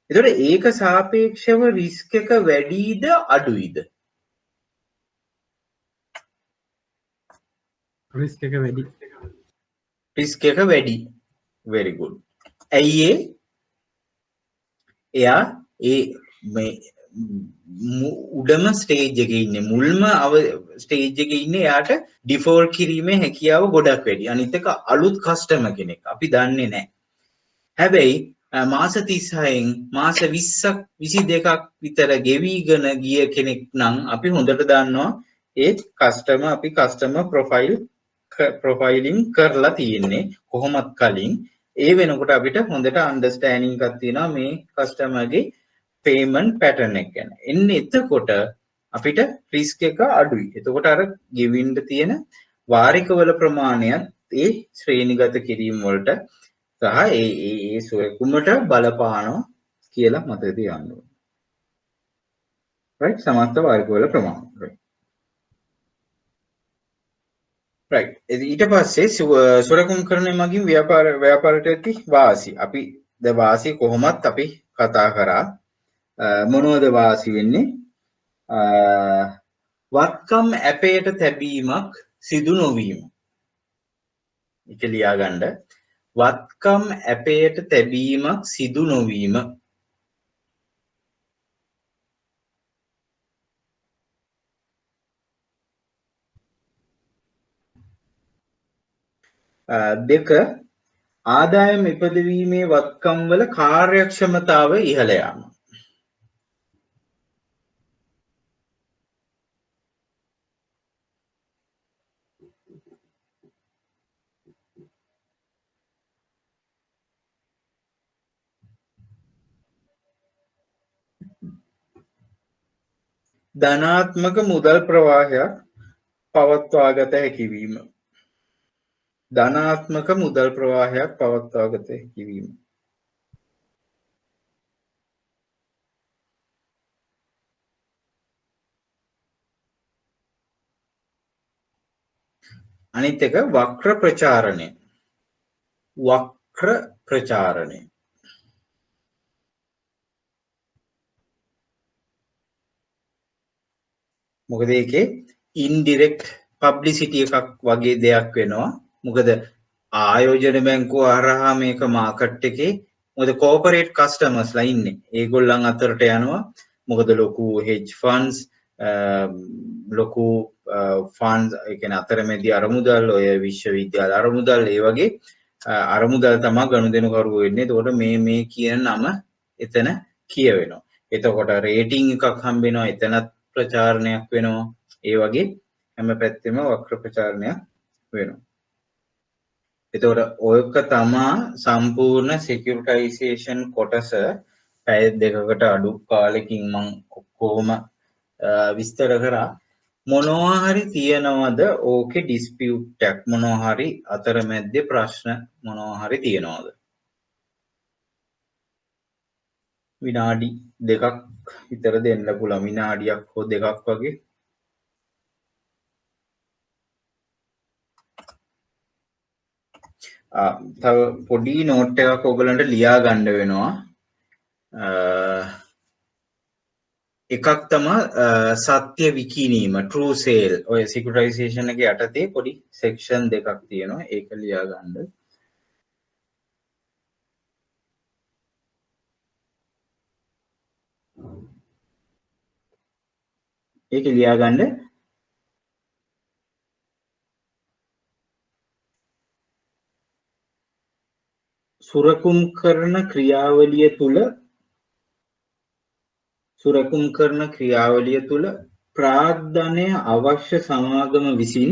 ඒතකොට ඒක සාපේක්ෂව රිස්ක් එක වැඩිද අඩුයිද?
රිස්ක් එක වැඩි.
රිස්ක් එක වැඩි. very good. ඇයි එයා ඒ මේ උඩම ස්ටේජ් එකේ ඉන්නේ මුල්ම ස්ටේජ් එකේ ඉන්නේ එයාට ඩිෆෝල්ට් කිරීමේ හැකියාව ගොඩක් වැඩි. අනිත් එක අලුත් කස්ටමර් කෙනෙක්. අපි දන්නේ නැහැ. හැබැයි මාස 36න් මාස 20ක් 22ක් විතර ගෙවිගෙන ගිය කෙනෙක් නම් අපි හොඳට දන්නවා ඒ කස්ටමර් අපි කස්ටමර් ප්‍රොෆයිලින් කරලා තියෙන්නේ කොහොමත් කලින් ඒ වෙනකොට අපිට හොඳට අන්ඩර්ස්ටෑන්ඩින් එකක් තියෙනවා මේ කස්ටමර්ගේ පේමන්ට් පැටර්න් එක ගැන. එන්නේ එතකොට අපිට රිස්ක් එක අඩුයි. එතකොට අර ගෙවින්න තියෙන වාරිකවල ප්‍රමාණයත් ඒ ශ්‍රේණිගත කිරීම වලට සහ ඒ සුවකුමට බලපානවා කියලා මතක තියාගන්න ඕනේ. right සමස්ත වර්ගවල ප්‍රමාණය right ඊට පස්සේ සුරකුම් කරන මගින් ව්‍යාපාරයට ඇති වාසි අපි ද වාසි කොහොමත් අපි කතා කරා මොනවද වාසි වෙන්නේ වත්කම් ඇපයට තැබීමක් සිදු නොවීම ඒක ලියා ගන්න වත්කම් ඇපයට තැබීමක් සිදු නොවීම දෙක ආදායම ඉපදවීමේ වත්කම් වල කාර්යක්ෂමතාව ඉහළ යාම ධනාත්මක මුදල් ප්‍රවාහයක් පවත්වාගත හැකි වීම ධනාත්මක මුදල් ප්‍රවාහයක් පවත්වාගත හැකි වීම අනිත් එක වක්‍ර ප්‍රචාරණය මොකද ඒකේ ඉන්ඩිරෙක්ට් පබ්ලිසිටි එකක් වගේ දෙයක් වෙනවා මොකද ආයෝජන බැංකුව හරහා මේක මාකට් එකේ මොකද කෝපරේට් කස්ටමර්ස්ලා ඉන්නේ ඒගොල්ලන් අතරට යනවා මොකද ලොකු හෙජ් ෆන්ඩ්ස් ලොකු ෆන්ඩ්ස් ඒ කියන්නේ අතරමැදි අරමුදල් ඔය විශ්වවිද්‍යාල අරමුදල් ඒ වගේ අරමුදල් තමයි ගනුදෙනුකරුවෝ වෙන්නේ එතකොට මේ කියන නම එතන කියවෙනවා එතකොට රේටිං එකක් හම්බ වෙනවා එතනත් ප්‍රචාරණයක් වෙනවා ඒ වගේ හැම පැත්තෙම වක්‍ර ප්‍රචාරණයක් වෙනවා එතකොට ඔයක තමා සම්පූර්ණ සිකියුරිටයිසේෂන් කොටස පැය දෙකකට අඩු කාලෙකින් මම කොහොම විස්තර කරා මොනවා හරි තියනවද ඕකේ ඩිස්පියුට් එකක් මොනවා හරි අතරමැද්දේ ප්‍රශ්න මොනවා හරි තියනවද විනාඩි දෙකක් විතර දෙන්න පුළුවන් විනාඩියක් හෝ දෙකක් වගේ තව පොඩි නෝට් එකක් ඔයගලන්ට ලියා ගන්න වෙනවා එකක් තමයි සත්‍ය විකිණීම true sale ඔය securitization එකේ යටතේ පොඩි section දෙකක් තියෙනවා ඒක ලියා ගන්න ඒක ලියා ගන්න සුරකුම් කරන ක්‍රියාවලිය තුල ප්‍රාග්ධනය අවශ්‍ය සමාගම විසින්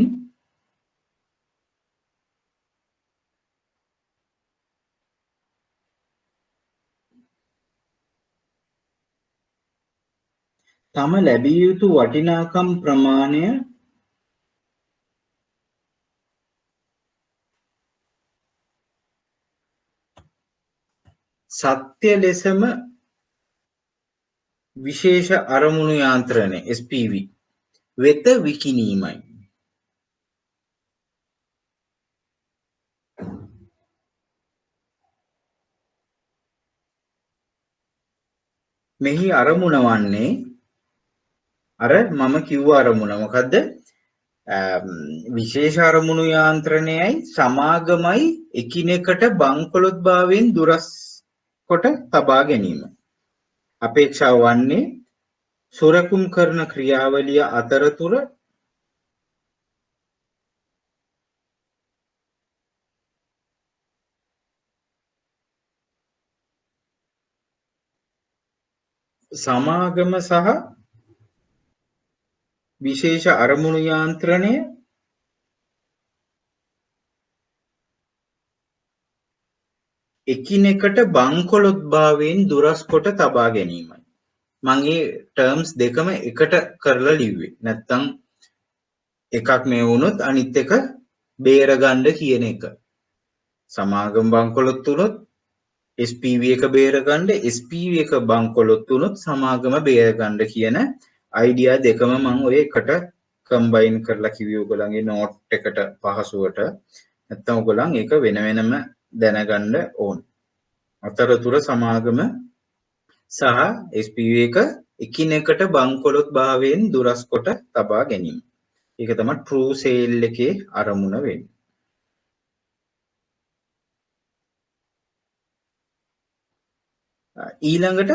තම ලැබිය යුතු වටිනාකම් ප්‍රමාණය සත්‍ය ලෙසම විශේෂ අරමුණු යාන්ත්‍රණය SPV වෙත විකිණීමයි. මෙහි අරමුණ වන්නේ අර මම කිව්ව අරමුණ මොකද්ද? විශේෂ අරමුණු යාන්ත්‍රණයයි සමාගමයි එකිනෙකට බංකොලොත් භාවයෙන් දුරස් කොට තබා ගැනීම. අපේක්ෂාව වන්නේ සොරකුම් කරන ක්‍රියාවලිය අතරතුර සමාගම සහ විශේෂ අරමුණු යාන්ත්‍රණය එකිනෙකට බංකොලොත් භාවයෙන් දුරස් කොට තබා ගැනීමයි. මම මේ ටර්ම්ස් දෙකම එකට කරලා ලිව්වේ. නැත්තම් එකක් මේ වුණොත් අනිත් එක බේර ගන්න කියන එක. සමාගම බංකොලොත් වුණොත් SPV එක බේර ගන්න, SPV එක බංකොලොත් වුණොත් සමාගම බේර ගන්න කියන අයිඩියා දෙකම මම ඔය එකට කම්බයින් කරලා කිව්වේ ඔයගොල්ලන්ගේ නෝට් එකට පහසුවට. නැත්තම් ඔයගොල්ලන් ඒක වෙන වෙනම දැනගන්න ඕන. අතරතුර සමාගම සහ SPV එක එකිනෙකට බංකොලොත් භාවයෙන් දුරස් කොට තබා ගැනීම. ඒක තමයි true sale එකේ අරමුණ වෙන්නේ. ඊළඟට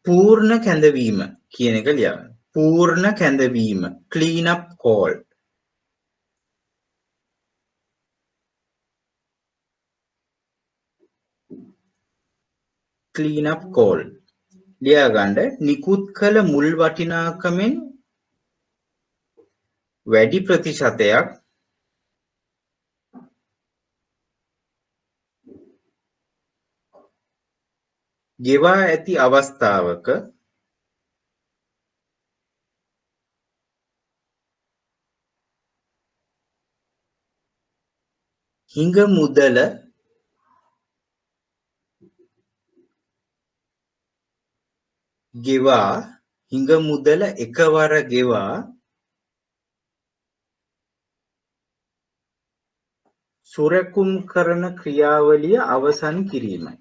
පූර්ණ කැඳවීම කියන එක ලියන්න. පූර්ණ කැඳවීම clean up call. clean up call ලියා ගන්න නිකුත් කළ මුල් වටිනාකමෙන් වැඩි ප්‍රතිශතයක් ගෙවා ඇති අවස්ථාවක හිඟ මුදල ගෙවා හිඟ මුදල එකවර ගෙවා සුරැකුම් කරන ක්‍රියාවලිය අවසන් කිරීමයි.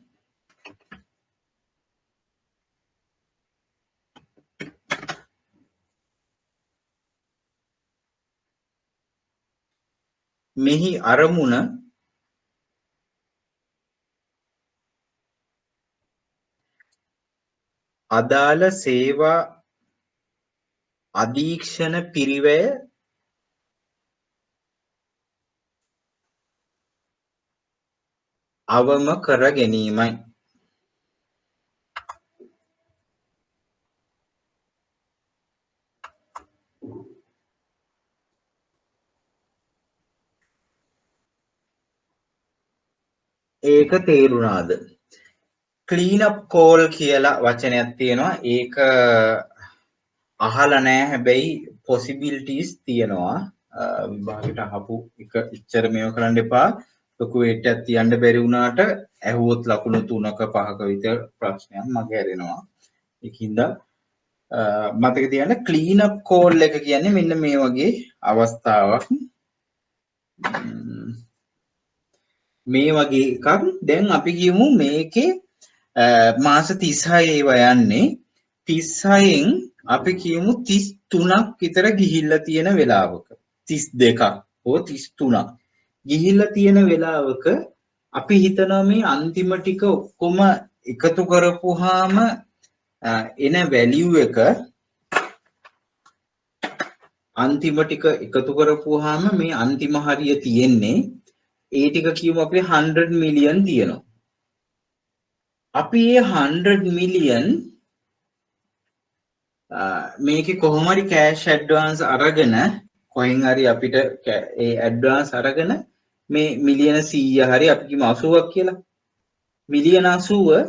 මෙහි අරමුණ අදාළ සේවා අධීක්ෂණ පිරිවැය අවම කර ගැනීමයි. ඒක තේරුණාද? clean up call කියලා වචනයක් තියෙනවා. ඒක අහලා නැහැ, හැබැයි possibilities තියෙනවා. විභාගෙට අහපු එක ඉච්චර මේව කරන්න එපා. ලොකු weight එකක් තියන්න බැරි වුණාට ඇහුවොත් ලකුණු 3ක 5ක විතර ප්‍රශ්නයක් මගේ හැරෙනවා. ඒකින්ද මතක තියාගන්න clean up call එක කියන්නේ මෙන්න මේ වගේ අවස්ථාවක්. මේ වගේ එකක්. දැන් අපි කියමු මේකේ මාස 36 ඒවා යන්නේ. 36න් අපි කියමු 33ක් විතර ගිහිල්ලා තියෙන වෙලාවක 32ක් හෝ 33ක් ගිහිල්ලා තියෙන වෙලාවක අපි හිතනවා මේ අන්තිම ටික ඔක්කොම එකතු කරපුවාම එන වැලියු එක අන්තිම ටික එකතු කරපුවාම මේ අන්තිම හරිය තියෙන්නේ ඒ ටික කියමු අපි 100 මිලියන් තියෙනවා. අපි මේ 100 මිලියන් මේකේ කොහොම හරි කෑෂ් ඇඩ්වාන්ස් අරගෙන කොහෙන් හරි අපිට ඒ ඇඩ්වාන්ස් අරගෙන මේ මිලියන 100 හරි අපි කියමු 80ක් කියලා. මිලියන 80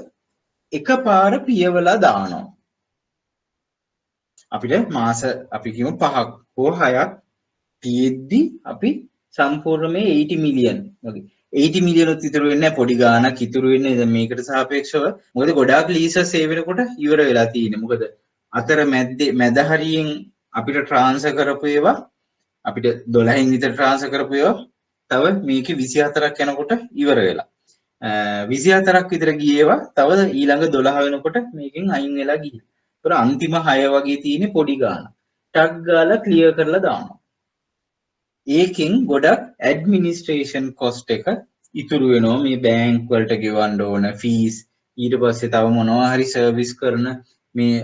එකපාර පියවලා දානවා. අපිට මාස අපි කියමු 5ක් හෝ 6ක් තියෙද්දි අපි සම්පූර්ණ මේ 80 මිලියන් වගේ 80 මිලියන් උත් ඉතුරු වෙන්නේ පොඩි ගාණක් ඉතුරු වෙන්නේ දැන් මේකට සාපේක්ෂව. මොකද ගොඩාක් ලීසස් ඒ වෙනකොට ඉවර වෙලා තියෙන්නේ. මොකද අතර මැද හරියෙන් අපිට ට්‍රාන්ස්ෆර් කරපු ඒවා අපිට 12න් විතර ට්‍රාන්ස්ෆර් කරපු ඒවා තව මේකේ 24ක් යනකොට ඉවර වෙලා 24ක් විතර ගියේවා තව ඊළඟ 12 වෙනකොට මේකෙන් අයින් වෙලා ගිහින්. ඒතර අන්තිම 6 වගේ තියෙන්නේ පොඩි ගාණ. ටක් ගාලා ක්ලියර් කරලා දානවා. ඒකෙන් ගොඩක් ඇඩ්මිනිස්ට්‍රේෂන් කොස්ට් එක ඉතුරු වෙනවා. මේ බැංක් වලට ගෙවන්න ඕන ෆීස්, ඊට පස්සේ තව මොනවා හරි සර්විස් කරන මේ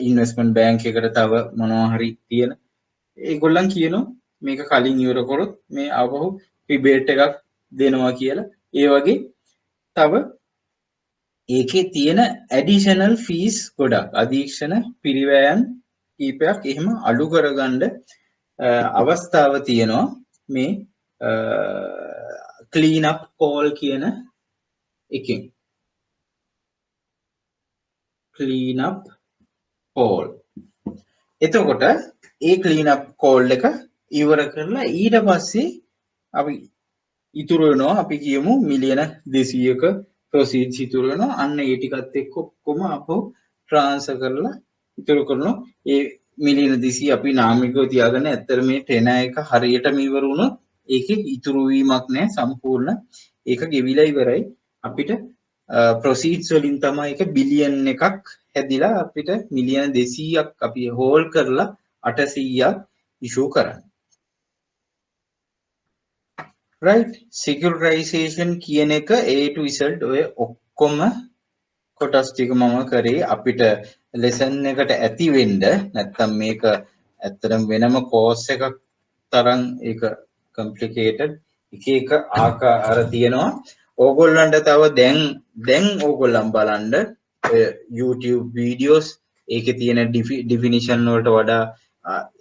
ඉන්වෙස්ට්මන්ට් බැංක් එකට තව මොනවා හරි තියෙන ඒගොල්ලන් කියනවා මේක කලින් ඉවර කරොත් මේ ආපහු රිබේට් එකක් දෙනවා කියලා. ඒ වගේ තව ඒකේ තියෙන ඇඩිෂනල් ෆීස් ගොඩක් අධීක්ෂණ පිරිවැයන් කීපයක් එහෙම අඩු කරගන්න අවස්ථාව තියෙනවා මේ clean up call කියන එකෙන්. clean up call. එතකොට ඒ clean up call එක ඉවර කරලා ඊට පස්සේ අපි ඉතුරු වෙනවා අපි කියමු මිලියන 200ක proceeds ඉතුරු වෙනවා. අන්න ඒ ටිකත් එක්ක ඔක්කොම අපෝ ට්‍රාන්ස්ෆර් කරලා ඉතුරු කරනවා. ඒ මිලියන 200 අපි නාමිකව තියාගන්න. ඇත්තට මේ ටෙන එක හරියටම ඉවර වුණොත් ඒකේ ඉතුරු වීමක් නැහැ. සම්පූර්ණ ඒක ගෙවිලා ඉවරයි. අපිට ප්‍රොසීඩ්ස් වලින් තමයි ඒක බිලියන් එකක් හැදිලා අපිට මිලියන 200ක් අපි හෝල් කරලා 800ක් ඉෂුව කරන්න. right securitization කියන එක A to Z ඔය ඔක්කොම කොටස් ටික මම කරේ අපිට ලෙසන් එකට ඇති වෙන්න. නැත්තම් මේක ඇත්තටම වෙනම කෝස් එකක් තරම් ඒක complicated එක එක ආකාර තියෙනවා. ඕගොල්ලන්ට තව දැන් ඕගොල්ලන් බලන්න ඔය YouTube videos ඒකේ තියෙන definition වලට වඩා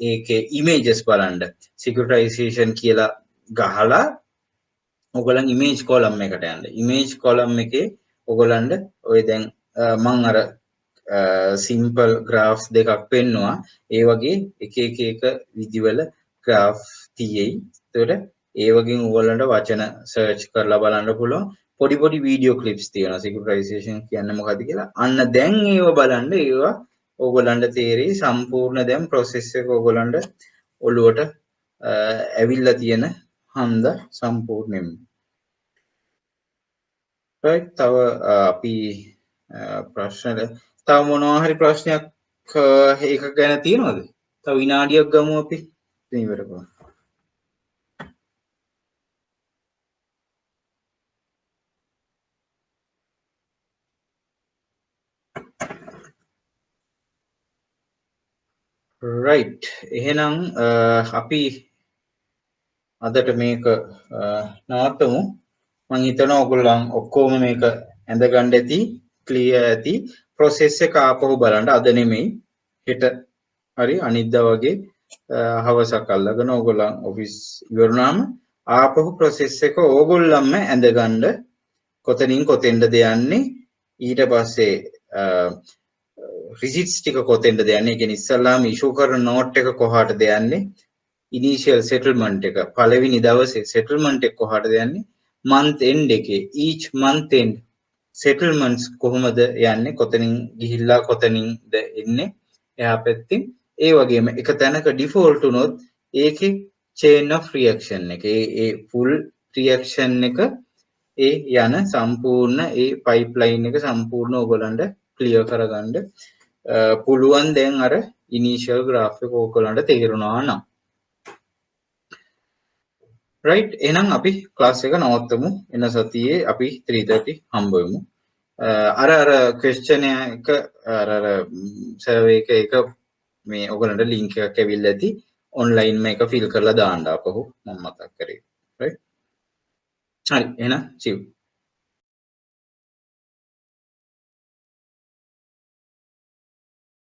ඒකේ images බලන්න. securitization කියලා ගහලා ඔයගොල්ලන් image column එකට යන්න. image column එකේ ඔයගොල්ලන්ට ඔය දැන් මම අර simple graphs දෙකක් පෙන්නවා. ඒ වගේ එක විදිවල graph තියෙයි. ඒතකොට ඒ වගේ ඔයගොල්ලන්ට වචන search කරලා බලන්න පුළුවන්. පොඩි video clips තියෙනවා securitization කියන්නේ මොකක්ද කියලා. අන්න දැන් ඒව බලන්න ඒවා ඔයගොල්ලන්ට තේරෙයි සම්පූර්ණ දැන් process එක ඔයගොල්ලන්ට ඔළුවට ඇවිල්ලා තියෙන හන්ද සම්පූර්ණයෙන්ම. right තව අපි ප්‍රශ්න තව මොනවා හරි ප්‍රශ්නයක් ඒක ගැන තියෙනවද? තව විනාඩියක් ගමු අපි ඉවර කරමු. right එහෙනම් අපි අදට මේක නවත්තමු. මම හිතනවා ඔයගොල්ලන් ඔක්කොම මේක ඇඳ ගන්න ඇති ක්ලියර් ඇති. process එක ආපහු බලන්න අද නෙමෙයි හෙට හරි අනිද්දා වගේ හවසක් අල්ලගෙන ඔයගොල්ලන් ඔෆිස් ඉවරුනාම ආපහු process එක ඕගොල්ලන්ම ඇඳ ගන්න කොතනින් කොතෙන්ද යන්නේ ඊට පස්සේ receipts ටික කොතෙන්ද යන්නේ. ඒ කියන්නේ ඉස්සල්ලාම issue කරන note එක කොහාටද යන්නේ. initial settlement එක පළවෙනි දවසේ settlement එක කොහාටද යන්නේ. month end එකේ each month end settlements කොහොමද යන්නේ. කොතනින් ගිහිල්ලා කොතනින්ද එන්නේ එහා පැත්තෙන්. ඒ වගේම එක තැනක default වුණොත් ඒකේ chain of reaction එක ඒ full reaction එක ඒ යන සම්පූර්ණ ඒ pipeline එක සම්පූර්ණ ඔයගලන්ට clear කරගන්න පුළුවන්. දැන් අර initial graph එක ඔයගලන්ට තේරුණා නම් right එහෙනම් අපි ක්ලාස් එක නවත්තමු. එන සතියේ අපි 3:30 හම්බ වෙමු. අර question එක අර survey එක මේ ඔයගලන්ට link එකක් ඇවිල්ලා ඇති. online මේක fill කරලා දාන්න අපහු මම මතක් කරේ. right හරි එහෙනම් see you.